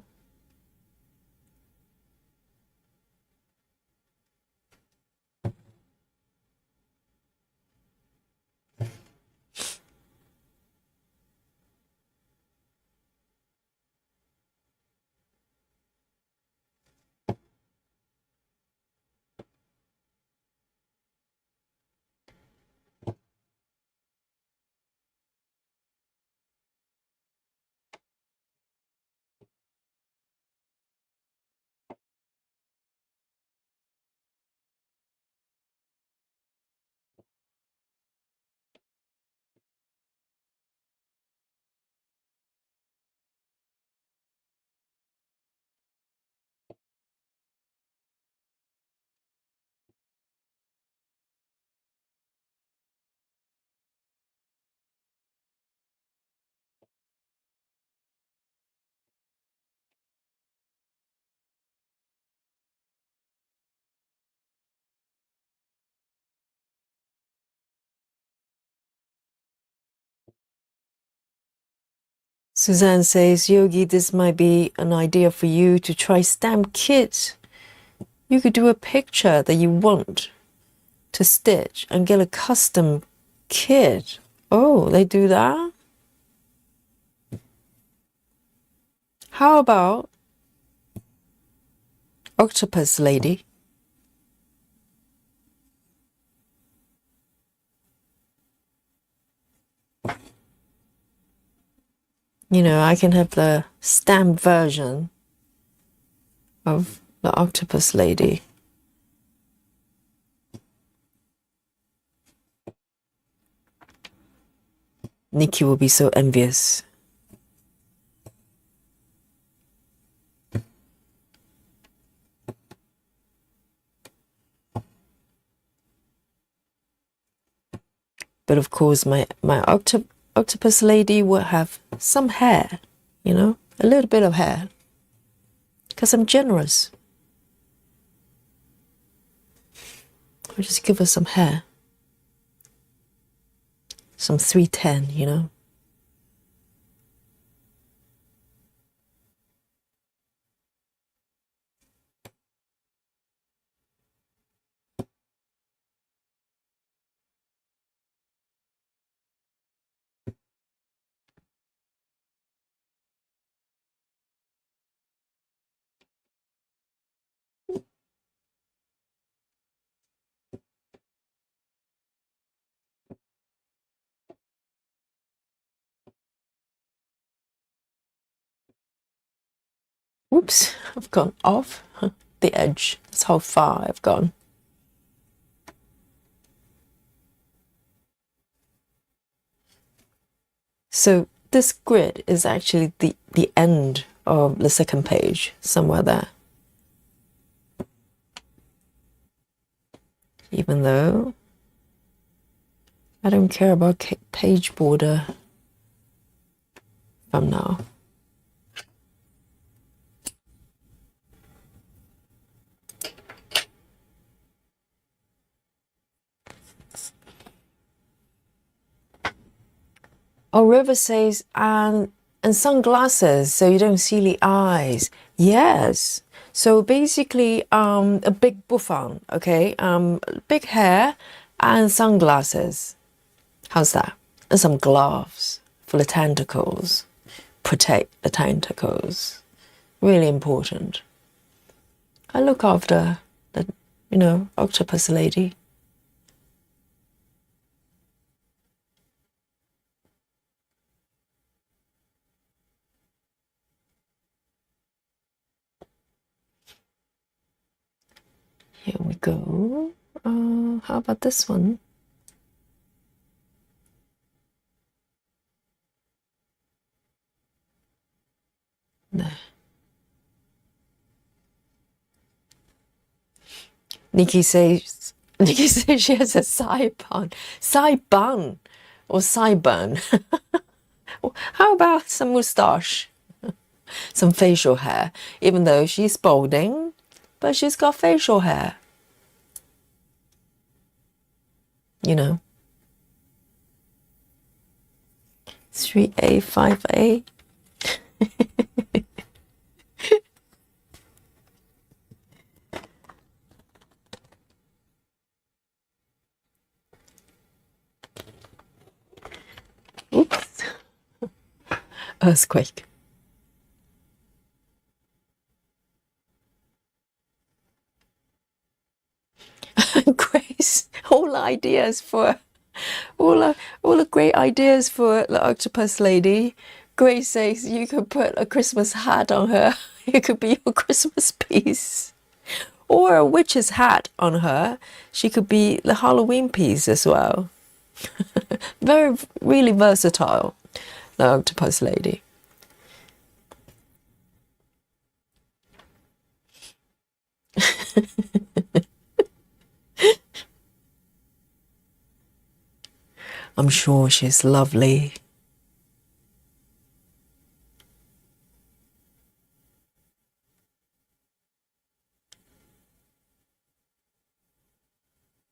Suzanne says, Yogi, this might be an idea for you to try stamp kits. You could do a picture that you want to stitch and get a custom kit. Oh, they do that? how about octopus lady? You know, I can have the stamp version of the octopus lady. Nikki will be so envious. But of course, my octopus lady will have some hair, you know, a little bit of hair. Because I'm generous. I'll just give her some hair. Some 310, you know. Oops, I've gone off the edge. That's how far I've gone. So this grid is actually the end of the second page, somewhere there. Even though I don't care about page border from now. Oh, River says, and sunglasses so you don't see the eyes. Yes. So basically, a big bouffant, okay? Big hair and sunglasses. How's that? And some gloves for the tentacles. Protect the tentacles. Really important. I look after the, you know, octopus lady. Here we go. How about this one? No. Nikki says she has a side bun or sideburn. How about some moustache, some facial hair? Even though she's balding, but she's got facial hair. You know. 3A, 5A. Oops. Earthquake. Grace, all the great ideas for the octopus lady. Grace says you could put a Christmas hat on her. It could be your Christmas piece. Or a witch's hat on her. She could be the Halloween piece as well. Really versatile, the octopus lady. I'm sure she's lovely.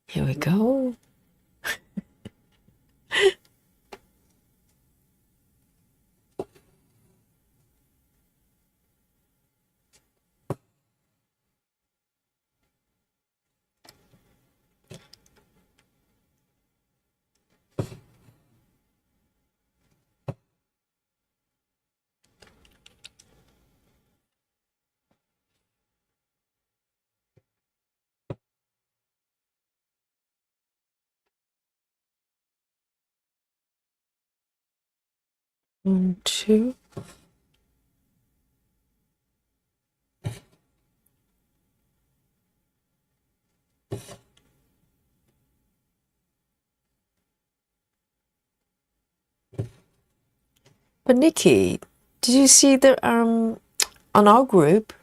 Here we go. 1, 2. But Nikki, did you see the on our group?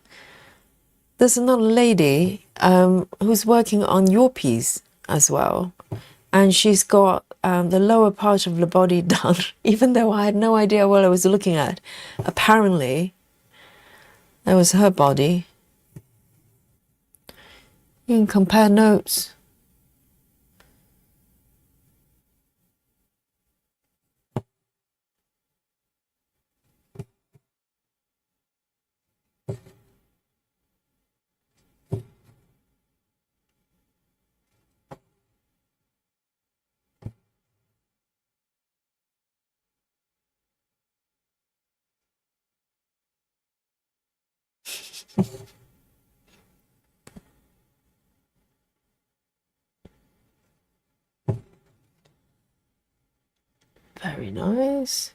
There's another lady who's working on your piece as well, and she's got the lower part of the body done, even though I had no idea what I was looking at. Apparently, that was her body. You can compare notes. Very nice.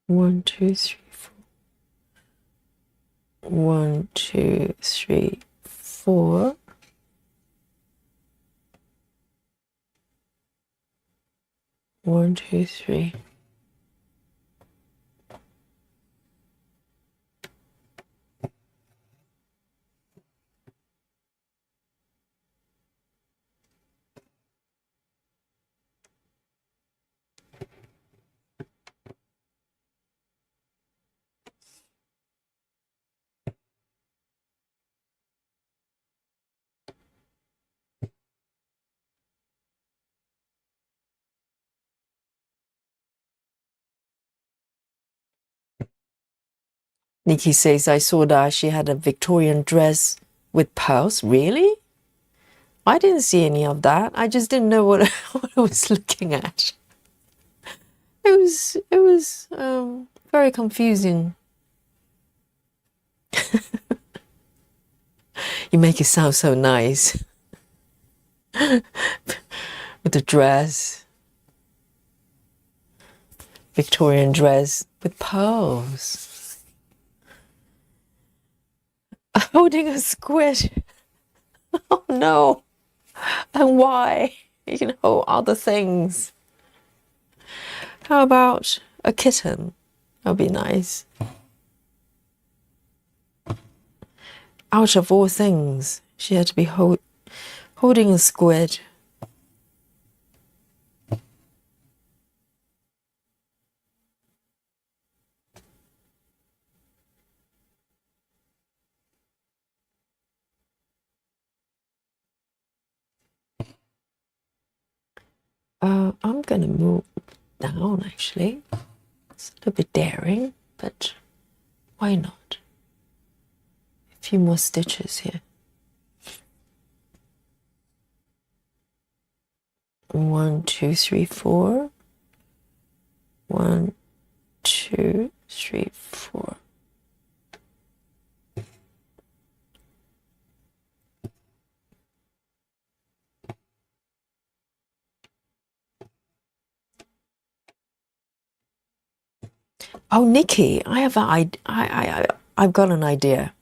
One, two, three, four. 1, 2, 3, 4. 1, 2, 3. Nikki says, I saw that she had a Victorian dress with pearls. Really? I didn't see any of that. I just didn't know what, what I was looking at. It was very confusing. You make it sound so nice. With the dress. Victorian dress with pearls. Holding a squid. Oh no. And why? You know, other things. How about a kitten? That would be nice. Out of all things, she had to be holding a squid. I'm gonna move down actually. It's a little bit daring, but why not? A few more stitches here. 1, 2, 3, 4. 1, 2, 3, 4. Oh, Nikki, I've got an idea.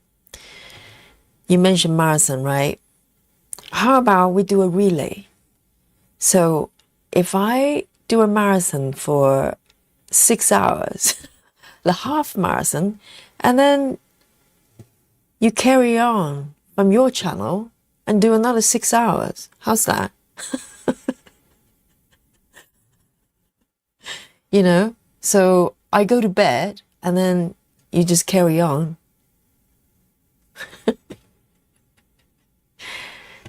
You mentioned marathon, right? How about we do a relay? So if I do a marathon for 6 hours, the half marathon, and then you carry on from your channel and do another 6 hours. How's that? You know? So I go to bed and then you just carry on.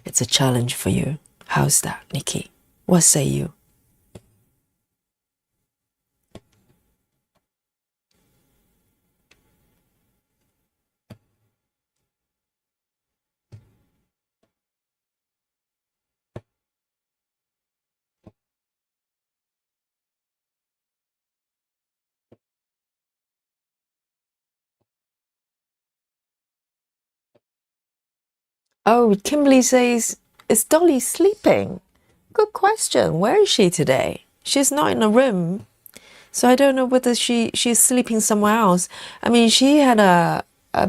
It's a challenge for you. How's that, Nikki? What say you? Oh, Kimberly says, is Dolly sleeping? good question. Where is she today? She's not in the room. So I don't know whether she's sleeping somewhere else. I mean, she had a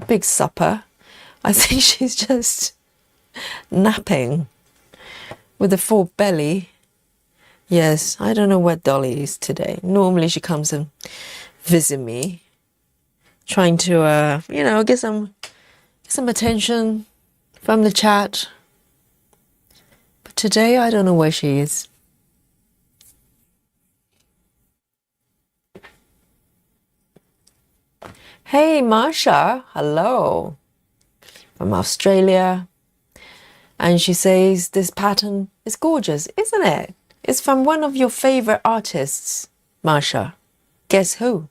big supper. I think she's just napping with a full belly. Yes, I don't know where Dolly is today. Normally she comes and visit me, trying to, get some attention from the chat. But today I don't know where she is. Hey, Marsha, hello, from Australia. And she says this pattern is gorgeous, isn't it? It's from one of your favorite artists, Marsha. Guess who?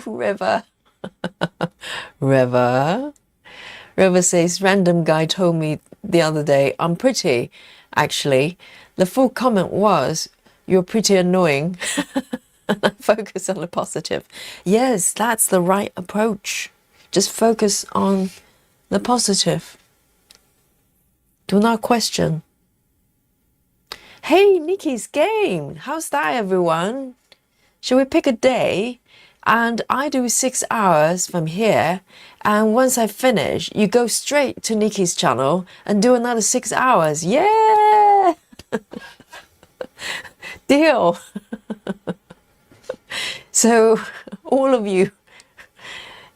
River. River. River says, random guy told me the other day, I'm pretty, actually. The full comment was, you're pretty annoying. Focus on the positive. Yes, that's the right approach. Just focus on the positive. Do not question. Hey, Nikki's game. How's that, everyone? Shall we pick a day? And I do 6 hours from here. And once I finish, you go straight to Nikki's channel and do another 6 hours. Yeah! Deal. So all of you,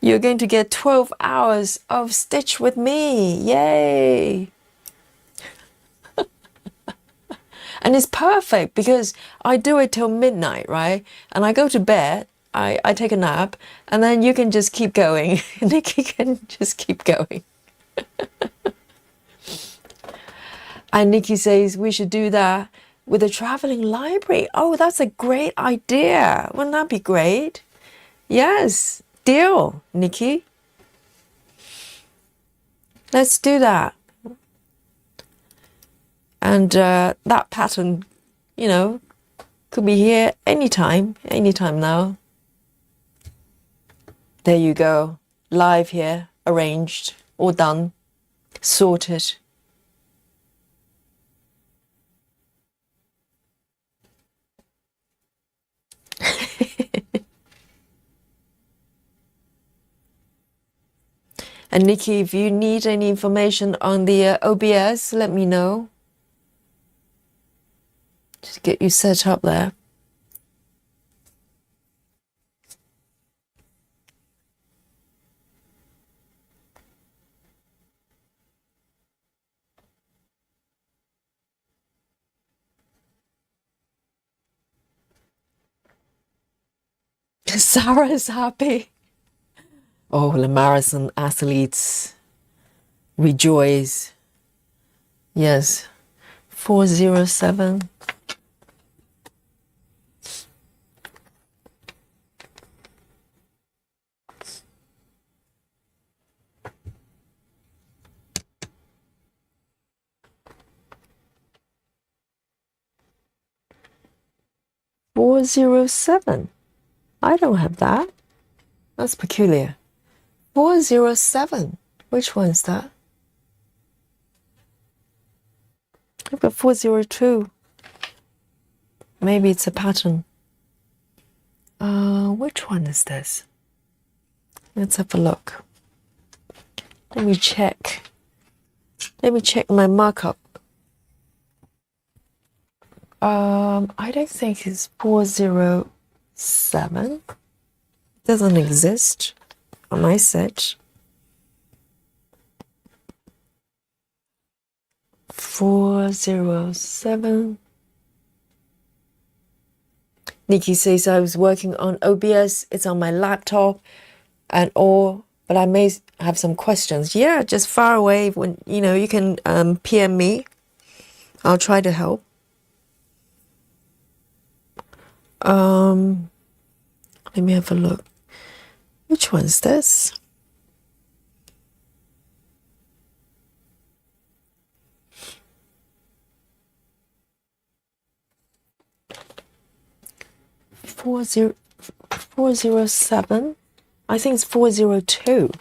you're going to get 12 hours of Stitch with me. Yay! And it's perfect because I do it till midnight, right? And I go to bed, I take a nap, and then you can just keep going. Nikki can just keep going. And Nikki says we should do that with a traveling library. Oh, that's a great idea. Wouldn't that be great? Yes, deal, Nikki. Let's do that. And that pattern, could be here anytime now. There you go. Live here, arranged, all done, sorted. And Nikki, if you need any information on the OBS, let me know. Just get you set up there. Sarah's happy. Oh, the marathon athletes rejoice. Yes, 407. I don't have that. That's peculiar. 407. Which one is that? I've got 402. Maybe it's a pattern. Which one is this? Let's have a look. Let me check. Let me check my markup. I don't think it's 407. It doesn't exist on my set. 407. Nikki says I was working on OBS. It's on my laptop and all, but I may have some questions. Yeah, just far away when you can PM me. I'll try to help. Let me have a look. Which one's this? 407? I think it's 402.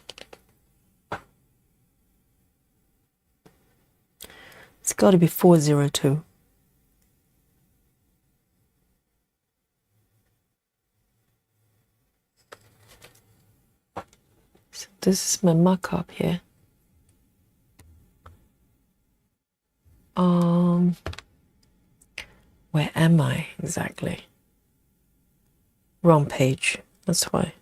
It's got to be 402. So this is my markup here. Where am I exactly? Wrong page, that's why.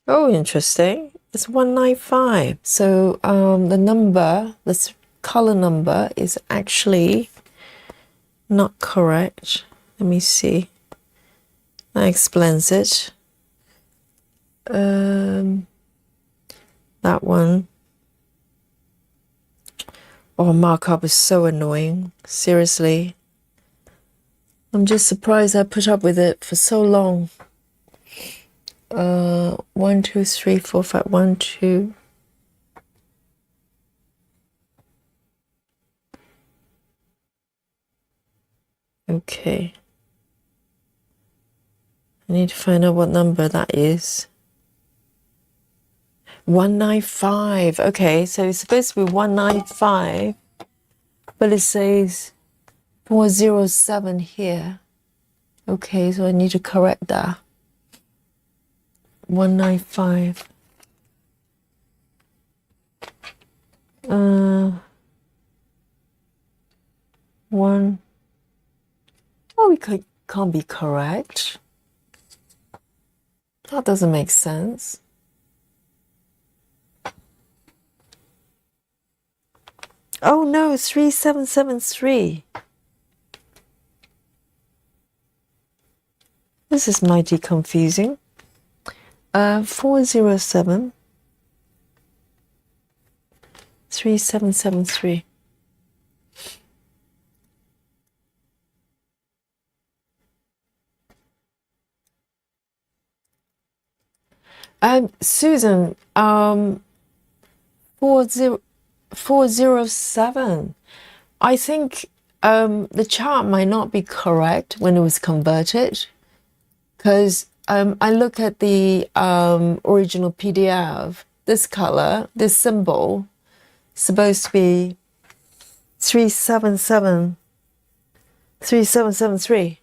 Oh, interesting. It's 195. So the number, this color number is actually not correct. Let me see. That explains it. That one. Oh, markup is so annoying. Seriously. I'm just surprised I put up with it for so long. 1, 2, 3, 4, 5, 1, 2. Okay. I need to find out what number that is. 195. Okay, so it's supposed to be 195, but it says 407 here. Okay, so I need to correct that. 195. One. Oh, we can't be correct. That doesn't make sense. Oh no, 3773. This is mighty confusing. 407 3773. Susan, 407. I think the chart might not be correct when it was converted, because I look at the original PDF. This color, this symbol, supposed to be 3773.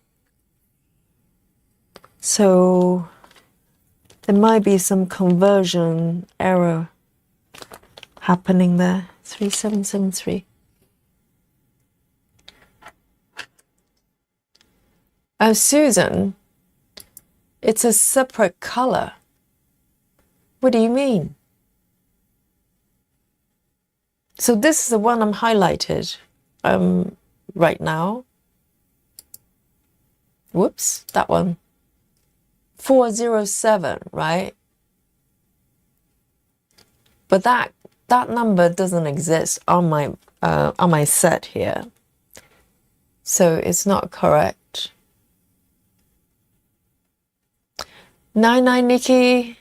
So there might be some conversion error happening there. 3773. Susan, it's a separate color. What do you mean? So this is the one I'm highlighted right now. Whoops, that one. 407, right? But that number doesn't exist on my set here, so it's not correct. 99 Nikki,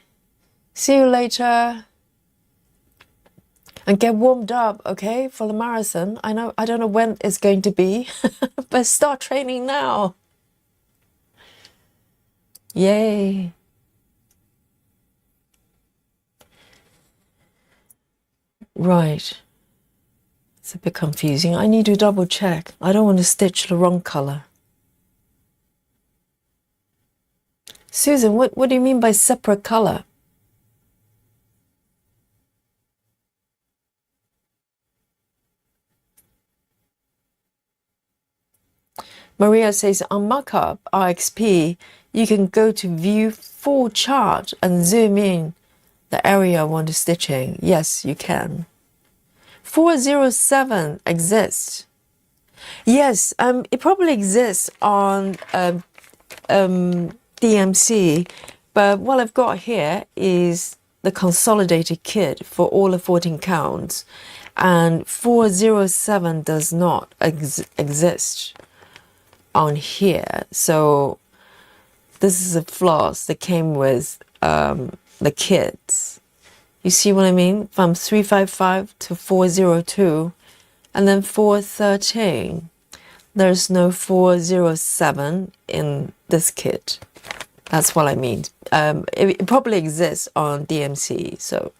see you later. And get warmed up, okay, for the marathon. I don't know when it's going to be, but start training now. Yay. Right. It's a bit confusing. I need to double check. I don't want to stitch the wrong color. Susan, what do you mean by separate color? Maria says, on markup RXP, you can go to view full chart and zoom in the area I want to stitch in. Yes, you can. 407 exists. Yes, it probably exists on DMC, but what I've got here is the consolidated kit for all the 14 counts, and 407 does not exist on here. So This is a floss that came with the kits. You see what I mean? From 355 to 402, and then 413. There's no 407 in this kit. That's what I mean. It probably exists on DMC, so.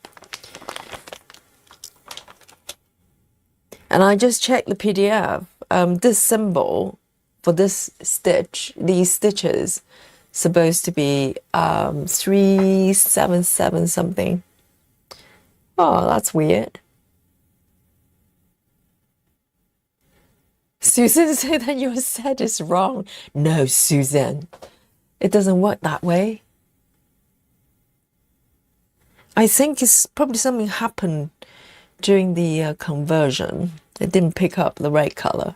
And I just checked the PDF. This symbol for this stitch, these stitches, supposed to be 377 something. Oh, that's weird. Susan said that your set is wrong. No, Susan. It doesn't work that way. I think it's probably something happened during the conversion. It didn't pick up the right color.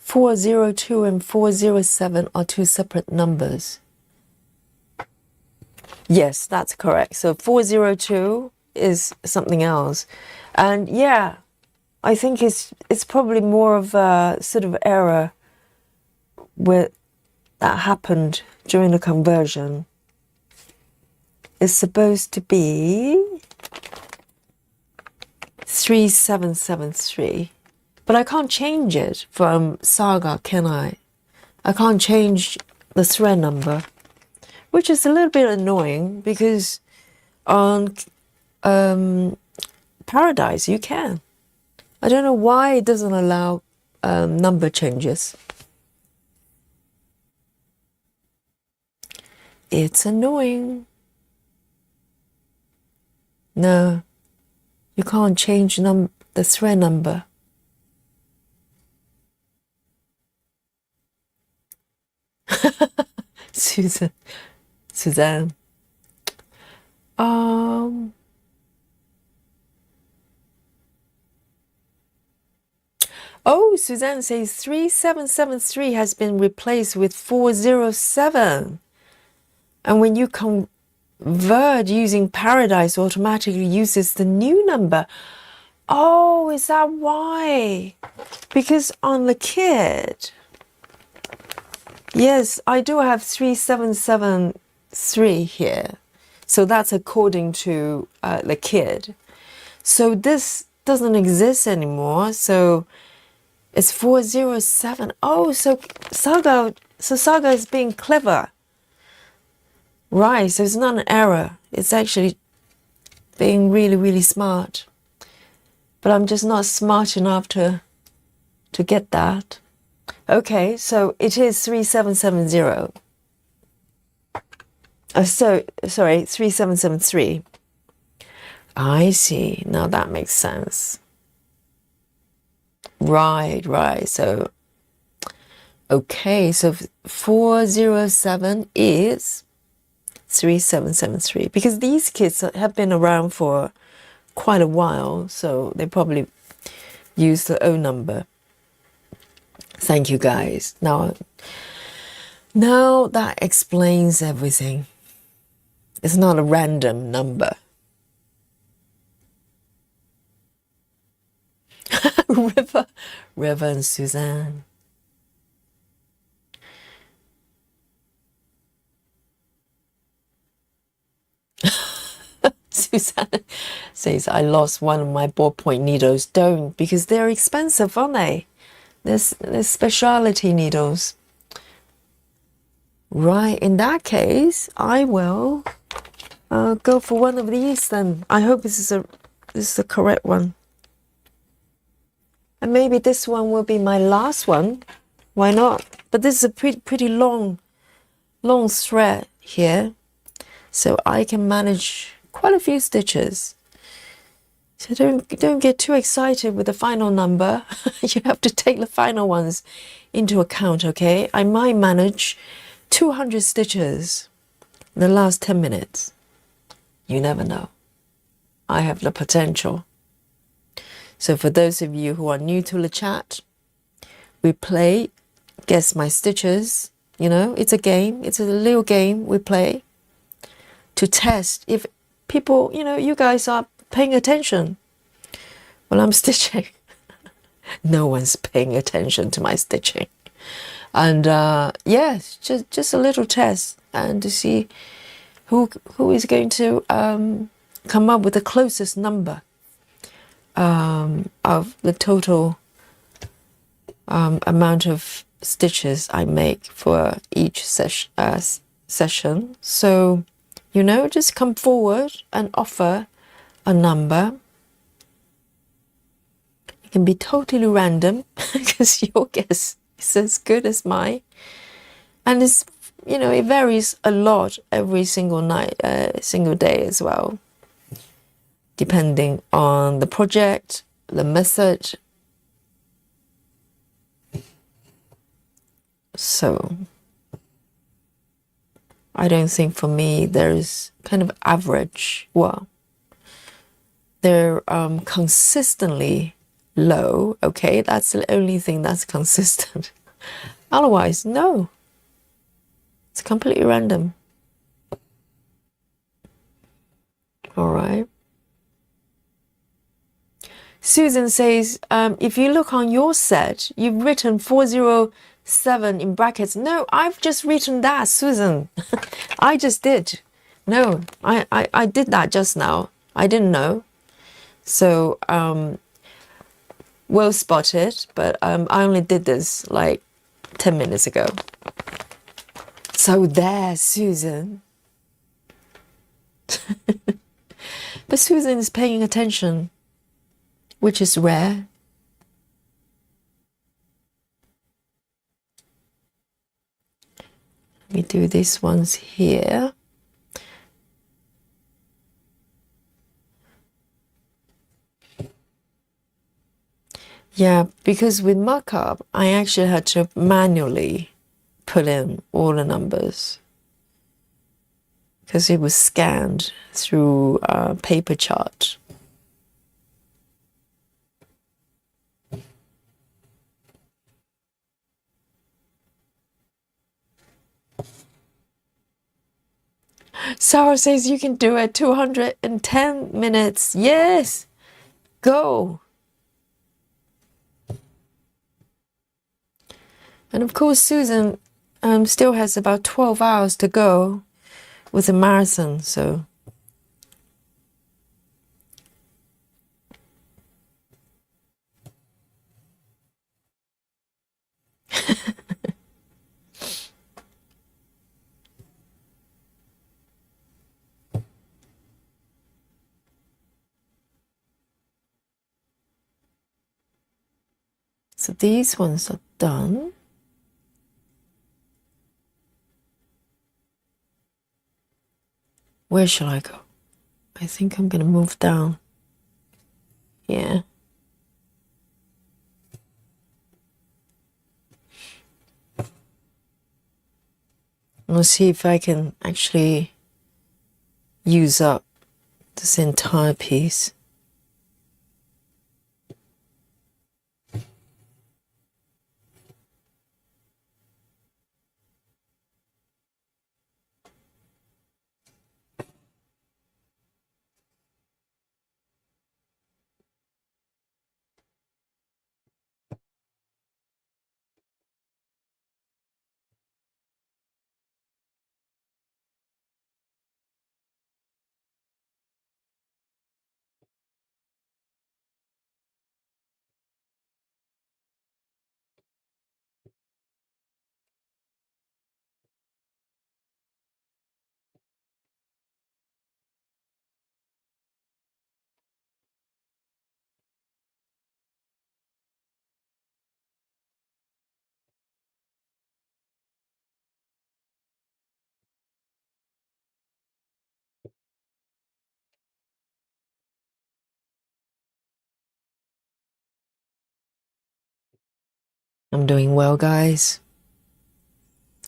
.402 and 407 are two separate numbers. Yes, that's correct. So 402 is something else. And yeah, I think it's probably more of a sort of error that happened during the conversion. It's supposed to be 3773. But I can't change it from Saga, can I? I can't change the thread number, which is a little bit annoying because on Paradise you can. I don't know why it doesn't allow number changes. It's annoying. No, you can't change the thread number. Suzanne. Oh, Suzanne says 3773 has been replaced with 407. And when you convert using Paradise, automatically uses the new number. Oh, is that why? Because on the kit, yes, I do have 3773 here. So that's according to the kit. So this doesn't exist anymore. So it's 407. Oh, so Saga is being clever. Right, so it's not an error. It's actually being really, really smart. But I'm just not smart enough to get that. Okay, so it is 3770. Sorry, 3773. I see. Now that makes sense. Right. So, okay, so 407 is 3773. Because these kids have been around for quite a while, so they probably use the O number. Thank you, guys. Now that explains everything. It's not a random number. River and Suzanne. Suzanne says, I lost one of my ballpoint needles. Don't, because they're expensive, aren't they? There's specialty needles. Right, in that case, I will go for one of these then. I hope this is the correct one. And maybe this one will be my last one. Why not? But this is a pretty long thread here. So I can manage quite a few stitches. So don't get too excited with the final number. You have to take the final ones into account, okay? I might manage 200 stitches in the last 10 minutes. You never know. I have the potential. So for those of you who are new to the chat, we play guess my stitches. You know, it's a game. It's a little game we play to test if people, you know, you guys are paying attention when I'm stitching. No one's paying attention to my stitching. And yes, just a little test and to see who is going to come up with the closest number of the total amount of stitches I make for each session. So, you know, just come forward and offer a number. It can be totally random because your guess is as good as mine. And it's, you know, it varies a lot every single night, single day as well, depending on the project, the method. So I don't think for me there's kind of average. Well, they're consistently low. Okay, that's the only thing that's consistent. Otherwise, no. It's completely random. All right. Susan says, if you look on your set, you've written 407 in brackets. No, I've just written that, Susan. I just did. No, I did that just now. I didn't know. So, well spotted, but I only did this like 10 minutes ago. So there, Susan. But Susan is paying attention, which is rare. Let me do these ones here. Yeah, because with markup, I actually had to manually put in all the numbers because it was scanned through a paper chart. Sarah says you can do it 210 minutes. Yes, go. And of course, Susan still has about 12 hours to go with the marathon, so. So these ones are done. Where shall I go? I think I'm going to move down. Yeah. I'll see if I can actually use up this entire piece. I'm doing well, guys.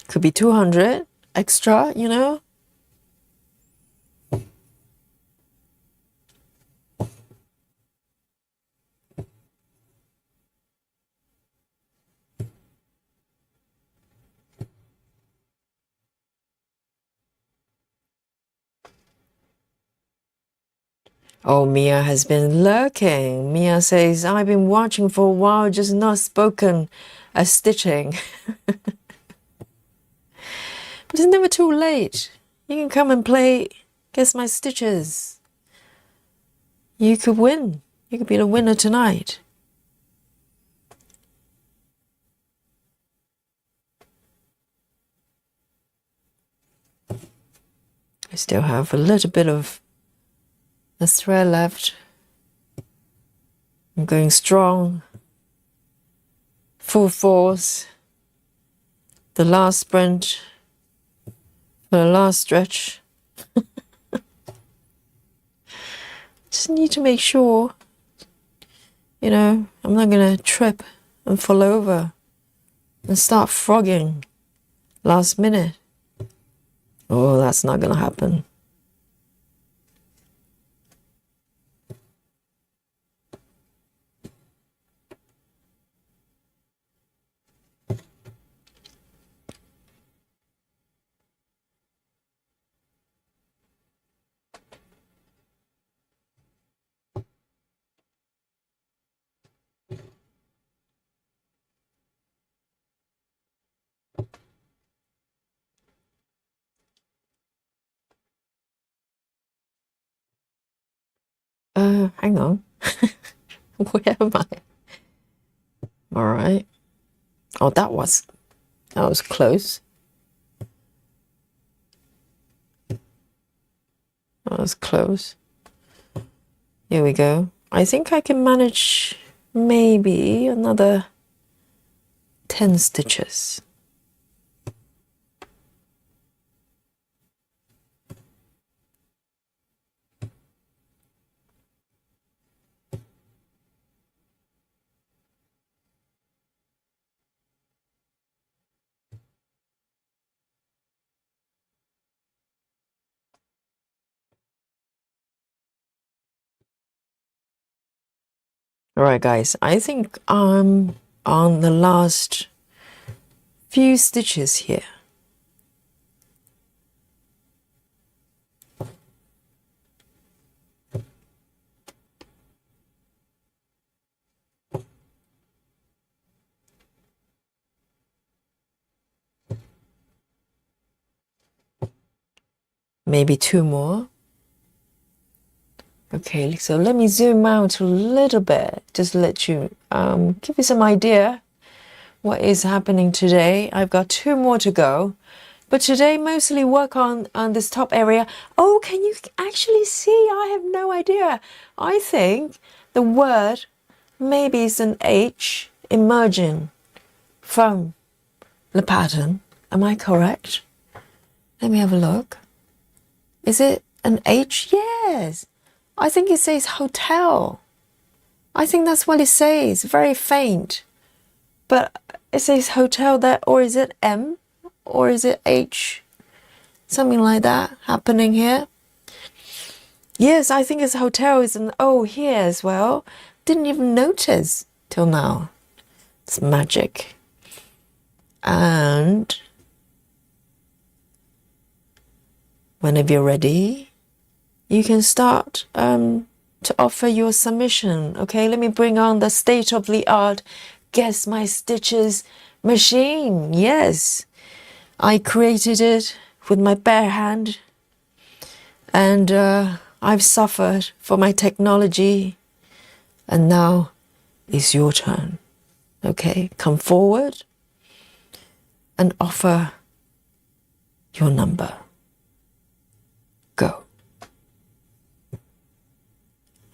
Could be 200 extra, you know? Oh, Mia has been lurking. Mia says, I've been watching for a while, just not spoken a stitching. But it's never too late. You can come and play Guess My Stitches. You could win. You could be the winner tonight. I still have a little bit of the thread left. I'm going strong. Full force. The last sprint. The last stretch. Just need to make sure, I'm not going to trip and fall over and start frogging last minute. Oh, that's not going to happen. Hang on. Where am I? All right. Oh, that was close. That was close. Here we go. I think I can manage maybe another 10 stitches. All right, guys, I think I'm on the last few stitches here. Maybe 2 more. Okay, so let me zoom out a little bit, just let you give you some idea what is happening today. I've got 2 more to go, but today mostly work on this top area. Oh, can you actually see? I have no idea. I think the word maybe is an H emerging from the pattern. Am I correct? Let me have a look. Is it an H? Yes. I think it says hotel. I think that's what it says. Very faint. But it says hotel there, or is it M? Or is it H? Something like that happening here. Yes, I think it's hotel is an O here as well. Didn't even notice till now. It's magic. And whenever you're ready, you can start to offer your submission. Okay, let me bring on the state-of-the-art Guess My Stitches machine. Yes, I created it with my bare hand, and I've suffered for my technology, and now it's your turn. Okay, come forward and offer your number. Go.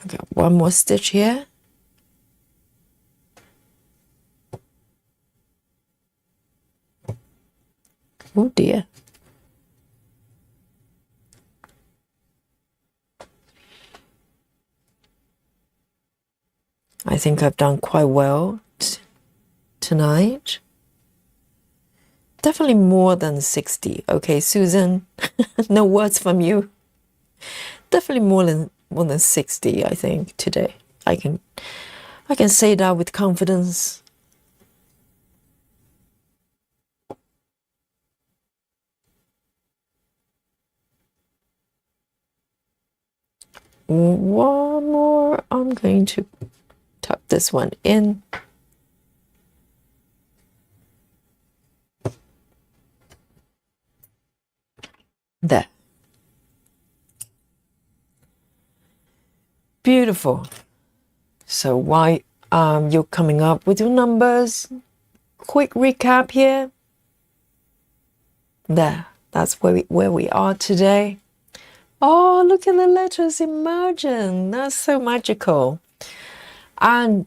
Okay, one more stitch here. Oh dear. I think I've done quite well tonight. Definitely more than 60. Okay, Susan, no words from you. Definitely more than 60, I think, today. I can say that with confidence. one more. I'm going to tuck this one in. There. Beautiful. So while you're coming up with your numbers, quick recap here. There. That's where we are today. Oh, look at the letters emerging. That's so magical. And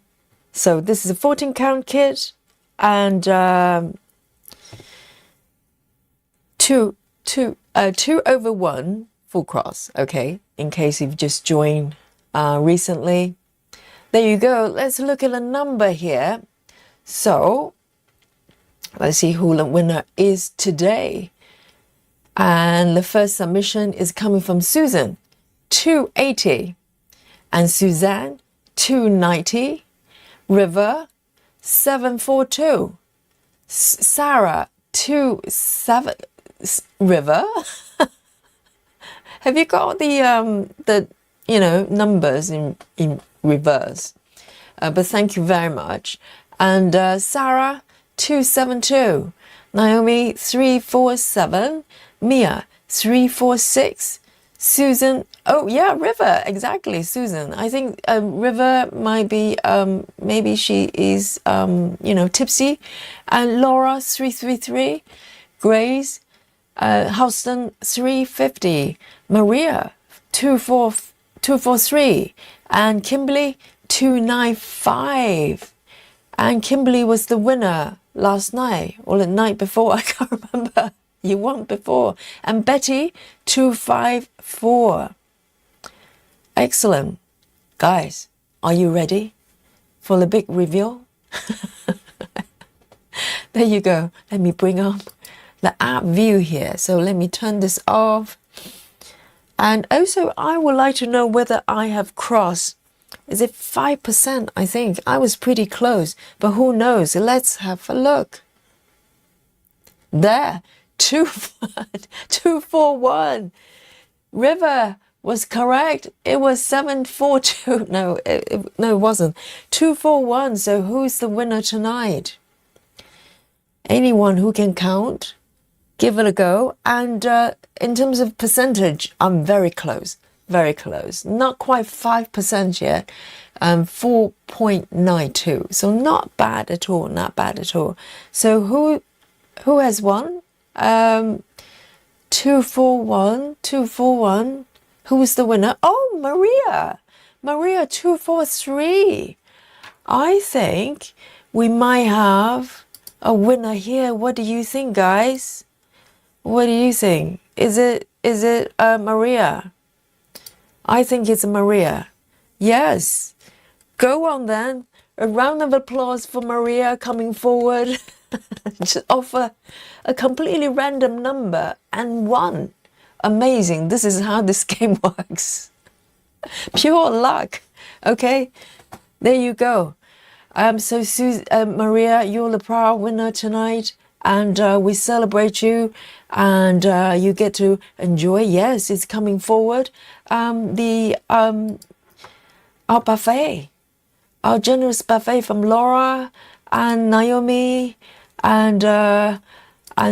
so this is a 14 count kit, and two over one full cross. Okay, in case you've just joined recently. There you go. Let's look at a number here. So let's see who the winner is today. And the first submission is coming from Susan, 280. And Suzanne, 290. River, 742. Sarah, 27. River? Have you got the numbers in reverse? But thank you very much. And Sarah, 272. Naomi, 347. Mia, 346. Susan, oh yeah, River, exactly, Susan. I think River might be, maybe she is, tipsy. And Laura, 333. Grace, Houston, 350. Maria, 243. And Kimberly, 295. And Kimberly was the winner last night or the night before. I can't remember. You won before. And Betty, 254. Excellent. Guys, are you ready for the big reveal? There you go. Let me bring up the app view here. So let me turn this off. And also, I would like to know whether I have crossed. Is it 5%? I think I was pretty close, but who knows? Let's have a look. There, 241. River was correct. It was 742. No, it wasn't. 241. So who's the winner tonight? Anyone who can count, give it a go. And in terms of percentage, I'm very close. Very close. Not quite 5% yet. 4.92. So not bad at all. Not bad at all. So who has won? 241. 241. Who is the winner? Oh, Maria. Maria, 243. I think we might have a winner here. What do you think, guys? What do you think? Is it Maria? I think it's Maria. Yes. Go on then. A round of applause for Maria coming forward. Just offer a completely random number and won. Amazing. This is how this game works. Pure luck. Okay. There you go. So Maria, you're the proud winner tonight. And we celebrate you, and you get to enjoy. Yes, it's coming forward. Our buffet, our generous buffet from Laura and Naomi and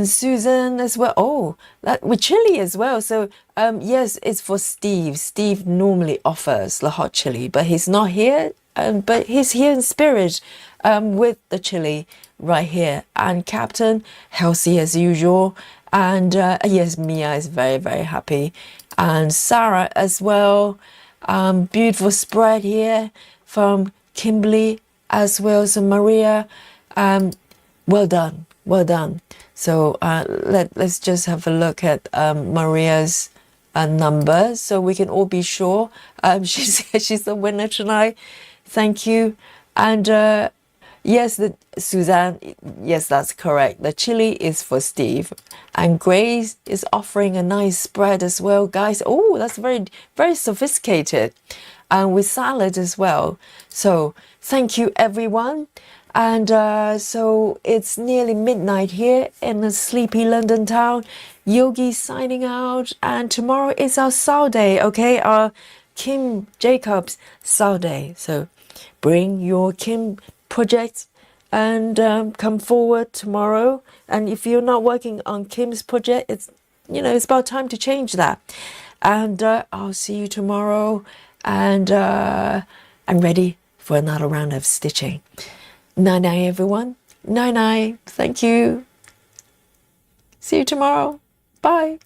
Susan as well. Oh, with chili as well. So yes, it's for Steve. Steve normally offers the hot chili, but he's not here. But he's here in spirit with the chili right here. And Captain, healthy as usual. And yes, Mia is very, very happy. And Sarah as well. Beautiful spread here from Kimberly as well. So Maria, well done. Well done. So let's just have a look at Maria's numbers so we can all be sure she's the winner tonight. Thank you. And yes, Suzanne, yes, that's correct. The chili is for Steve. And Grace is offering a nice spread as well. Guys, oh, that's very, very sophisticated. And with salad as well. So thank you, everyone. And so it's nearly midnight here in the sleepy London town. Yogi signing out. And tomorrow is our Saturday, okay? Our Kim Jacobs Saturday. So bring your Kim projects and come forward tomorrow. And if you're not working on Kim's project, it's about time to change that. And I'll see you tomorrow. And I'm ready for another round of stitching. Night night, everyone. Night night. Thank you. See you tomorrow. Bye.